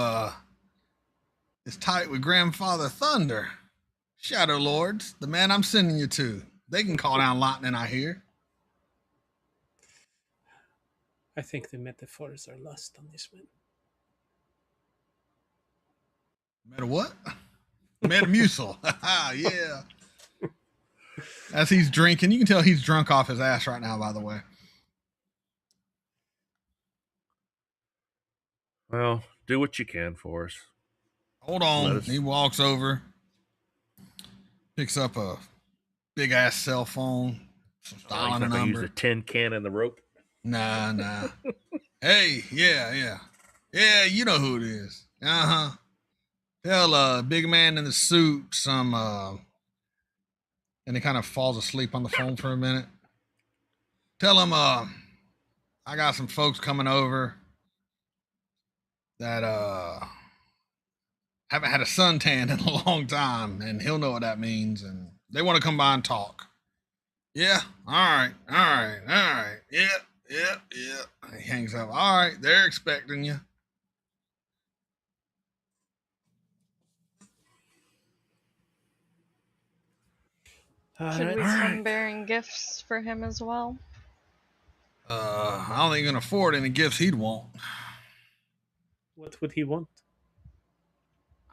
is tight with Grandfather Thunder? Shadow Lords, the man I'm sending you to. They can call down lightning, I hear. I think the metaphors are lost on this man. Meta what? Metamucil. Yeah. As he's drinking, you can tell he's drunk off his ass right now, by the way. Well, do what you can for us. Hold on. He walks over, picks up a big ass cell phone, dialing a number. Use a tin can in the rope. Nah. Hey, yeah, you know who it is. Tell big man in the suit some and he kind of falls asleep on the phone for a minute. Tell him I got some folks coming over that haven't had a suntan in a long time, and he'll know what that means, and they want to come by and talk. Yeah, all right. Yep. He hangs up. All right, they're expecting you. Should we come bearing gifts for him as well? I don't think he can afford any gifts he'd want. What would he want?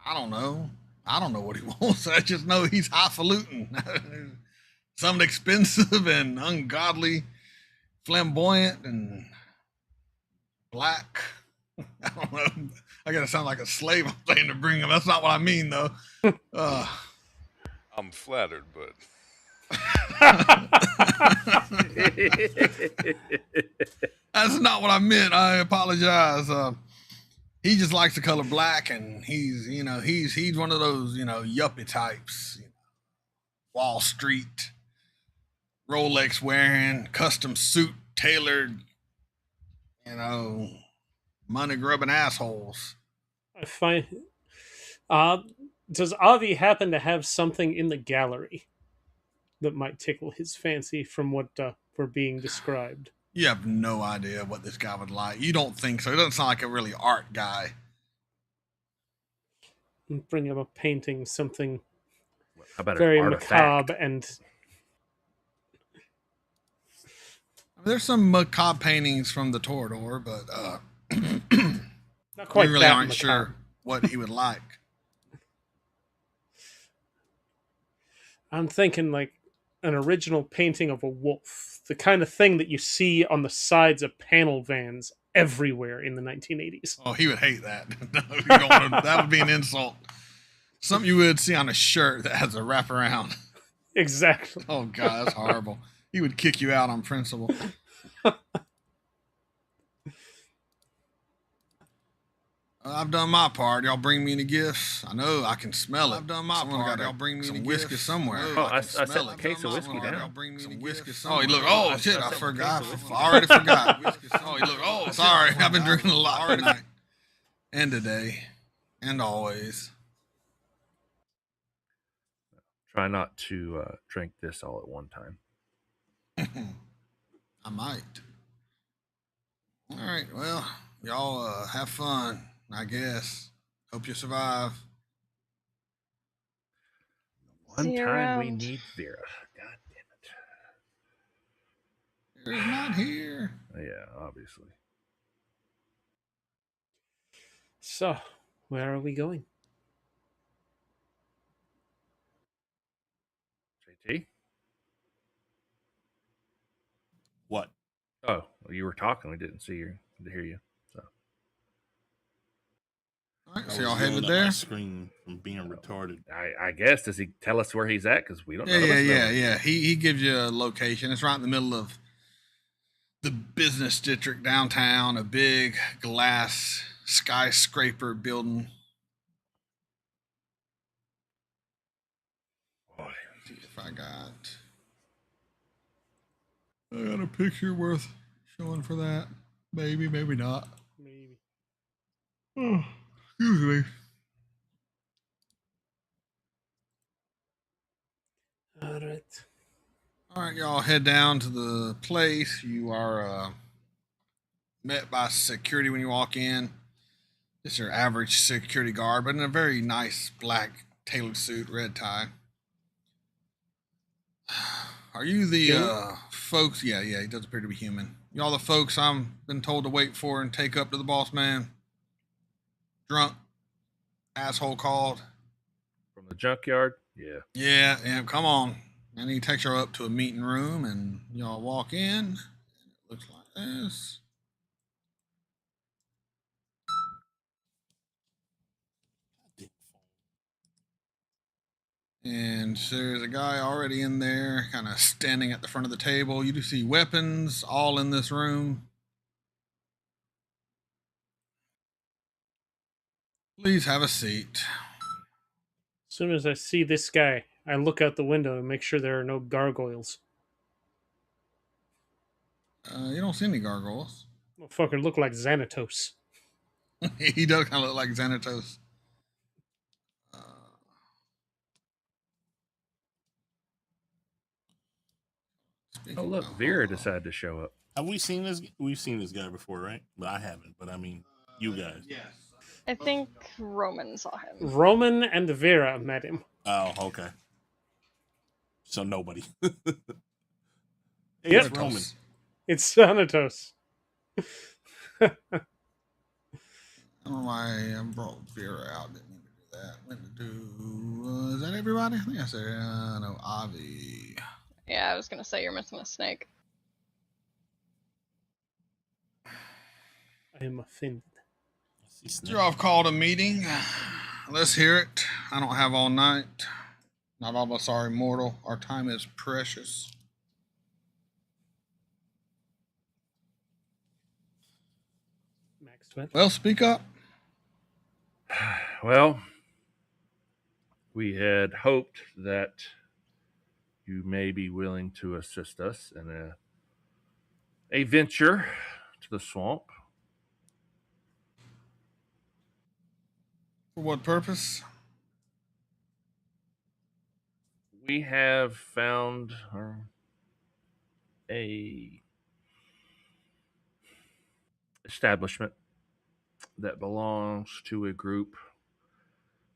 I don't know. I don't know what he wants. I just know he's highfalutin. Something expensive and ungodly, flamboyant and black. I don't know. I gotta sound like a slave I'm saying to bring him. That's not what I mean, though. I'm flattered, but that's not what I meant. I apologize. He just likes the color black, and he's one of those, yuppie types. Wall Street, Rolex wearing, custom suit tailored, money grubbing assholes. I find. Does Avi happen to have something in the gallery that might tickle his fancy from what we're being described? You have no idea what this guy would like. You don't think so. He doesn't sound like a really art guy. Bring him a painting, something How about very an artifact? macabre and. There's some macabre paintings from the Torador, but Not quite we really that aren't macabre. sure what he would like. I'm thinking like an original painting of a wolf, the kind of thing that you see on the sides of panel vans everywhere in the 1980s. Oh, he would hate that. No, you don't wanna, that would be an insult. Something you would see on a shirt that has a wraparound. Exactly. Oh, God, that's horrible. He would kick you out on principle. I've done my part. Y'all bring me any gifts? I know I can smell it. I've done my part. Y'all bring me some whiskey somewhere. Oh, I set the case of whiskey down. Y'all bring me some whiskey somewhere. Oh, look. Oh, shit. I forgot. I already forgot. Oh, look. Oh, sorry. I've been drinking a lot tonight. And today. And always. Try not to drink this all at one time. I might. All right. Well, y'all have fun, I guess. Hope you survive. One See you time we around. need Vera. God damn Vera's not here. it. Yeah, obviously. So, where are we going? JT? What? Oh, well, you were talking. We didn't see you. To hear you. So All right, I so y'all was headed yelling at my there? screen from being retarded. I guess, does he tell us where he's at? Because we don't know. Yeah. He gives you a location. It's right in the middle of the business district downtown, a big glass skyscraper building. Boy, Let's see if I got a picture worth showing for that. Maybe not. Maybe. Oh, excuse me. All right, y'all head down to the place. You are met by security when you walk in. Just your average security guard, but in a very nice black tailored suit, red tie. Are you the folks? Yeah, he does appear to be human. Y'all the folks I'm been told to wait for and take up to the boss man? Drunk asshole called. from the junkyard? Yeah. Yeah, come on. And he takes her up to a meeting room, and y'all walk in. And it looks like this. And there's a guy already in there, kind of standing at the front of the table. You do see weapons all in this room. Please have a seat. As soon as I see this guy, I look out the window and make sure there are no gargoyles. You don't see any gargoyles. Motherfucker look like Xanatos. He does kind of look like Xanatos. Oh, look, Vera decided to show up. Have we seen this? We've seen this guy before, right? But I haven't. But I mean, you guys. Yes. I think Roman saw him. Roman and Vera met him. Oh, okay. So nobody. Yep. It's Roman. It's Xanatos. I don't know why I brought Vera out. Didn't mean to do that. Meant to do. Is that everybody? I think I said no. Avi. Yeah, I was gonna say you're missing a snake. I am offended. You're off called a meeting. Let's hear it. I don't have all night. Not all of us are immortal. Our time is precious. Maxwell. Well, speak up. Well, we had hoped that you may be willing to assist us in a venture to the swamp. For what purpose? We have found a establishment that belongs to a group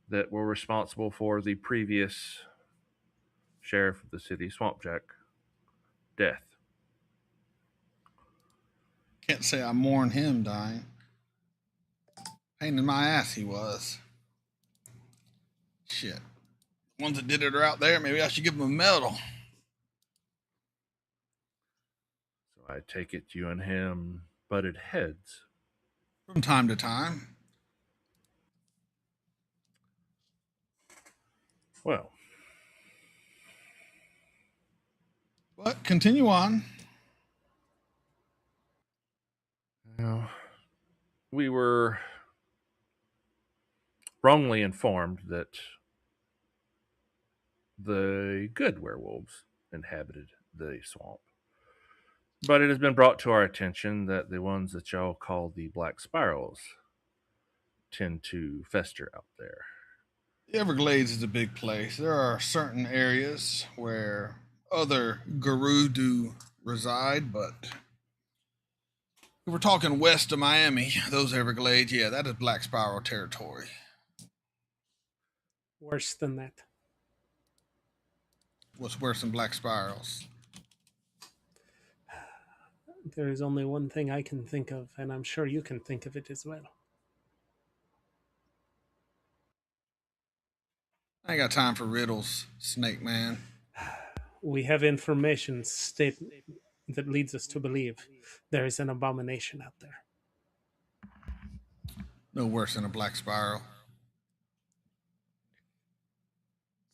that were responsible for the previous sheriff of the city, Swampjack, death. Can't say I mourn him dying. Pain in my ass he was. Shit. The ones that did it are out there. Maybe I should give them a medal. So I take it you and him butted heads. From time to time. Well, But continue on. We were wrongly informed that the good werewolves inhabited the swamp. But it has been brought to our attention that the ones that y'all call the Black Spirals tend to fester out there. The Everglades is a big place. There are certain areas where other guru do reside, but if we're talking west of Miami, those Everglades, yeah, that is Black Spiral territory. Worse than that. What's worse than Black Spirals? There is only one thing I can think of, and I'm sure you can think of it as well. I ain't got time for riddles, Snake Man. We have information that leads us to believe there is an abomination out there. No worse than a Black Spiral.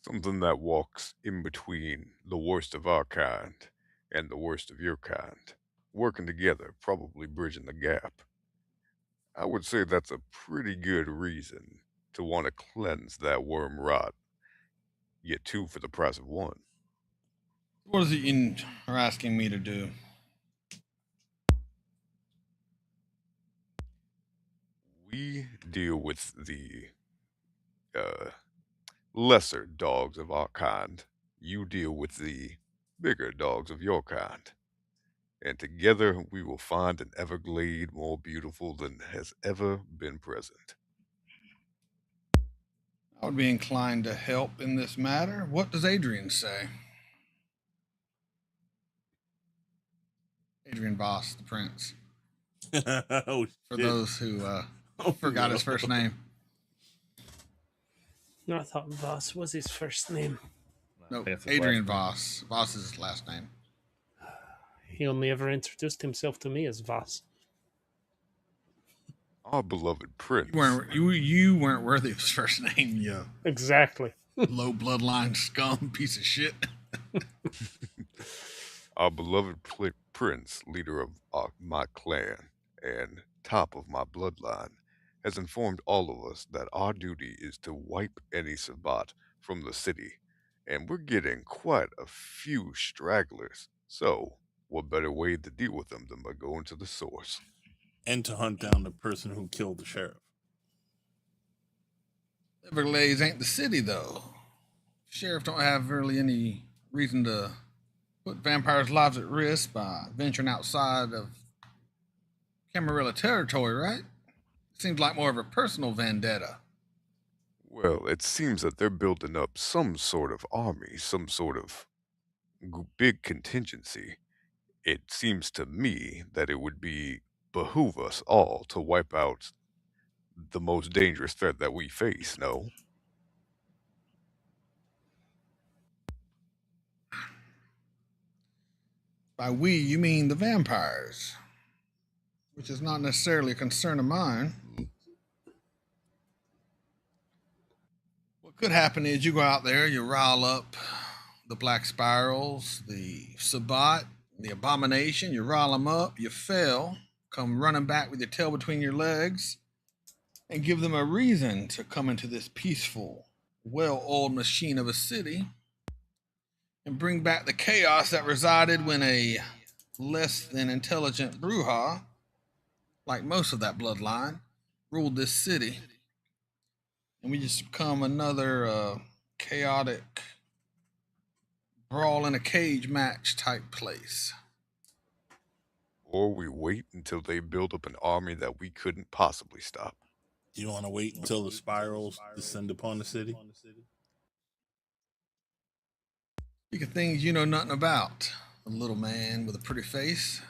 Something that walks in between the worst of our kind and the worst of your kind, working together, probably bridging the gap. I would say that's a pretty good reason to want to cleanse that worm rot. Get two for the price of one. What is it you are asking me to do? We deal with the lesser dogs of our kind. You deal with the bigger dogs of your kind. And together we will find an Everglade more beautiful than has ever been present. I would be inclined to help in this matter. What does Adrian say? Adrian Voss, the prince. Oh, For shit. those who forgot his first name. No, I thought Voss was his first name. No, That's his Adrian last Voss. Voss is his last name. He only ever introduced himself to me as Voss. Our beloved prince. You weren't worthy of his first name, you Exactly. low bloodline scum piece of shit. Our beloved prince, leader of my clan and top of my bloodline, has informed all of us that our duty is to wipe any Sabbat from the city, and we're getting quite a few stragglers. So, what better way to deal with them than by going to the source? And to hunt down the person who killed the sheriff. Everglades ain't the city, though. Sheriff don't have really any reason to put vampires' lives at risk by venturing outside of Camarilla territory, right? Seems like more of a personal vendetta. Well, it seems that they're building up some sort of army, some sort of big contingency. It seems to me that it would behoove us all to wipe out the most dangerous threat that we face, no? By we, you mean the vampires, which is not necessarily a concern of mine. What could happen is you go out there, you rile up the Black Spirals, the Sabbat, the Abomination, you rile them up, you fail, come running back with your tail between your legs, and give them a reason to come into this peaceful, well-oiled machine of a city and bring back the chaos that resided when a less than intelligent Bruja, like most of that bloodline, ruled this city. And we just become another chaotic brawl in a cage match type place. Or we wait until they build up an army that we couldn't possibly stop. Do you want to wait until the spirals descend upon the city? Speak of things you know nothing about, a little man with a pretty face.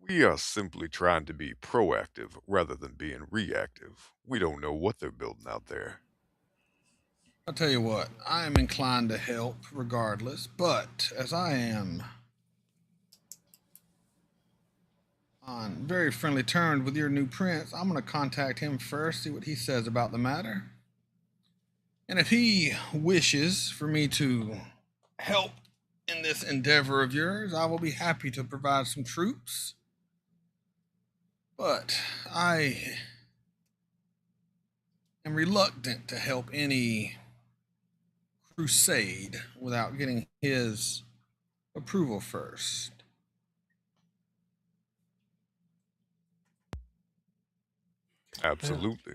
We are simply trying to be proactive rather than being reactive. We don't know what they're building out there. I'll tell you what, I am inclined to help regardless, but as I am on very friendly terms with your new prince, I'm going to contact him first, see what he says about the matter. And if he wishes for me to help in this endeavor of yours, I will be happy to provide some troops. But I am reluctant to help any crusade without getting his approval first. Absolutely.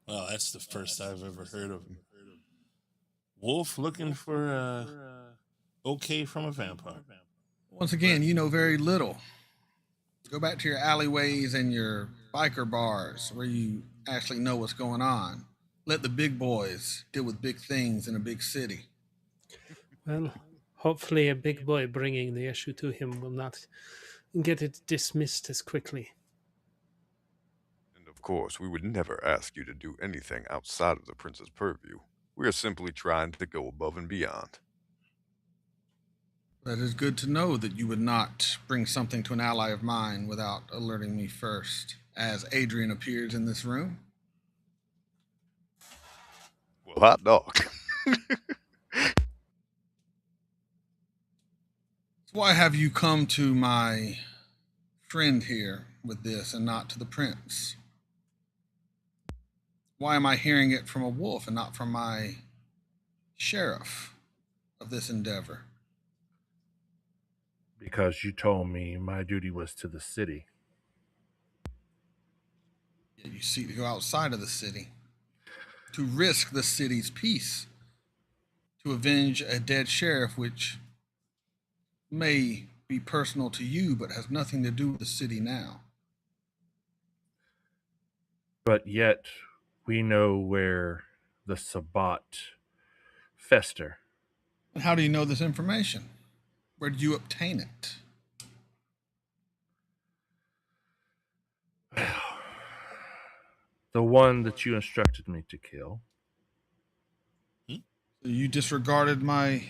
Well, that's the first I've ever heard of Wolf looking for okay from a vampire. Once again, you know very little. Go back to your alleyways and your biker bars where you actually know what's going on. Let the big boys deal with big things in a big city. Well, hopefully, a big boy bringing the issue to him will not get it dismissed as quickly. And of course, we would never ask you to do anything outside of the prince's purview. We are simply trying to go above and beyond. That is good to know that you would not bring something to an ally of mine without alerting me first, as Adrian appears in this room. Well, hot dog. Why have you come to my friend here with this and not to the prince? Why am I hearing it from a wolf and not from my sheriff of this endeavor? Because you told me my duty was to the city. Yet you seek to go outside of the city, to risk the city's peace, to avenge a dead sheriff, which may be personal to you, but has nothing to do with the city now. But yet, we know where the Sabbat fester. And how do you know this information? Where did you obtain it? The one that you instructed me to kill. So you disregarded my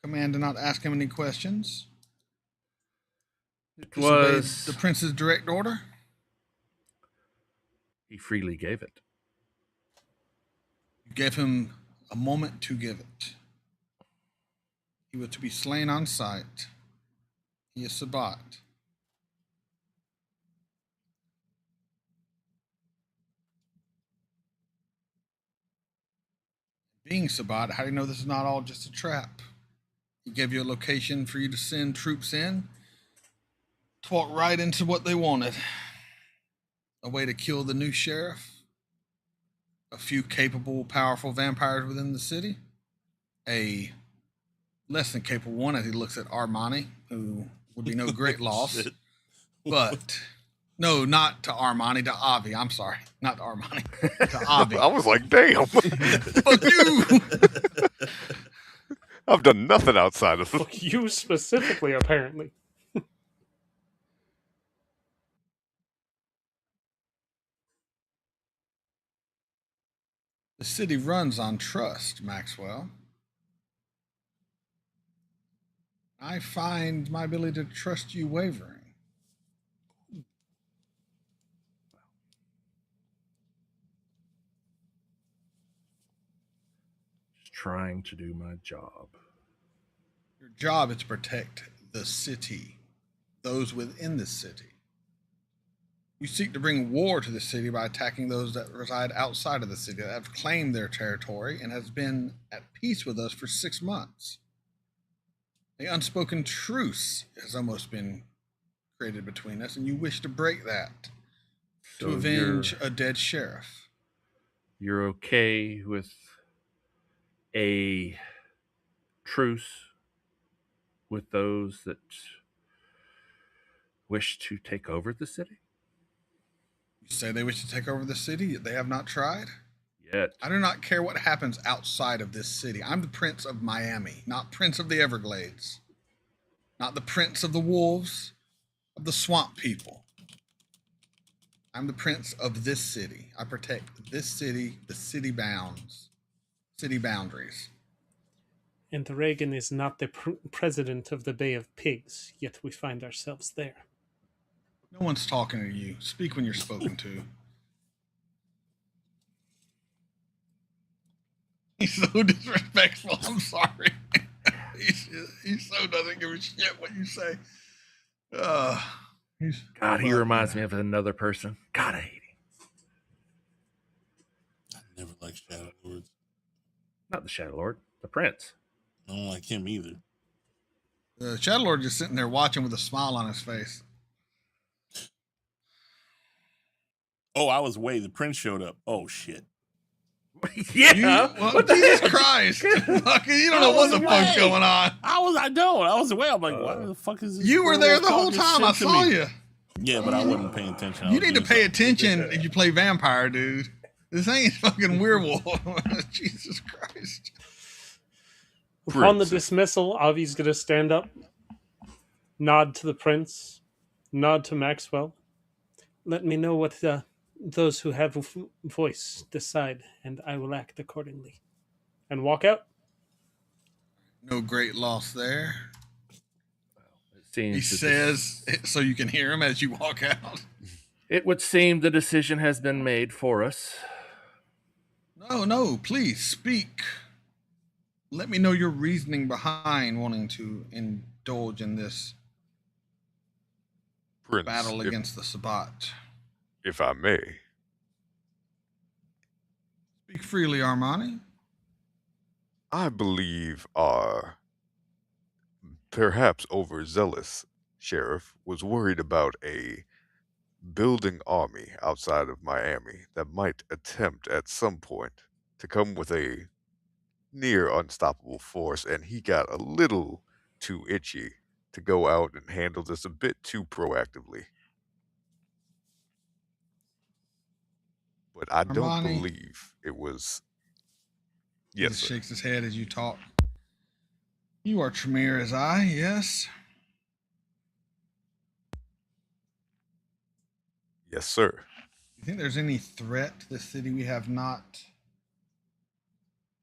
command to not ask him any questions? It Disobeyed was the prince's direct order? He freely gave it. You gave him a moment to give it. He was to be slain on sight. He is Sabbat. Being Sabat, how do you know this is not all just a trap? He gave you a location for you to send troops in to walk right into what they wanted. A way to kill the new sheriff, a few capable, powerful vampires within the city, a less than capable one as he looks at Armani, who would be no great loss. Shit. But no, not to Armani, to Avi. I'm sorry, not to Armani, to Avi. I was like, damn. Fuck you! I've done nothing outside of Fuck you specifically, apparently. The city runs on trust, Maxwell. I find my ability to trust you wavering. Just trying to do my job. Your job is to protect the city, those within the city. You seek to bring war to the city by attacking those that reside outside of the city that have claimed their territory and has been at peace with us for 6 months. The unspoken truce has almost been created between us, and you wish to break that to avenge a dead sheriff. You're okay with a truce with those that wish to take over the city? You say they wish to take over the city, yet they have not tried? Yet. I do not care what happens outside of this city. I'm the Prince of Miami, not Prince of the Everglades, not the Prince of the Wolves, of the Swamp People. I'm the Prince of this city. I protect this city, the city bounds, city boundaries. And Reagan is not the president of the Bay of Pigs, yet we find ourselves there. No one's talking to you. Speak when you're spoken to. He's so disrespectful. I'm sorry. he so doesn't give a shit what you say. God, he reminds me of another person. God, I hate him. I never liked Shadow Lords. Not the Shadow Lord, the Prince. I don't like him either. The Shadow Lord just sitting there watching with a smile on his face. Oh, I was away. The Prince showed up. Oh, shit. Yeah. Well, Jesus Christ. Fucking, you don't know what the fuck's going on. I was away. I'm like, what the fuck is this? You were there the whole time. I saw you. Yeah, but I wasn't paying attention. You need to pay attention if you play vampire, dude. This ain't fucking werewolf. Jesus Christ. Upon the dismissal, Avi's going to stand up, nod to the prince, nod to Maxwell. Let me know what those who have a voice decide, and I will act accordingly. And walk out. No great loss there. He says, so you can hear him as you walk out. It would seem the decision has been made for us. No, please speak. Let me know your reasoning behind wanting to indulge in this Prince, battle against the Sabat. If I may. Speak freely, Armani. I believe our perhaps overzealous sheriff was worried about a building army outside of Miami that might attempt at some point to come with a near unstoppable force, and he got a little too itchy to go out and handle this a bit too proactively. But I don't Armani. believe it was. He Yes, just sir. shakes his head as you talk. You are Tremere as I, yes? Yes, sir. Do you think there's any threat to the city we have not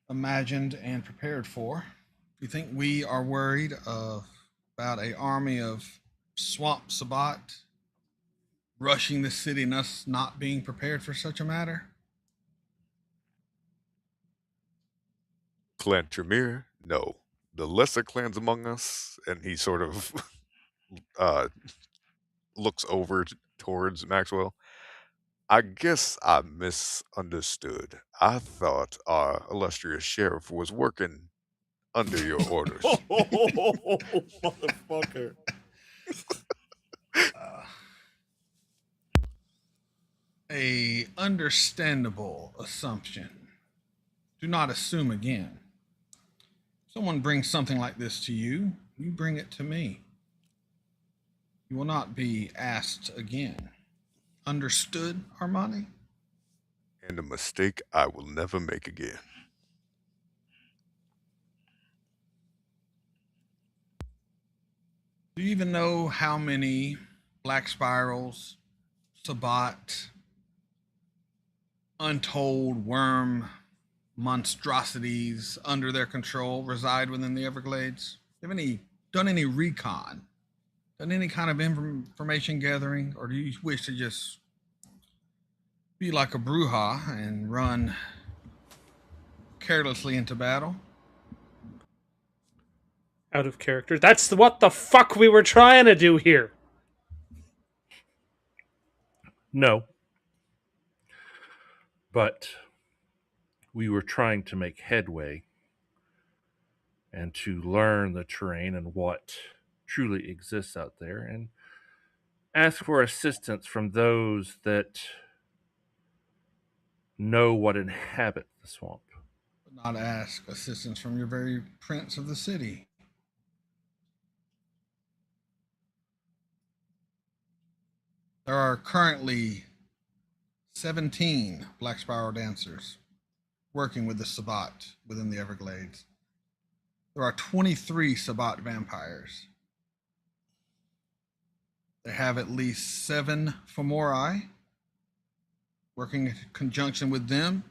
imagined and prepared for? Do you think we are worried about an army of swamp Sabat rushing the city and us not being prepared for such a matter? Clan Tremere? No. The lesser clans among us, and he sort of looks over towards Maxwell. I guess I misunderstood. I thought our illustrious sheriff was working under your orders. Motherfucker. A understandable assumption. Do not assume again. If someone brings something like this to you, you bring it to me. You will not be asked again. Understood, Armani? And a mistake I will never make again. Do you even know how many Black Spirals, Sabbat, untold worm monstrosities under their control reside within the Everglades? Have any done any recon? Done any kind of information gathering? Or do you wish to just be like a Bruja and run carelessly into battle? Out of character. That's what the fuck we were trying to do here. No. But we were trying to make headway and to learn the terrain and what truly exists out there and ask for assistance from those that know what inhabit the swamp. But not ask assistance from your very prince of the city. There are currently 17 Black Spiral dancers working with the Sabbat within the Everglades. There are 23 Sabbat vampires. They have at least 7 Fomori working in conjunction with them.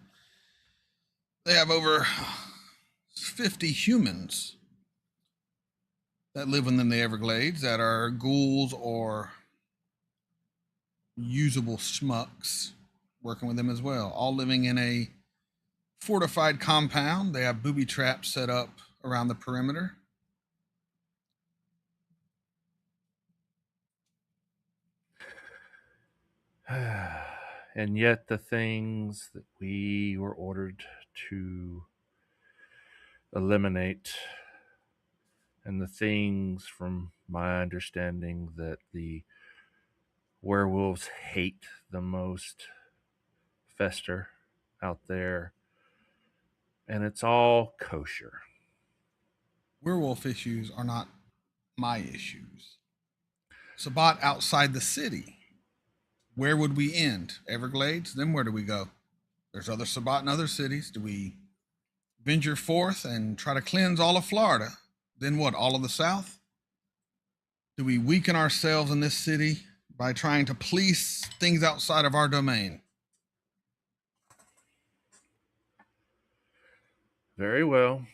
They have over 50 humans that live within the Everglades that are ghouls or usable schmucks working with them as well, all living in a fortified compound. They have booby traps set up around the perimeter. And yet the things that we were ordered to eliminate, and the things, from my understanding, that the werewolves hate the most, fester out there, and it's all kosher. Werewolf issues are not my issues. Sabbat outside the city. Where would we end? Everglades? Then where do we go? There's other Sabbat in other cities. Do we venture forth and try to cleanse all of Florida? Then what? All of the South? Do we weaken ourselves in this city by trying to police things outside of our domain? Very well.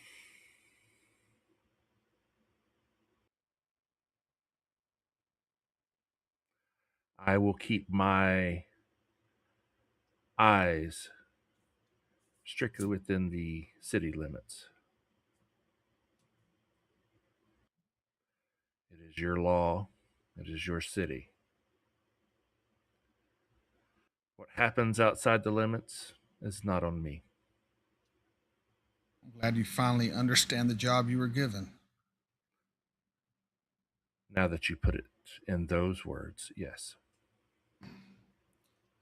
I will keep my eyes strictly within the city limits. It is your law. It is your city. What happens outside the limits is not on me. I'm glad you finally understand the job you were given. Now that you put it in those words, yes.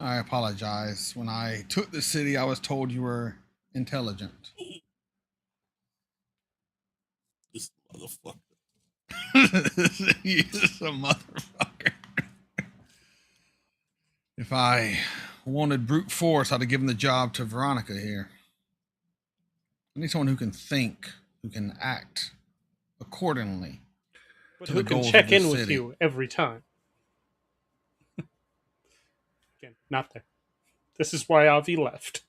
I apologize. When I took the city, I was told you were intelligent. This motherfucker. He's a motherfucker. If I wanted brute force, I'd have given the job to Veronica here. I need someone who can think, who can act accordingly. But To who the can goals check of this in with city. you every time? Again, not there. This is why Avi left.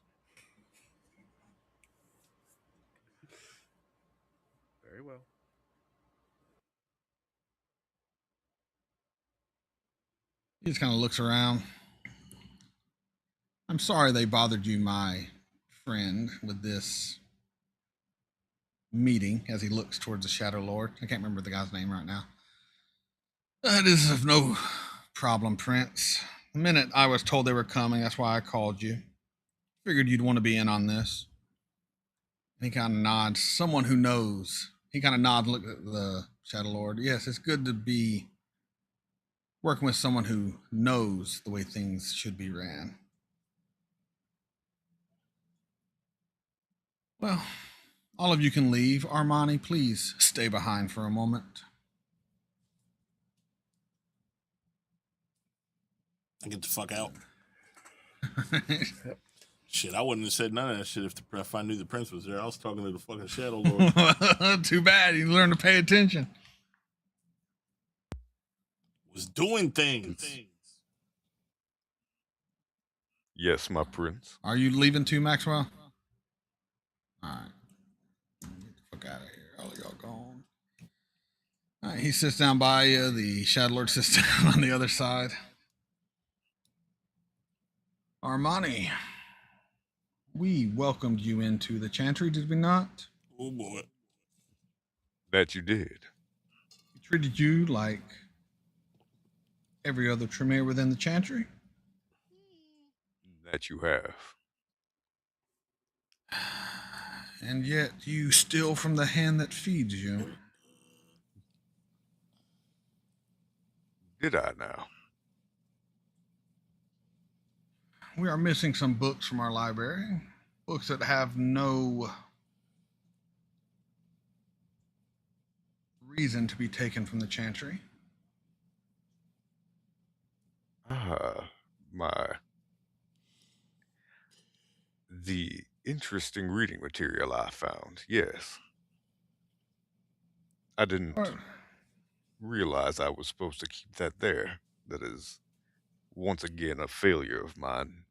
Very well. He just kind of looks around. I'm sorry they bothered you, my friend, with this meeting, as he looks towards the Shadow Lord. I can't remember the guy's name right now. That is of no problem, Prince. The minute I was told they were coming, that's why I called you. Figured you'd want to be in on this. And he kind of nods. Someone who knows. He kind of nods, look at the Shadow Lord. Yes, it's good to be working with someone who knows the way things should be ran. Well, all of you can leave. Armani, please stay behind for a moment. I get the fuck out. Shit, I wouldn't have said none of that shit if I knew the prince was there. I was talking to the fucking Shadow Lord. Too bad. You learned to pay attention. Was doing things. Yes, my prince. Are you leaving too, Maxwell? All right. Get the fuck out of here. All y'all gone. All right, he sits down by you. The Shadow Lord sits down on the other side. Armani, we welcomed you into the Chantry, did we not? Oh boy. That you did. We treated you like every other Tremere within the Chantry. That you have. And yet you steal from the hand that feeds you. Did I now? We are missing some books from our library. Books that have no reason to be taken from the Chantry. The interesting reading material I found, yes. I didn't realize I was supposed to keep that there. That is, once again, a failure of mine.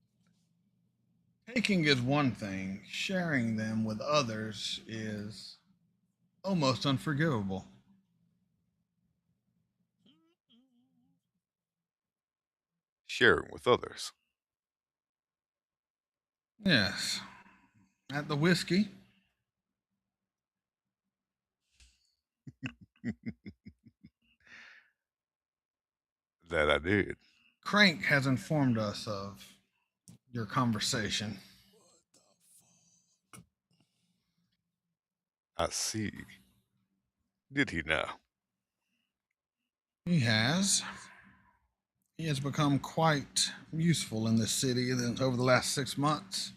Taking is one thing. Sharing them with others is almost unforgivable. Sharing with others. Yes. At the whiskey. That I did. Crank has informed us of your conversation. I see. Did he now? He has. He has become quite useful in this city over the last 6 months.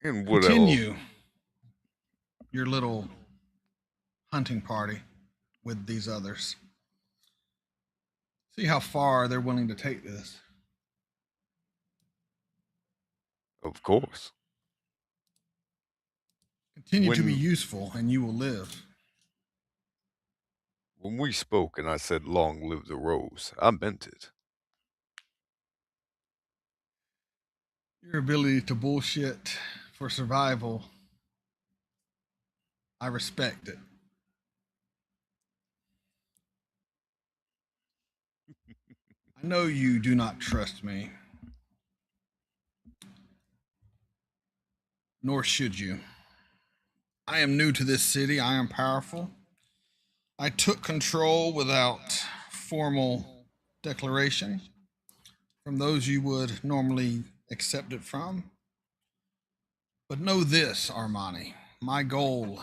And what Continue your little hunting party with these others. See how far they're willing to take this. Of course. Continue to be useful and you will live. When we spoke and I said, "Long live the rose," I meant it. Your ability to bullshit for survival, I respect it. I know you do not trust me, nor should you. I am new to this city. I am powerful. I took control without formal declaration from those you would normally accept it from. But know this, Armani, my goal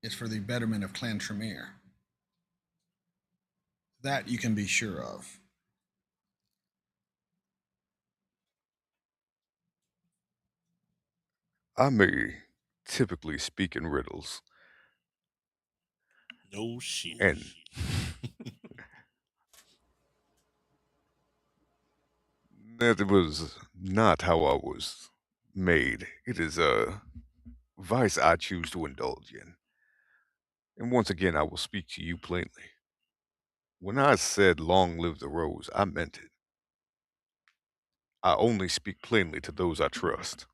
is for the betterment of Clan Tremere. That you can be sure of. I may typically speak in riddles. No shit. And that was not how I was made. It is a vice I choose to indulge in. And once again, I will speak to you plainly. When I said, "Long live the rose," I meant it. I only speak plainly to those I trust.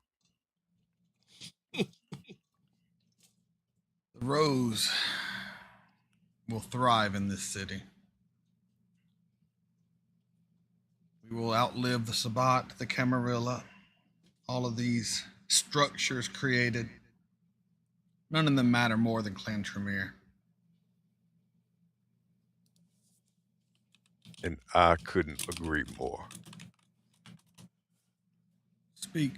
The rose will thrive in this city. We will outlive the Sabbat, the Camarilla, all of these structures created None of them matter more than Clan Tremere. And I couldn't agree more. Speak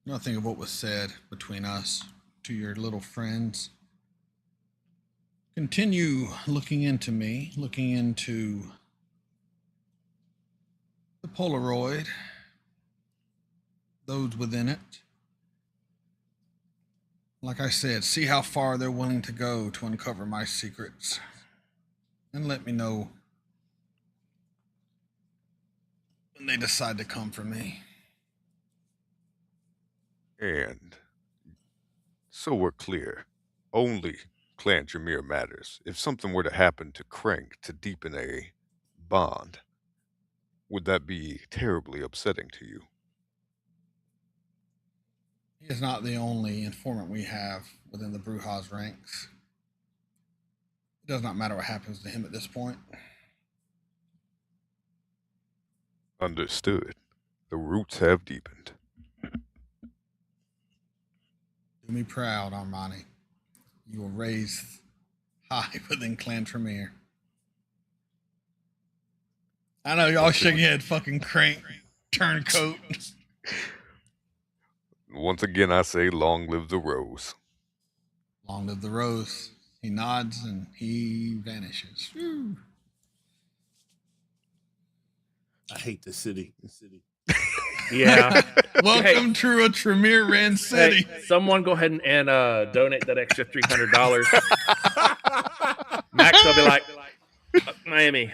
nothing of what was said between us to your little friends. Continue looking into me, looking into the Polaroid, those within it. Like I said, see how far they're willing to go to uncover my secrets. And let me know when they decide to come for me. And so we're clear, only Clan Tremere matters. If something were to happen to Crank to deepen a bond, would that be terribly upsetting to you? He is not the only informant we have within the Brujas ranks. It does not matter what happens to him at this point. Understood. The roots have deepened. Do me proud, Armani. You were raised high within Clan Tremere. I know y'all shaking your head, fucking Crank, turncoat. Once again, I say, long live the rose. Long live the rose. He nods and he vanishes. Whew. I hate the city. Yeah. Welcome to a Tremere ran city. Hey, someone go ahead and donate that extra $300. Max will be like, Miami.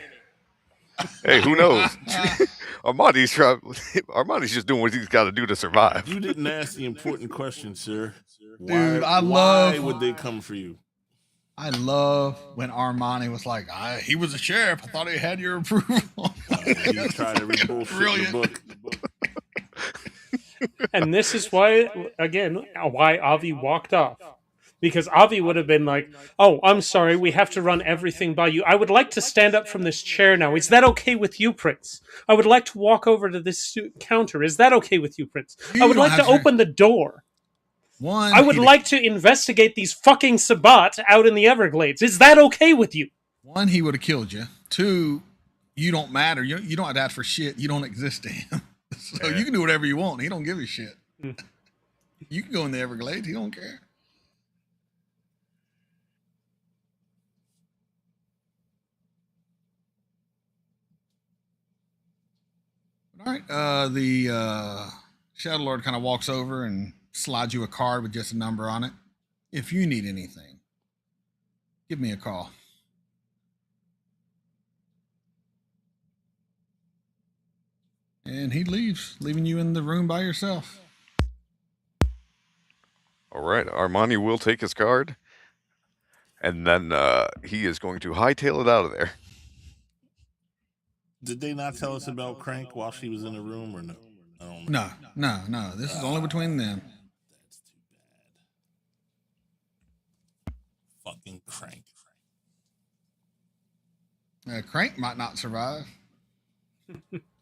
Hey, who knows? Armani's just doing what he's got to do to survive. You didn't ask the important question, sir. Dude, why would they come for you? I love when Armani was like, he was a sheriff. I thought he had your approval. You tried every bullshit in the book. And this is why, again, why Avi walked off. Because Avi would have been like, oh, I'm sorry, we have to run everything by you. I would like to stand up from this chair now. Is that okay with you, Prince? I would like to walk over to this counter. Is that okay with you, Prince? I would like to open the door. I would like to investigate these fucking Sabbat out in the Everglades. Is that okay with you? One, he would have killed you. Two, you don't matter. You don't have to ask for shit. You don't exist to him. So you can do whatever you want. He don't give a shit. You can go in the Everglades. He don't care. All right. The Shadow Lord kind of walks over and slides you a card with just a number on it. If you need anything, give me a call. And he leaves, leaving you in the room by yourself. All right, Armani will take his card, and then he is going to hightail it out of there. Did they not tell us about Crank while she was in the room, or no? I don't know. No. This is only between them. That's too bad. Fucking Crank. Crank might not survive.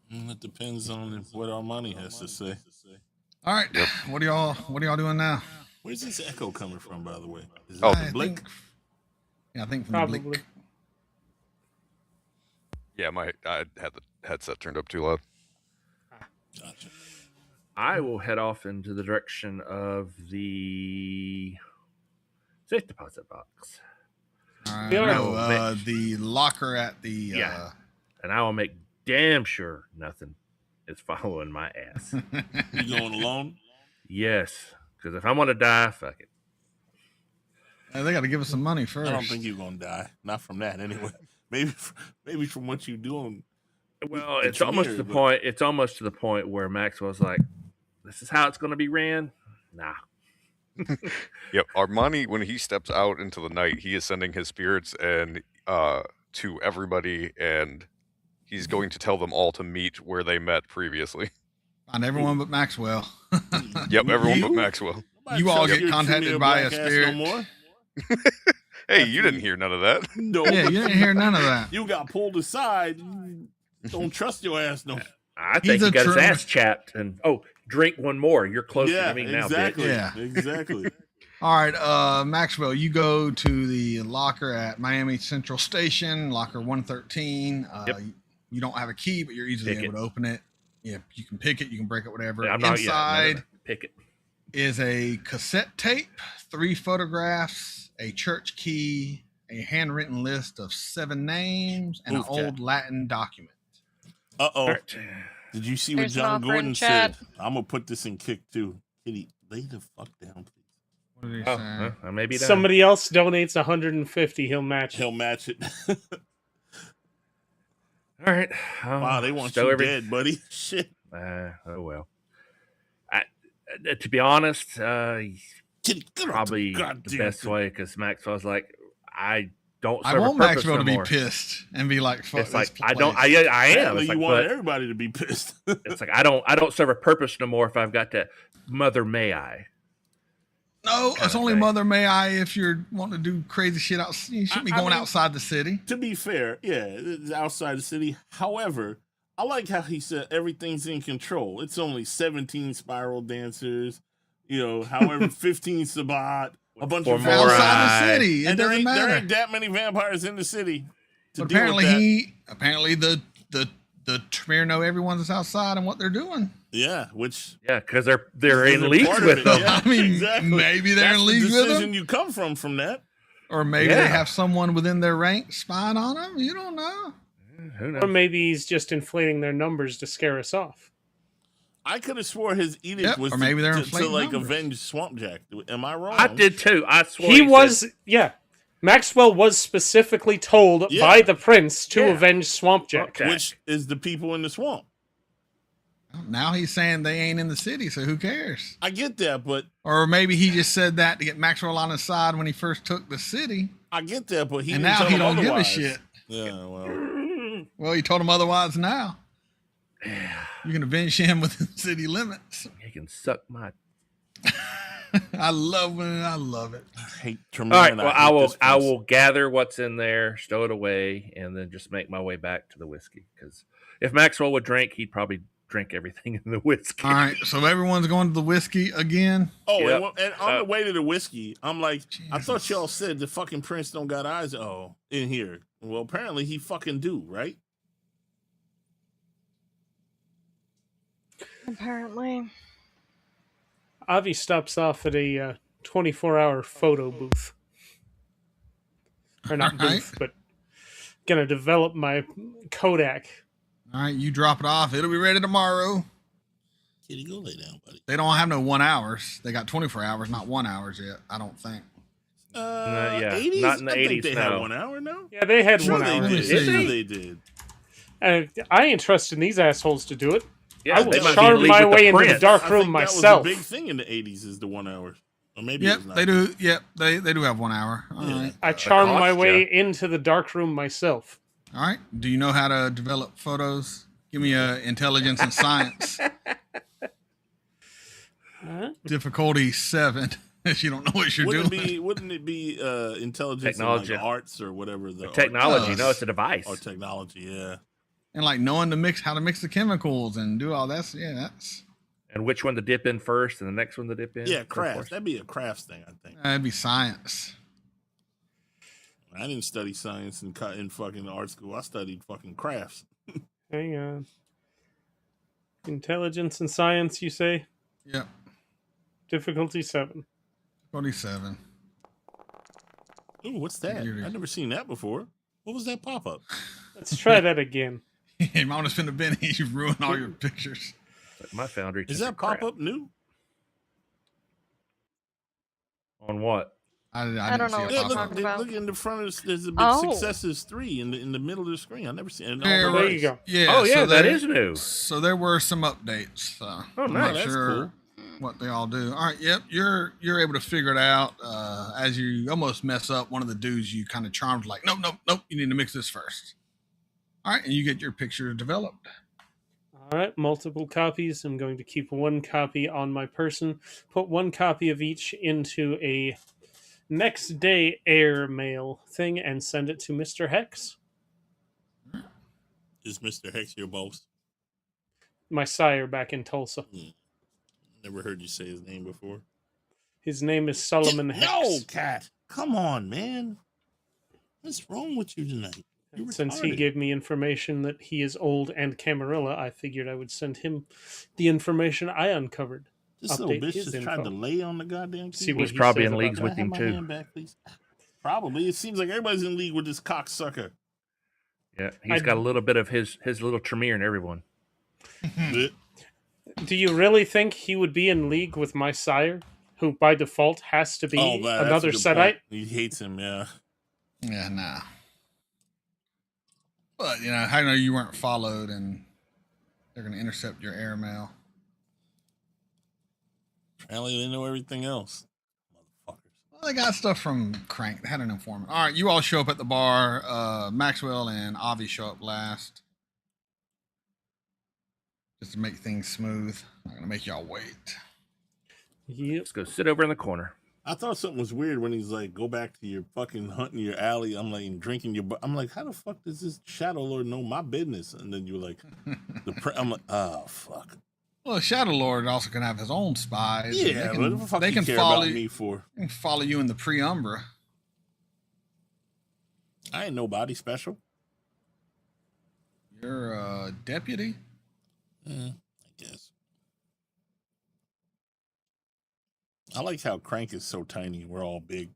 It depends on what Armani has to say. All right. Yep. What are y'all doing now? Where's this echo coming from, by the way? Is Oh, that the Blake? I think from Probably. the Blake. Yeah, I had the headset turned up too loud. Gotcha. I will head off into the direction of the safe deposit box. The locker at the... And I will make damn sure nothing is following my ass. You going alone? Yes, because if I'm going to die, fuck it. They got to give us some money first. I don't think you're going to die. Not from that, anyway. Maybe from what you're doing. Well, it's almost to the point. It's almost to the point where Maxwell's like, "This is how it's going to be ran." Nah. Yep. Armani, when he steps out into the night, he is sending his spirits and to everybody, and he's going to tell them all to meet where they met previously. On everyone but Maxwell. Yep, everyone but Maxwell. You all get contacted by a spirit. No more. Hey, you didn't hear none of that. No. Yeah, you didn't hear none of that. You got pulled aside. Don't trust your ass no. I think he got his ass chapped and drink one more. You're closer to me now, exactly. bitch. Yeah. Exactly. All right, Maxwell, you go to the locker at Miami Central Station, locker 113. Yep. You don't have a key, but you're easily Pick able to open it. Yeah, you can pick it, you can break it, whatever. I'm not Inside Pick it. is a cassette tape, 3 photographs, a church key, a handwritten list of 7 names, and an old Latin document. Uh-oh. Right. Did you see There's what an John offer in Gordon chat. said? I'm going to put this in Kick, too. Kitty, lay the fuck down, please. What did he Oh, say? well, maybe Somebody else donates 150, he'll match it. He'll match it. All right. Wow, they want you dead, buddy. Shit. Oh well. To be honest, Kitty, probably the best way, because Maxwell's like, I don't. I serve want a purpose Maxwell no to be more. pissed and be like, "Fuck It's like this I don't. place." I am. Apparently It's like, you want but everybody to be pissed. it's like I don't serve a purpose no more if I've got to. Mother, may I? No, Kinda it's only thing. Mother May I if you're wanting to do crazy shit out. You shouldn't be I going mean, outside the city. To be fair, yeah, it's outside the city. However, I like how he said everything's in control. It's only 17 spiral dancers, however, 15 Sabat, a bunch of More Outside the city, it and there doesn't ain't matter. that many vampires in the city. To But deal with that. apparently the Tremere know everyone that's outside and what they're doing. Yeah, which Yeah, because they're is in a league part of with it, them. yeah. I mean, Exactly. maybe they're That's in the league with decision them, you come from that. or maybe Yeah. they have someone within their ranks spying on them. You don't know. Who Or knows? maybe he's just inflating their numbers to scare us off. I could have swore his edict Yep, was or maybe they're to inflating numbers. avenge Swampjack. Am I wrong? I did too. I swore He said- was, Maxwell was specifically told Yeah. by the prince to Yeah. avenge Swampjack. Swampjack. Which is the people in the swamp. Now he's saying they ain't in the city, so who cares? I get that, but Or maybe he just said that to get Maxwell on his side when he first took the city, he and didn't now tell he him don't give a otherwise. shit. Yeah, well, Well, he told him otherwise now. Yeah, You can avenge him within city limits. he can suck my. I love it. I hate All Tremere. right. and Well, hate I will. this I place. will gather what's in there, stow it away, and then just make my way back to the whiskey. Because if Maxwell would drink, he'd probably drink everything in the whiskey. All right, so everyone's going to the whiskey again. Oh, Yep. and on the way to the whiskey, I'm like, I thought Jesus. y'all said the fucking prince don't got eyes. Oh, in here. Well, apparently he fucking do, right? Apparently. Avi stops off at a 24-hour photo booth. Or not All right. booth, but gonna develop my Kodak. All right, you drop it off. It'll be ready tomorrow. Kitty, go lay down, buddy. They don't have no 1 hours. They got 24 hours, not 1 hours yet. I don't think. Yeah, 80s? not in the I think 80s, they had no. 1 hour now. Yeah, they had Sure 1 they hour. Let me did. see. Sure they did. I ain't trusting these assholes to do it. Yeah, I will they might be in charm league my with the way into the prince. dark I room think myself. That was a big thing in the 80s is the 1 hour. Or maybe Yep, it was they 90s. do. Yep, they do have 1 hour. All Yeah. right. I charm my cost way ya. into the dark room myself. All right. Do you know how to develop photos? Give me a intelligence and science. Huh? Difficulty 7. If you don't know what you're Wouldn't doing. it be intelligence Technology. and like arts or whatever the Technology. does. No, it's a device. or technology, yeah. And like knowing how to mix the chemicals and do all that. Yeah, that's And which one to dip in first, and the next one to dip in. Yeah, so crafts. forth. That'd be a crafts thing, I think. that'd be science. I didn't study science in fucking art school. I studied fucking crafts. Hang on. Intelligence and science, you say? Yep. Difficulty 7. 47. Ooh, what's that? Computer. I've never seen that before. What was that pop up? Let's try that again. You might want to spend a Benny. You've ruined all your pictures. But my foundry. Is took a that pop crap. up new? On what? I don't didn't see know it what Yeah, you're pop look, up. talking about. look in the front of there's a big Oh. successes 3 in the middle of the screen. I never seen it. Yeah, There you go. Yeah. Oh yeah, so that there- is new. So there were some updates. Oh, I'm nice. not That's sure cool. what they all do. All right. Yep. You're able to figure it out as you almost mess up. One of the dudes you kind of charmed like, nope. You need to mix this first. All right, and you get your picture developed. All right, multiple copies. I'm going to keep one copy on my person, put one copy of each into a next day air mail thing, and send it to Mr. Hex, Is Mr. Hex your boss? my sire back in Tulsa. Never heard you say his name before. His name is Solomon Hex. No, Cat. Come on, man. What's wrong with you tonight? You're Since he retarded. gave me information that he is old and Camarilla, I figured I would send him the information I uncovered. This little update bitch his just tried to info. lay on the goddamn See keyboard. what He's he probably says in about leagues that. with Can I him have my too. hand back, please? Probably. It seems like everybody's in league with this cocksucker. Yeah, he's got a little bit of his little Tremere in everyone. Do you really think he would be in league with my sire, who by default has to be man, that's a another good Setite? point. He hates him, yeah. Yeah, nah. But, you know, how do you know you weren't followed and they're going to intercept your airmail? Apparently they know everything else. Motherfuckers. Well, they got stuff from Crank. They had an informant. All right, you all show up at the bar. Maxwell and Avi show up last. Just to make things smooth. I'm not going to make y'all wait. Yep. Let's go sit over in the corner. I thought something was weird when he's like, go back to your fucking hunting your alley. I'm like, and drinking your. I'm like, how the fuck does this Shadow Lord know my business? And then you're like, I'm like, oh fuck. Well, Shadow Lord also can have his own spies. and Yeah, they what can, the fuck they you can care follow about me for? they can follow you in the Pre-Umbra. I ain't nobody special. You're a deputy. I guess. I like how Crank is so tiny. We're all big.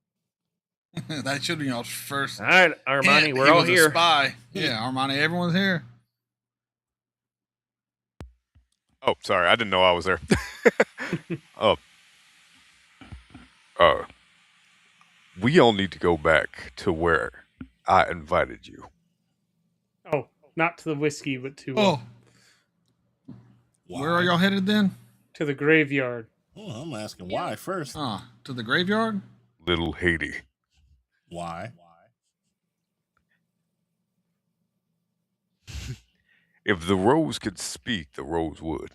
That should be y'all's first. All right, Armani, hint we're he all was a here. spy. Yeah, Armani, everyone's here. Oh, sorry, I didn't know I was there. We all need to go back to where I invited you. Oh, not to the whiskey, but to Oh, where are y'all headed then? to the graveyard. Oh, I'm asking why first. To the graveyard? Little Haiti. Why? If the rose could speak, the rose would.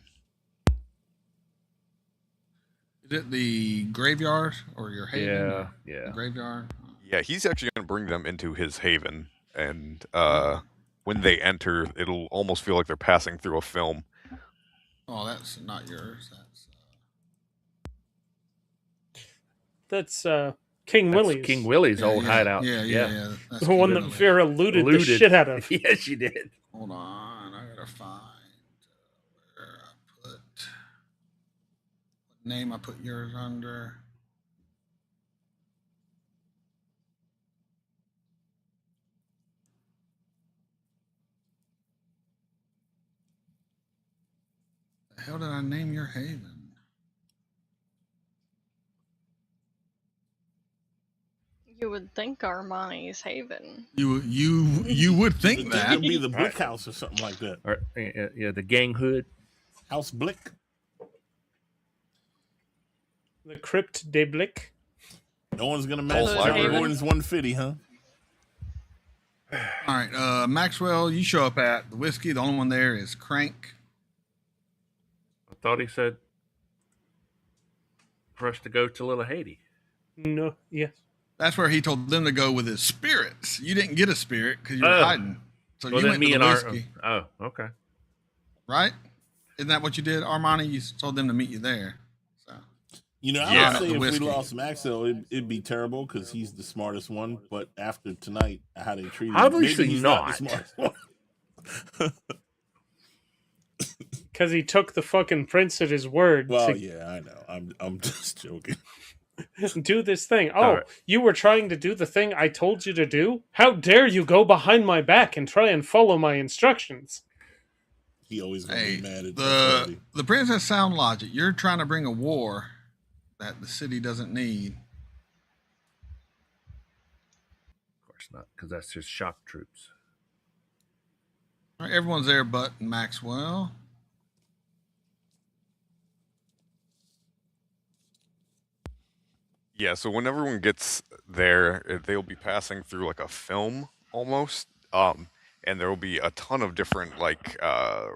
Is it the graveyard or your haven? Yeah, or yeah. The graveyard? Yeah, he's actually going to bring them into his haven, and when they enter, it'll almost feel like they're passing through a film. Oh, that's not yours. That's King That's Willie's. King Willie's old hideout. Yeah. That's The one that Willie. Vera looted the shit out of. Yes, you did. Hold on, I gotta find where I put what name I put yours under. The hell did I name your haven? You would think Armani's Haven. You would think that. It'd be the Blick House or something like that. Or, yeah, the gang hood. House Blick. The Crypt de Blick. No one's gonna match Haven. Gordon's 150, huh? All right, Maxwell, you show up at the whiskey. The only one there is Crank. I thought he said for us to go to Little Haiti. No, yes. That's where he told them to go with his spirits. You didn't get a spirit because you were hiding. So Well, you then went to the whiskey, Oh, okay. right? Isn't that what you did, Armani? You told them to meet you there. So You know, I Yeah. would say The if whiskey. we lost Maxwell, it'd be terrible because he's the smartest one. But after tonight, how they treat him, Obviously maybe he's not. the smartest one. Because he took the fucking prince at his word Well, to yeah, I know. I'm just joking. do this thing. Oh, All right. you were trying to do the thing I told you to do? How dare you go behind my back and try and follow my instructions? He always gonna hey, be mad at the prince has sound logic. You're trying to bring a war that the city doesn't need. Of course not, because that's just shock troops. All right, everyone's there but Maxwell. Yeah, so when everyone gets there, they'll be passing through like a film almost. And there will be a ton of different like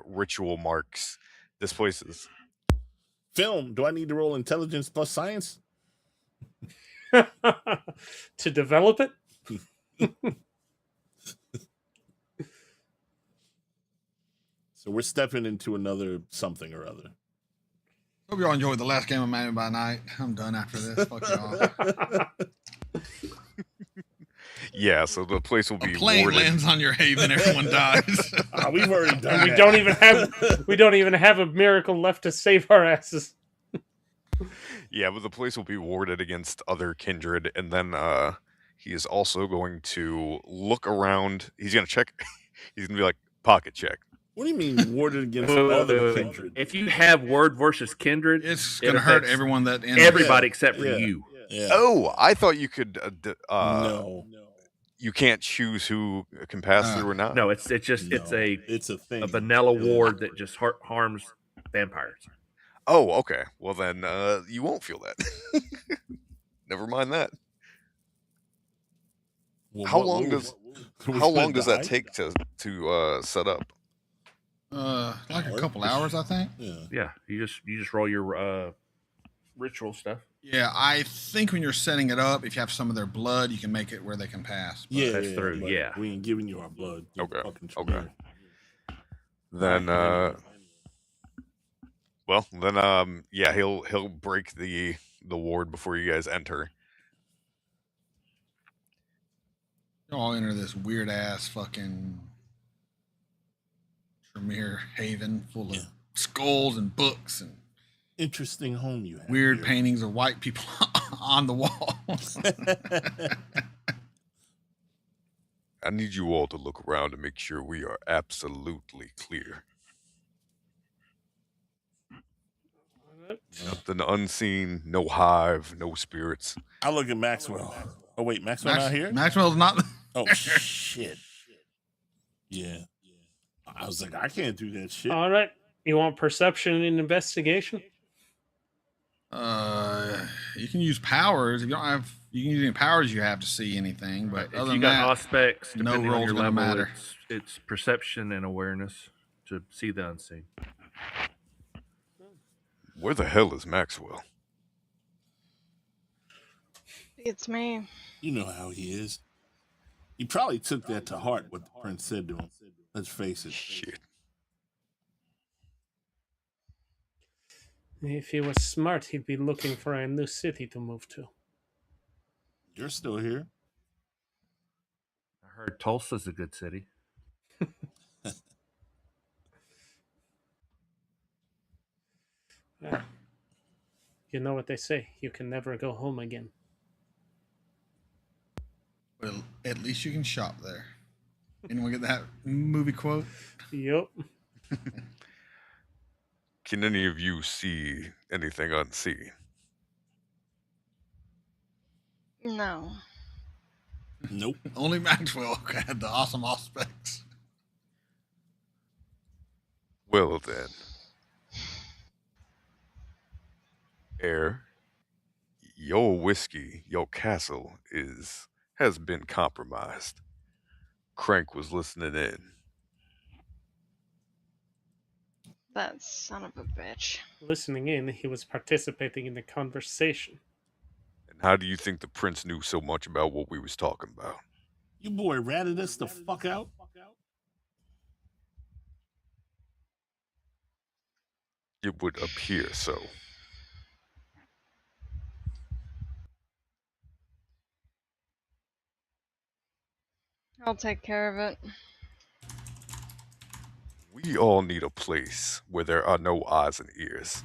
ritual marks. This place is Film. Do I need to roll intelligence plus science? To develop it? So we're stepping into another something or other. Hope y'all enjoyed the last game of Miami by Night. I'm done after this. Fuck y'all. Yeah, so the place will A be plane warded. lands on your haven, everyone dies. We've already done And that. we don't even have a miracle left to save our asses. Yeah, but the place will be warded against other kindred, and then he is also going to look around. He's gonna check. He's gonna be like pocket check. What do you mean warded against Wait, other kindred? If you have word versus kindred, It's it gonna hurt affects everyone that enters. everybody except for Yeah. you. Yeah. Oh, I thought you could. No. You can't choose who can pass through or not. No, it's just It's a thing. a vanilla ward that just harms vampires. Oh, okay. Well then, you won't feel that. Never mind that. Well, How what- long what does was- how long does that die? take to set up? Like a couple hours, I think. Yeah. Yeah, you just roll your ritual stuff. Yeah, I think when you're setting it up, if you have some of their blood, you can make it where they can pass. But Yeah, That's yeah, through, but yeah. We ain't giving you our blood. You Okay, fucking okay. Tremere. Then Anyway. yeah, he'll break the ward before you guys enter. you all enter this weird ass fucking Tremere haven full of Yeah. skulls and books and Interesting home you have. weird here. paintings of white people on the walls. I need you all to look around to make sure we are absolutely clear. Nothing unseen, no hive, no spirits. I look at Maxwell. Oh wait, Maxwell not here? Maxwell's not. Oh shit. Yeah. I was like, I can't do that shit. All right. You want perception and investigation? You can use powers. If you don't have, you can use any powers you have to see anything. But If other you than got that, aspects, no depending on roll's your gonna level, matter. it's perception and awareness to see the unseen. Where the hell is Maxwell? It's me. You know how he is. He probably took that to heart what the prince said to him. Let's face it. Shit. If he was smart, he'd be looking for a new city to move to. You're still here. I heard Tulsa's a good city. Well, you know what they say. You can never go home again. Well, at least you can shop there. Anyone get that movie quote? Yup. Can any of you see anything unseen? No. Nope. Only Maxwell had the awesome aspects. Well then. Air, your whiskey, your castle has been compromised. Crank was listening in. That son of a bitch. Listening in, he was participating in the conversation. And how do you think the prince knew so much about what we was talking about? You boy ratted us the fuck out. It would appear so. I'll take care of it. We all need a place where there are no eyes and ears.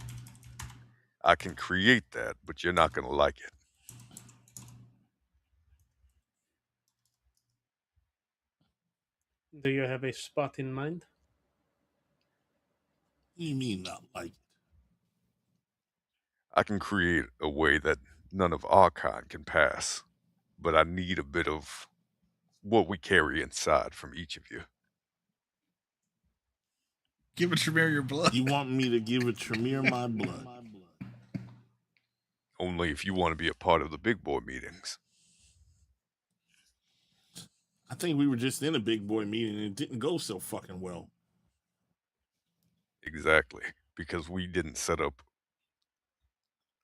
I can create that, but you're not going to like it. Do you have a spot in mind? What do you mean not like it? I can create a way that none of our kind can pass, but I need a bit of what we carry inside from each of you. Give a Tremere your blood. You want me to give a Tremere my blood? Only if you want to be a part of the big boy meetings. I think we were just in a big boy meeting and it didn't go so fucking well. Exactly, because we didn't set up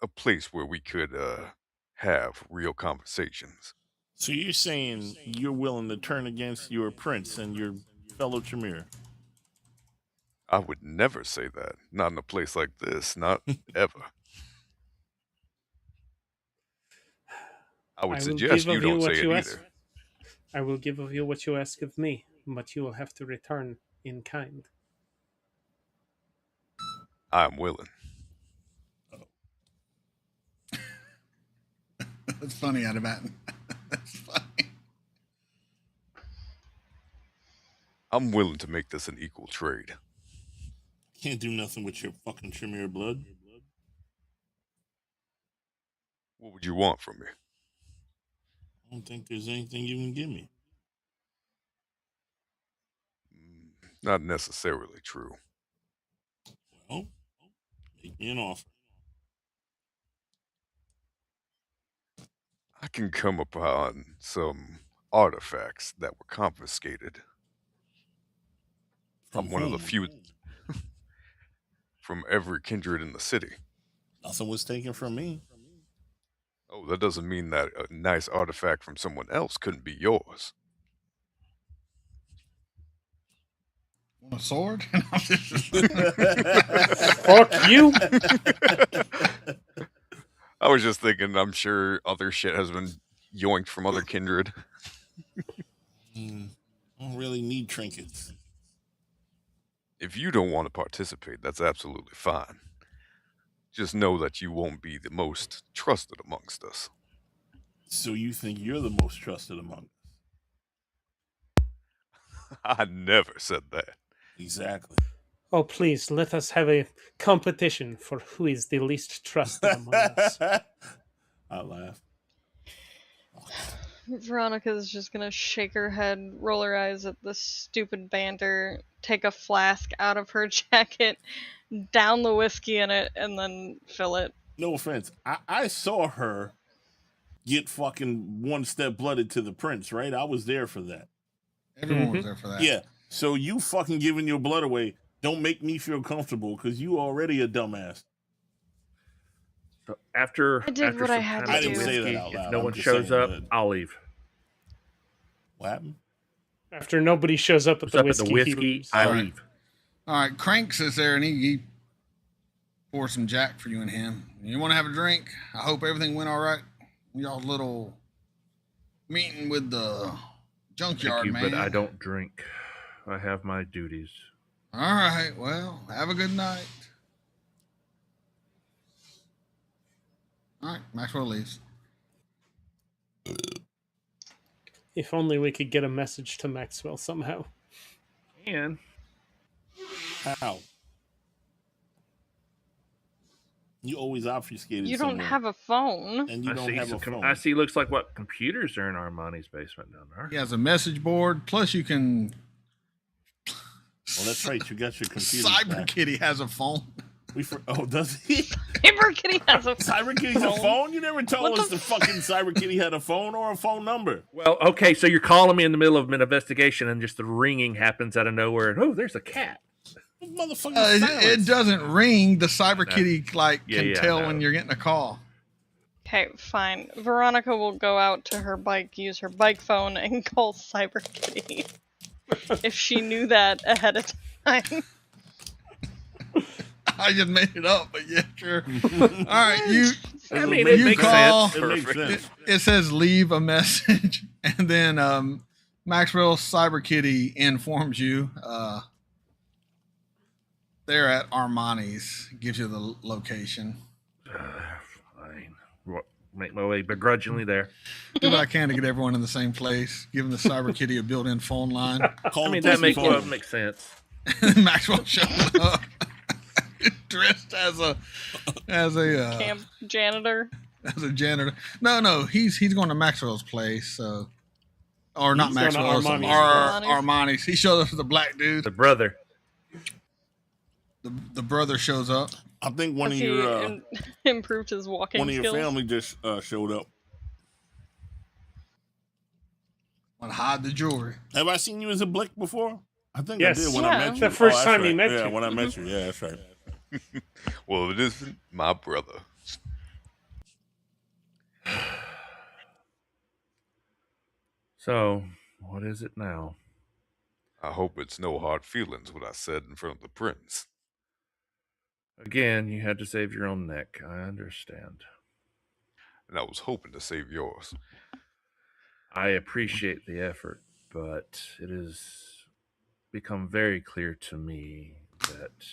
a place where we could have real conversations. So you're saying you're willing to turn against your prince and your fellow Tremere? I would never say that. Not in a place like this. Not ever. I would I will suggest give you of you don't say what it you either. ask. I will give of you what you ask of me, but you will have to return in kind. I am willing. That's funny, Attabaton. That's funny. I'm willing to make this an equal trade. Can't do nothing with your fucking Tremere blood. What would you want from me? I don't think there's anything you can give me. Not necessarily true. Well, make me an offer. I can come upon some artifacts that were confiscated. From I'm one of the whom? few from every kindred in the city. Nothing was taken from me. Oh, that doesn't mean that a nice artifact from someone else couldn't be yours. Want a sword? Fuck you! I was just thinking, I'm sure other shit has been yoinked from other kindred. I don't really need trinkets. If you don't want to participate, that's absolutely fine. Just know that you won't be the most trusted amongst us. So you think you're the most trusted among us? I never said that. Exactly. Oh, please, let us have a competition for who is the least trusted among us. I laugh. Veronica's just gonna shake her head, roll her eyes at this stupid banter, take a flask out of her jacket, down the whiskey in it, and then fill it. No offense. I saw her get fucking one step blooded to the prince, right? I was there for that. Everyone was there for that. Yeah. So you fucking giving your blood away don't make me feel comfortable because you already a dumbass. So after I did after what some I had time to with the do. I didn't say that whiskey, out loud. if no I'm one just shows saying up, that. I'll leave. What happened? After nobody shows up at What's the up at the whiskey, he whiskey? leaves. I All right. leave. All right, Crank sits there and he pours some Jack for you and him. You want to have a drink? I hope everything went all right. Y'all's little meeting with the junkyard Thank you, man. but I don't drink. I have my duties. All right, well, have a good night. All right, Maxwell leaves. If only we could get a message to Maxwell somehow. And How? You always obfuscated You don't somewhere. have a phone. And you I don't see have a phone. I see. Looks like what computers are in Armani's basement down there. He has a message board. Plus, you can. Well, that's right. You got your computer. Cyber Kitty has a phone. Does he? Cyber Kitty has a Cyber Kitty's a phone? You never told What us the the fucking Cyber Kitty had a phone or a phone number. Well, okay, so you're calling me in the middle of an investigation, and just the ringing happens out of nowhere, and oh, there's a cat. Motherfucker, It doesn't ring. The Cyber No. Kitty can Yeah, tell I know. when you're getting a call. Okay, fine. Veronica will go out to her bike, use her bike phone, and call Cyber Kitty. If she knew that ahead of time. I just made it up, but yeah, sure. All right, you. I mean, You it makes call- sense. It makes sense. It says leave a message, and then Maxwell Cyber Kitty informs you they're at Armani's. Gives you the location. Fine. Make my way begrudgingly there. Do what I can to get everyone in the same place. Giving the Cyber Kitty a built-in phone line. Call I the mean, that pussy phone. makes sense. Maxwell shows up dressed as a Camp janitor. as a janitor. No, he's going to Maxwell's place. So, or not He's going to Maxwell's, Armani's. Armani's. He shows up as a black dude. The brother. The brother shows up. I think one of Has he your improved his walking one of your skills? family just showed up. Want to hide the jewelry. Have I seen you as a blick before? I think Yes. I did when Yeah. I met you. The first that's time he right. met yeah, you. when I met you. Yeah, that's right. Well, it isn't my brother. So, what is it now? I hope it's no hard feelings what I said in front of the prince. Again, you had to save your own neck. I understand. And I was hoping to save yours. I appreciate the effort, but it has become very clear to me that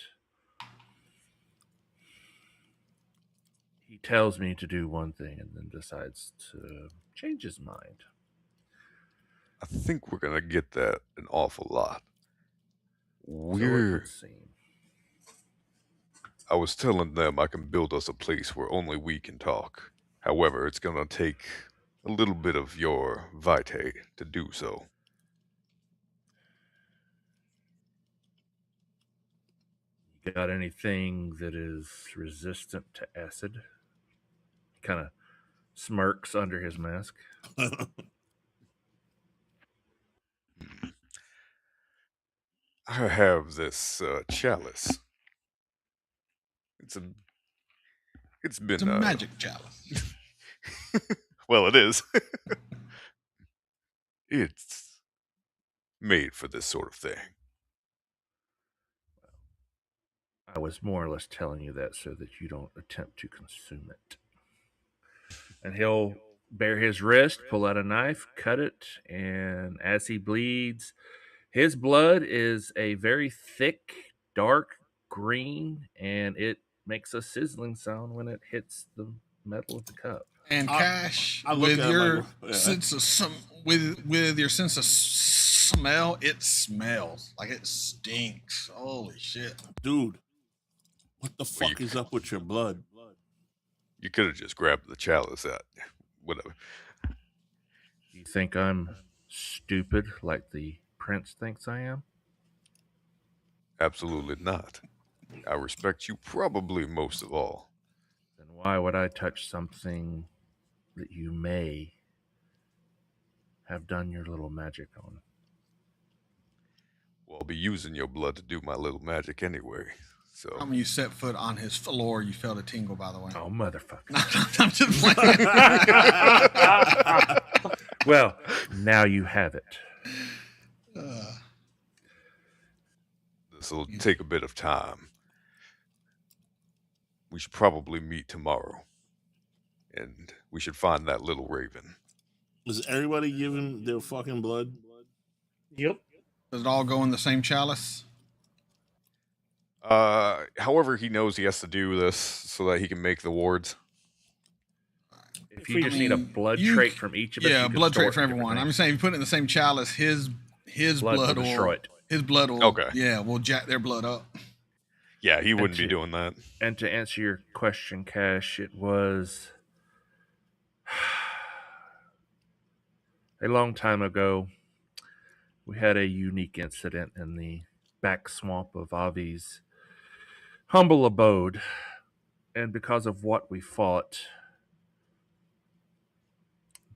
he tells me to do one thing and then decides to change his mind. I think we're gonna get that an awful lot. So it would seem. I was telling them I can build us a place where only we can talk. However, it's gonna take a little bit of your vitae to do so. You got anything that is resistant to acid? Kind of smirks under his mask. I have this chalice. It's been a magic chalice. Well, it is. It's made for this sort of thing. I was more or less telling you that so that you don't attempt to consume it. And he'll bare his wrist, pull out a knife, cut it, and as he bleeds, his blood is a very thick, dark green, and it makes a sizzling sound when it hits the metal of the cup. And Cash, with your sense of with your sense of smell, it smells like it stinks. Holy shit, dude! What the fuck is up with your blood? You could have just grabbed the chalice out. Whatever. You think I'm stupid like the prince thinks I am? Absolutely not. I respect you probably most of all. Then why would I touch something that you may have done your little magic on? Well, I'll be using your blood to do my little magic anyway. So when you set foot on his floor, you felt a tingle, by the way. Oh, motherfucker. I'm just playing. Well, now you have it. This will take a bit of time. We should probably meet tomorrow. And we should find that little raven. Is everybody giving their fucking blood? Yep. Does it all go in the same chalice? However, he knows he has to do this so that he can make the wards. If you just need a blood trait from each of us, yeah, blood trait for everyone. I'm saying if you put it in the same chalice, his blood will destroy it. His blood will, will jack their blood up. Yeah, he wouldn't be doing that. And to answer your question, Cash, it was a long time ago. We had a unique incident in the back swamp of Avi's humble abode. And because of what we fought,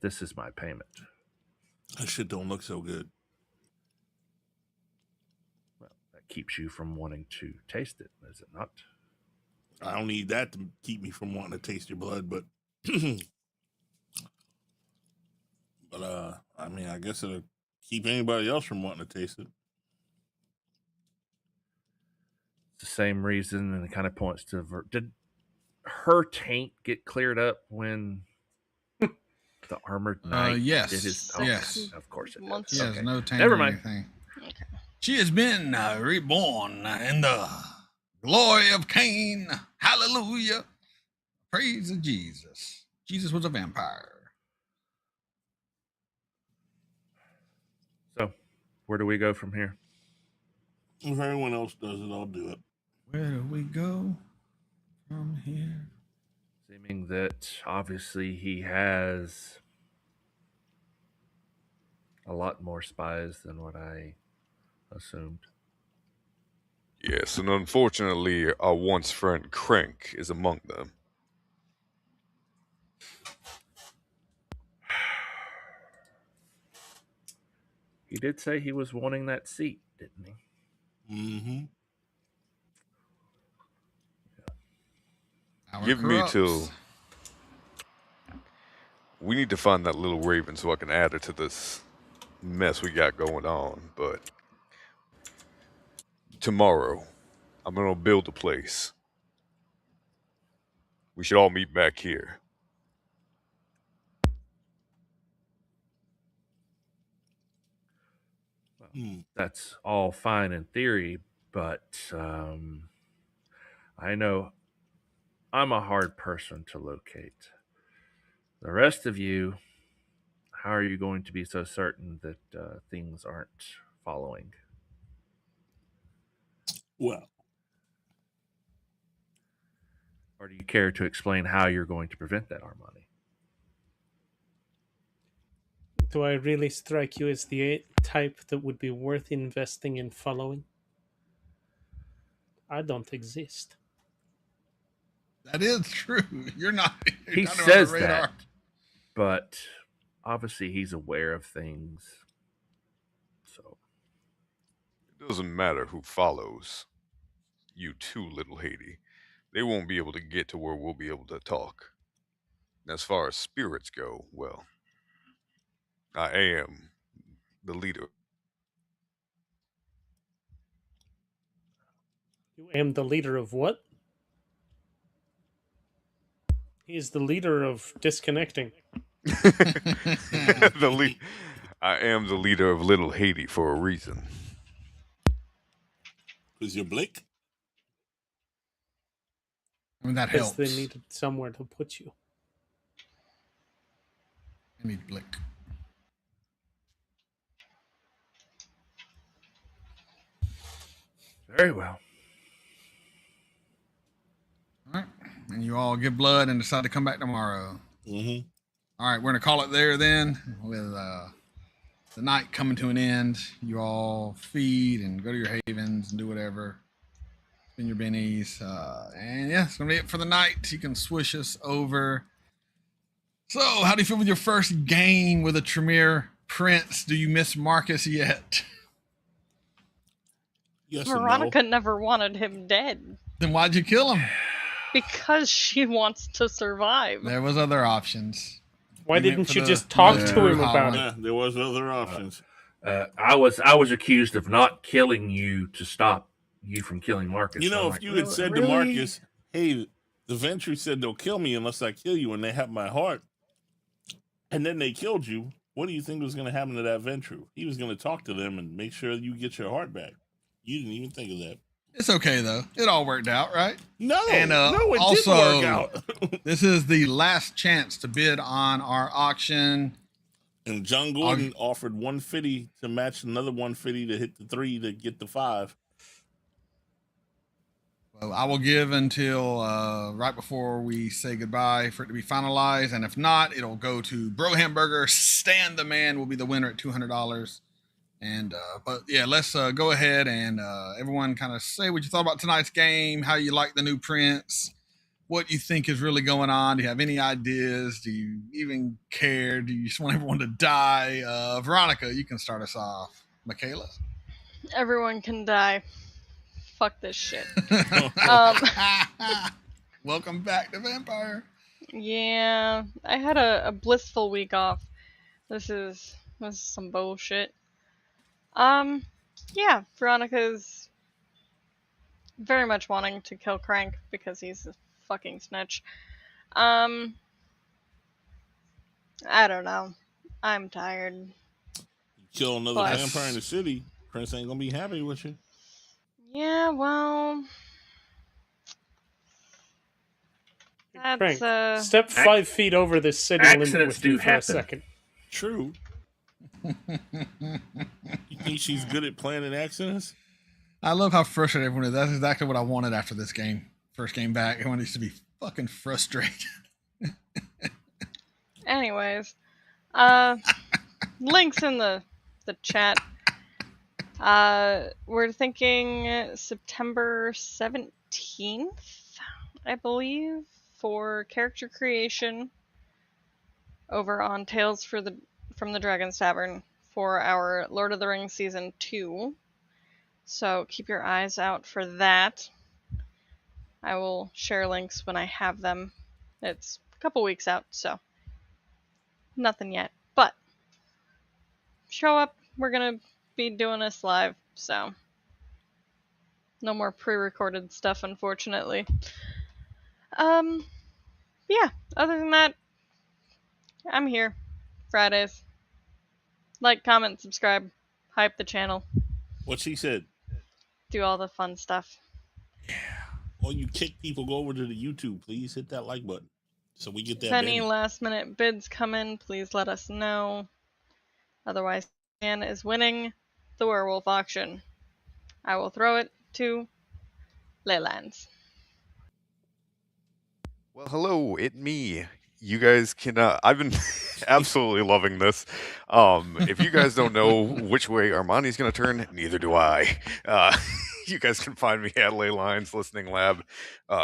this is my payment. That shit don't look so good. Well, that keeps you from wanting to taste it, is it not? I don't need that to keep me from wanting to taste your blood, but I mean, I guess it'll keep anybody else from wanting to taste it. It's the same reason, and it kind of points to did her taint get cleared up when the armored knight yes. did his... Yes. Of course it does. Yes, no taint. Never mind. Okay. She has been reborn in the glory of Cain. Hallelujah. Praise of Jesus. Jesus was a vampire. So, where do we go from here? If everyone else does it, I'll do it. Where do we go from here? Seeming that obviously he has a lot more spies than what I assumed. Yes, and unfortunately, our once friend Crank is among them. He did say he was wanting that seat, didn't he? Mm-hmm. Give me till... We need to find that little raven so I can add her to this mess we got going on, but tomorrow, I'm gonna build a place. We should all meet back here. That's all fine in theory, but I know I'm a hard person to locate. The rest of you, how are you going to be so certain that things aren't following? Well, Or do you care to explain how you're going to prevent that, Armani? Do I really strike you as the type that would be worth investing in following? I don't exist. That is true. You're not. You're He kind of says on the radar. that, but obviously he's aware of things. So It doesn't matter who follows you too, little Haiti. They won't be able to get to where we'll be able to talk. And as far as spirits go, well, I am the leader. You am the leader of what? He is the leader of disconnecting. I am the leader of Little Haiti for a reason. is your Blake? I mean, that Because helps. they needed somewhere to put you. I need Blick. very well. All right. And you all give blood and decide to come back tomorrow. Mm-hmm. All right, we're going to call it there then with the night coming to an end. You all feed and go to your havens and do whatever. Spin your bennies. And yeah, it's going to be it for the night. You can swish us over. So, how do you feel with your first game with a Tremere Prince? Do you miss Marcus yet? Yes Veronica never wanted him dead Then why'd you kill him? because she wants to survive. There was other options. Why You went didn't for you the- just talk the to him Brawlhalla. about it? Yeah, there was other options. I was accused of not killing you to stop you from killing Marcus. You know, I'm if like, you had said really? to Marcus, "Hey, the Ventry said they'll kill me unless I kill you, and they have my heart," and then they killed you, what do you think was going to happen to that Ventry? He was going to talk to them and make sure you get your heart back. You didn't even think of that. It's okay, though. It all worked out, right? No, And, no, it also- didn't work out. This is the last chance to bid on our auction. And John Gordon offered 150 to match another 150 to hit the 3 to get the 5. Well, I will give until right before we say goodbye for it to be finalized. And if not, it'll go to Bro Hamburger. Stan the Man will be the winner at $200. And but yeah, let's go ahead and everyone kind of say what you thought about tonight's game, how you like the new Prince, what you think is really going on. Do you have any ideas? Do you even care? Do you just want everyone to die? Veronica, you can start us off. Michaela? Everyone can die. Fuck this shit. Welcome back to Vampire. Yeah, I had a blissful week off. This is some bullshit. Yeah, Veronica's very much wanting to kill Crank because he's a fucking snitch. I don't know. I'm tired. Kill another But- vampire in the city, Prince ain't gonna be happy with you. Yeah, well, that's Frank, step 5 feet over this city limit accidents with me do for a happen. second. True. You think she's good at planning accidents? I love how frustrated everyone is. That's exactly what I wanted after this game. First game back. Everyone needs to be fucking frustrated. Anyways, links in the chat. We're thinking September 17th, I believe, for character creation over on Tales from the Dragon's Tavern for our Lord of the Rings Season 2. So keep your eyes out for that. I will share links when I have them. It's a couple weeks out, so nothing yet. But show up. We're going to be doing this live, so No more pre-recorded stuff, unfortunately. Yeah, other than that, I'm here. Fridays. Like, comment, subscribe, hype the channel, What she said. do all the fun stuff. Well, you kick people, go over to the YouTube. Please hit that like button so we get that. If any Bennie. last-minute bids come in, please let us know. Otherwise, Dan is winning the werewolf auction. I will throw it to Leylands. Well, hello, it me. You guys can. I've been absolutely loving this. If you guys don't know which way Armani's going to turn, neither do I. You guys can find me at Leylines Listening Lab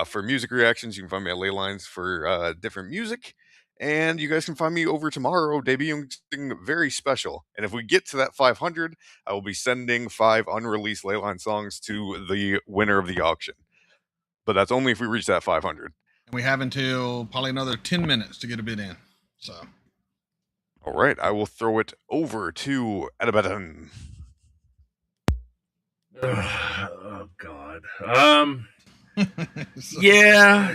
for music reactions. You can find me at Leylines for different music. And you guys can find me over tomorrow debuting something very special. And if we get to that 500, I will be sending 5 unreleased Leyline songs to the winner of the auction. But that's only if we reach that 500. And we have until probably another 10 minutes to get a bid in. So, all right, I will throw it over to Attabaton. Oh God. Yeah.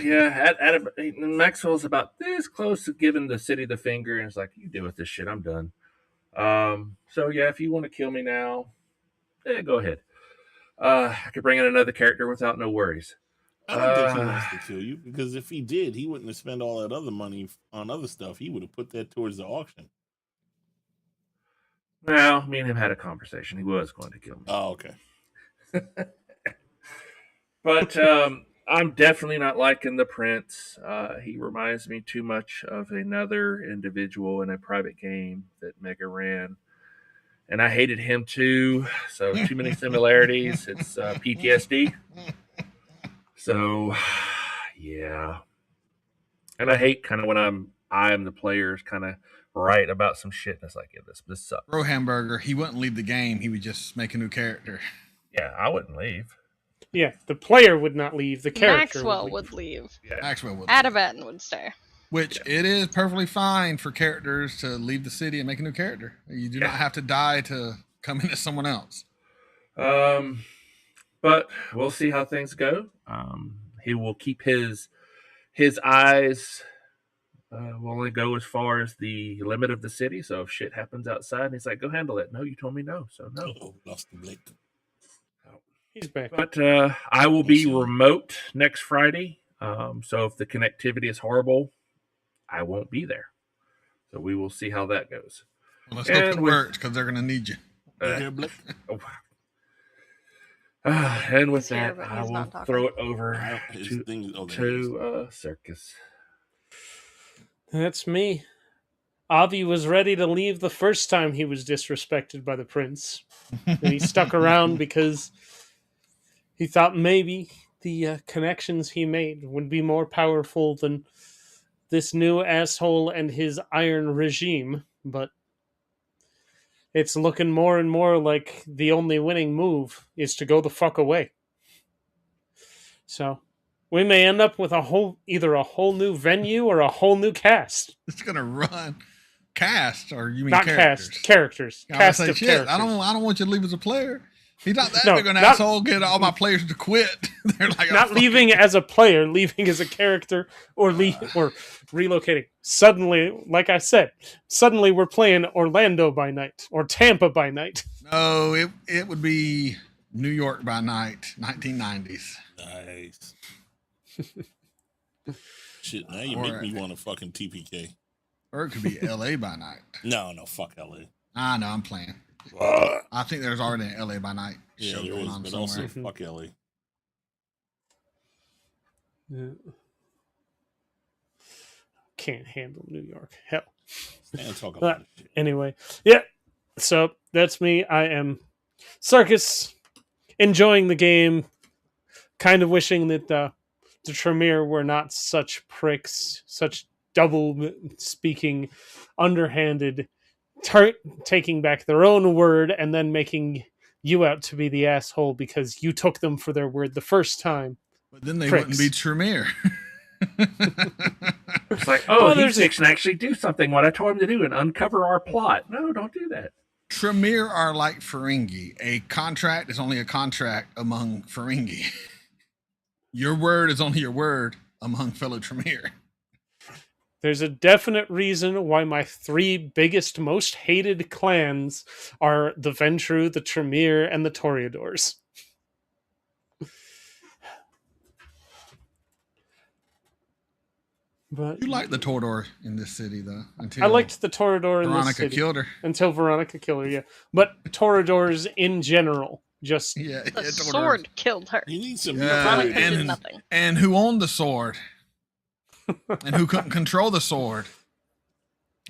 Maxwell's about this close to giving the city the finger, and it's like, you deal with this shit. I'm done. So yeah, if you want to kill me now, go ahead. I could bring in another character without no worries. I don't think he wants to kill you, because if he did, he wouldn't have spent all that other money on other stuff. He would have put that towards the auction. Well, me and him had a conversation. He was going to kill me. Oh, okay. But I'm definitely not liking the prince. He reminds me too much of another individual in a private game that Mega ran. And I hated him too. So too many similarities. It's PTSD. So, yeah. And I hate kind of when I'm the players kind of right about some shit. And it's like, yeah, this sucks. Bro Hamburger, he wouldn't leave the game. He would just make a new character. Yeah, I wouldn't leave. Yeah, the player would not leave. The character Maxwell would leave. Yeah. Maxwell would. Attabaton would stay. Which it is perfectly fine for characters to leave the city and make a new character. You do not have to die to come into someone else. But we'll see how things go. He will keep his eyes will only go as far as the limit of the city. So if shit happens outside, and he's like, go handle it. No, you told me no, so no. Uh-oh, lost the Blake. He's back. But I will be remote next Friday. So if the connectivity is horrible, I won't be there. So we will see how that goes. Well, let's hope it works, because they're going to need you. And with He's here, that, but I he's will not talking. throw it over to Circus. That's me. Avi was ready to leave the first time he was disrespected by the prince. And he stuck around because he thought maybe the connections he made would be more powerful than this new asshole and his iron regime. But it's looking more and more like the only winning move is to go the fuck away. So we may end up with either a whole new venue or a whole new cast. It's going to run. Cast, or you mean not characters? Cast, characters. Cast say, of shit, characters. I don't want you to leave as a player. He's not that big an asshole. Get all my players to quit. They're like, not leaving as a player, leaving as a character, or relocating. Suddenly, like I said, we're playing Orlando by night or Tampa by night. No, it would be New York by night, 1990s. Nice. Shit, now you make me want to fucking TPK. Or it could be LA by night. No, fuck LA. I know, I'm playing. I think there's already an LA by night show going on but somewhere. also fuck LA. Yeah. Can't handle New York. Hell. Talk about it. Anyway, yeah. So that's me. I am Circus, enjoying the game. Kind of wishing that the Tremere were not such pricks, such double speaking, underhanded, taking back their own word and then making you out to be the asshole because you took them for their word the first time. But then they wouldn't be Tremere. It's like, he can actually do something what I told him to do and uncover our plot. No, don't do that. Tremere are like Ferengi. A contract is only a contract among Ferengi. Your word is only your word among fellow Tremere. There's a definite reason why my 3 biggest, most hated clans are the Ventru, the Tremere, and the Toreadors. But You like the Toreador in this city, though. Until I liked the Toreador in this Veronica city. killed her. Until Veronica killed her, yeah. But Toreadors in general, just... Yeah, The Toreador. sword killed her. You need some. Yeah, Veronica did and, nothing. and who owned the sword? And who couldn't control the sword?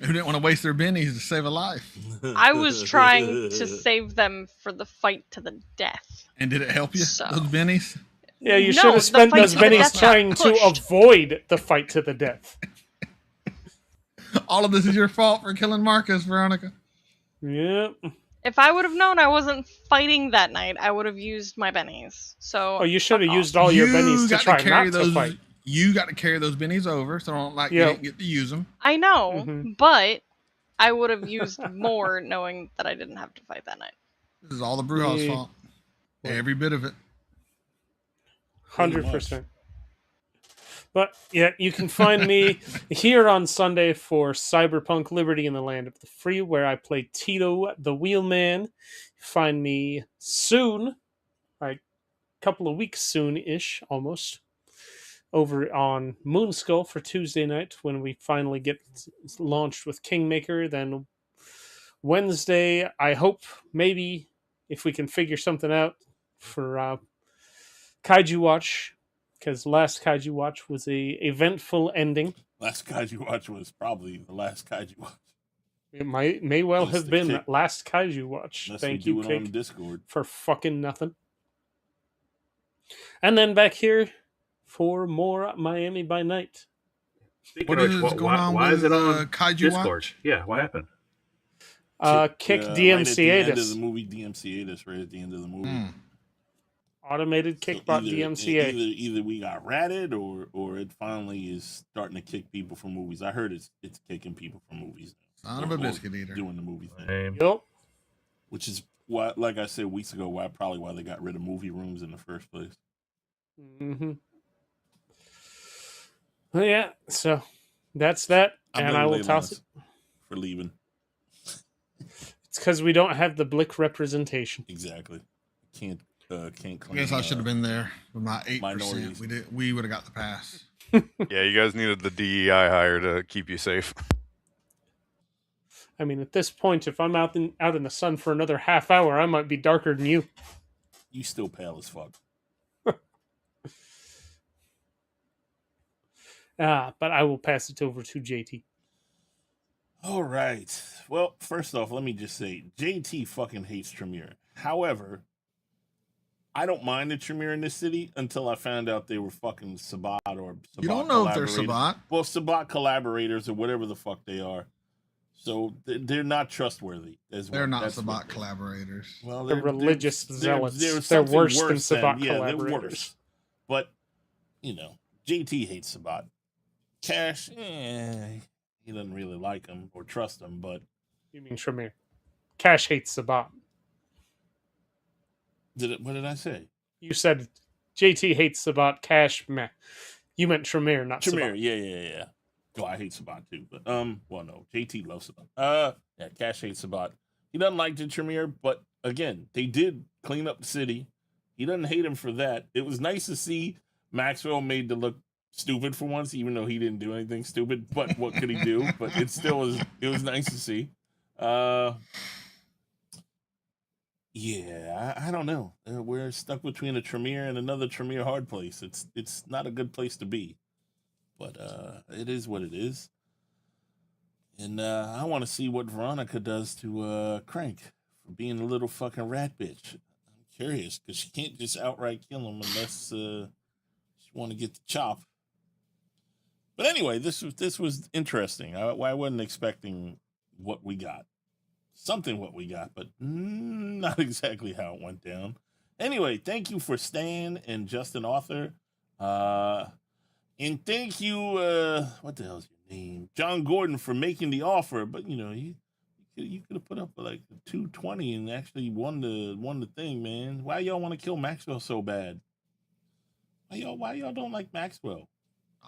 Who didn't want to waste their bennies to save a life? I was trying to save them for the fight to the death. And did it help you, So- those bennies? Yeah, you No, should have the spent fight those to the bennies death got trying to pushed. avoid the fight to the death. All of this is your fault for killing Marcus, Veronica. Yep. If I would have known I wasn't fighting that night, I would have used my bennies. So Oh, you should have fuck used all your You bennies to got try carry not those. to fight. You got to carry those bennies over, so don't like you Yeah. didn't get to use them. I know, Mhm. but I would have used more knowing that I didn't have to fight that night. This is all the Brewhaw's Yeah. fault. Every bit of it. 100%. But yeah, you can find me here on Sunday for Cyberpunk Liberty in the Land of the Free, where I play Tito the Wheelman. Find me soon, like a couple of weeks soon-ish, almost, over on Moonskull for Tuesday night when we finally get launched with Kingmaker. Then Wednesday, I hope maybe if we can figure something out for Kaiju Watch, because last Kaiju Watch was a eventful ending. Last Kaiju Watch was probably the last Kaiju Watch. It may well Unless have the been Kick- last Kaiju Watch. Unless Thank we you, do it on Kick, Discord. for fucking nothing. And then back here for more Miami by Night. Speaking What of is which, going on why with is it on Kaiju Discord? Watch? Yeah, what happened? Kick Right at the end DMCA'd of us. the movie, DMCA'd us right at the end of the movie. Hmm. Automated So Kickbot either- DMCA. Either we got ratted or it finally is starting to kick people from movies. I heard it's kicking people from movies. Son of a Or biscuit eater. Doing the movie thing. Lame. Yep. Which is why, like I said weeks ago, why they got rid of movie rooms in the first place. Mm-hmm. Well, yeah, so that's that. And I will toss it. for leaving. It's because we don't have the Blick representation. Exactly. Can't I claim. guess I should have been there with my 8%. minorities. We would have got the pass. Yeah, you guys needed the DEI hire to keep you safe. I mean, at this point, if I'm out in the sun for another half hour, I might be darker than you. You still pale as fuck. But I will pass it over to JT. All right. Well, first off, let me just say JT fucking hates Tremere. However, I don't mind the Tremere in this city until I found out they were fucking Sabat or Sabat You don't know if they're collaborators. Sabat. Well, Sabat collaborators or whatever the fuck they are. So they're not trustworthy. They're not That's Sabat what- collaborators. Well, They're religious zealots. They're something worse than than- Sabat yeah, they're collaborators. worse. But, JT hates Sabat. Cash, he doesn't really like him or trust him, but You mean Tremere? Cash hates Sabat. what did I say? You said JT hates Sabat. Cash, meh. You meant Tremere, not Tremere, Sabat. yeah. Oh, I hate Sabat too, but well, no, JT loves Sabat. Yeah, Cash hates Sabat. He doesn't like the Tremere, but again, they did clean up the city. He doesn't hate him for that. It was nice to see Maxwell made to look stupid for once, even though he didn't do anything stupid. But what could he do? But it was nice to see. Yeah, I don't know. We're stuck between a Tremere and another Tremere hard place. It's not a good place to be. But it is what it is. And I want to see what Veronica does to Crank for being a little fucking rat bitch. I'm curious because she can't just outright kill him unless she want to get the chop. But anyway, this was interesting. I wasn't expecting what we got. Something what we got, but not exactly how it went down. Anyway, thank you for Stan and Justin Author. And thank you, what the hell's your name? John Gordon for making the offer, but you You could have put up like 220 and actually won the thing, man. Why y'all want to kill Maxwell so bad? Why y'all don't like Maxwell?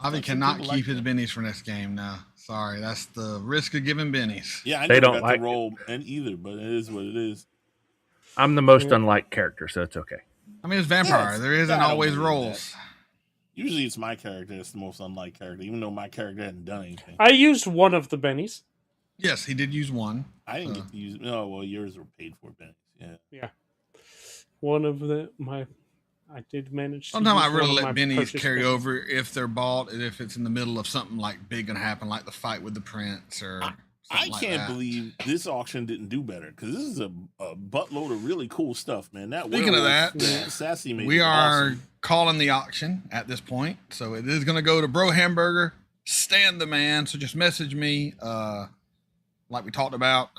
Avi cannot keep his bennies for next game now. Sorry, that's the risk of giving bennies. Yeah, I They never don't got like the role and either, but it is what it is. I'm the most unliked character, so it's okay. I mean, it's vampire. Yes, there isn't I don't always believe roles. that. Usually it's my character that's the most unlike character, even though my character hadn't done anything. I used one of the bennies. Yes, he did use one. I didn't get to use. Oh well, yours were paid for, Bennies. Yeah. Yeah. One of I did manage to Sometimes I use really one of let my bennies purchase carry bennies. over if they're bought, and if it's in the middle of something like big gonna happen, like the fight with the prince or I something like can't that. believe this auction didn't do better because this is a buttload of really cool stuff, man. Speaking of that, Sassy made we are awesome. calling the auction at this point, so it is going to go to Bro Hamburger, Stan the Man. So just message me, like we talked about,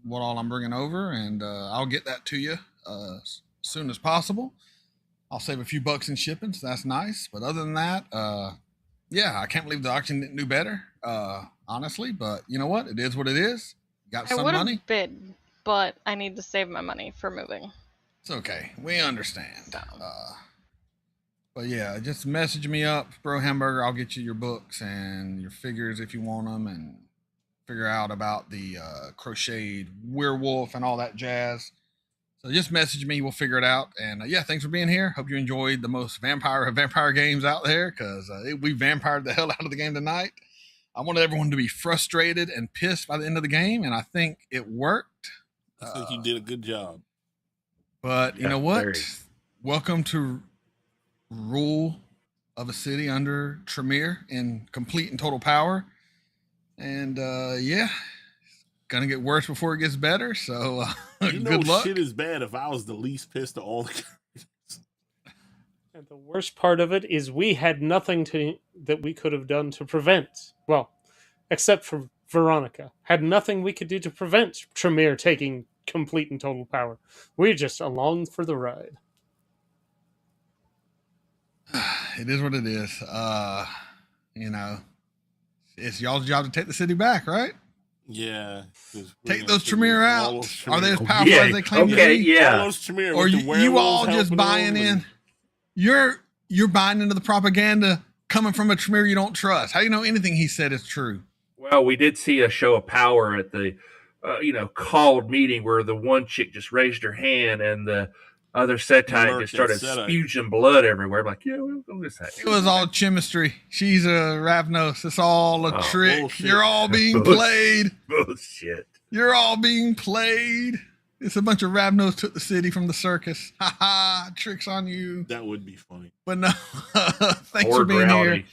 what all I'm bringing over, and I'll get that to you as soon as possible. I'll save a few bucks in shipping, so that's nice. But other than that, yeah, I can't believe the auction didn't do better, honestly. But you know what? It is what it is. Got I some would money. have bid, but I need to save my money for moving. It's okay. We understand. But yeah, just message me up, Bro Hamburger. I'll get you your books and your figures if you want them, and figure out about the crocheted werewolf and all that jazz. So just message me. We'll figure it out. And yeah, thanks for being here. Hope you enjoyed the most vampire games out there, because we vampired the hell out of the game tonight. I wanted everyone to be frustrated and pissed by the end of the game, and I think it worked. I think you did a good job. But you know what? Welcome to rule of a city under Tremere in complete and total power. And yeah, gonna get worse before it gets better. So good luck. Shit is bad if I was the least pissed of all the characters. And the worst part of it is we had nothing that we could have done to prevent. Well, except for Veronica, had nothing we could do to prevent Tremere taking complete and total power. We're just along for the ride. It is what it is. You know, it's y'all's job to take the city back, right? Yeah. Take those Tremere out. Are they as powerful as they claim to be? Yeah. Or you all just buying in? You're buying into the propaganda coming from a Tremere you don't trust. How do you know anything he said is true? Well, we did see a show of power at the, called meeting where the one chick just raised her hand and the other Setite just started spewing blood everywhere. I'm like, yeah, we'll just have it was all chemistry. She's a Ravnos. It's all a trick. Bullshit. You're all being played. Bullshit. You're all being played. It's a bunch of Ravnos took the city from the circus. Ha ha! Tricks on you. That would be funny. But no, thanks for being here.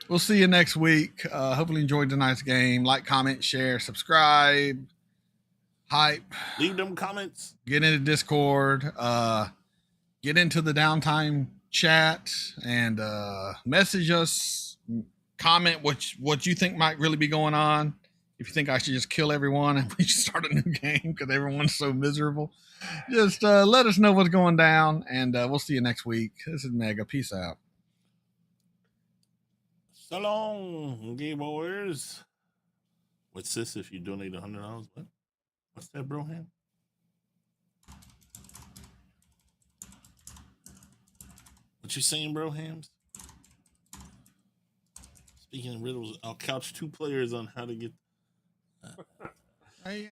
We'll see you next week. Hopefully you enjoyed tonight's game. Like, comment, share, subscribe, hype. Leave them comments. Get into Discord. Get into the downtime chat and message us. Comment what you think might really be going on. If you think I should just kill everyone and we should start a new game because everyone's so miserable, just let us know what's going down, and we'll see you next week. This is Mega. Peace out. So long, Game Boys. What's this if you donate $100? What? What's that, Broham? What you saying, Brohams? Speaking of riddles, I'll couch 2 players on how to get... Hey.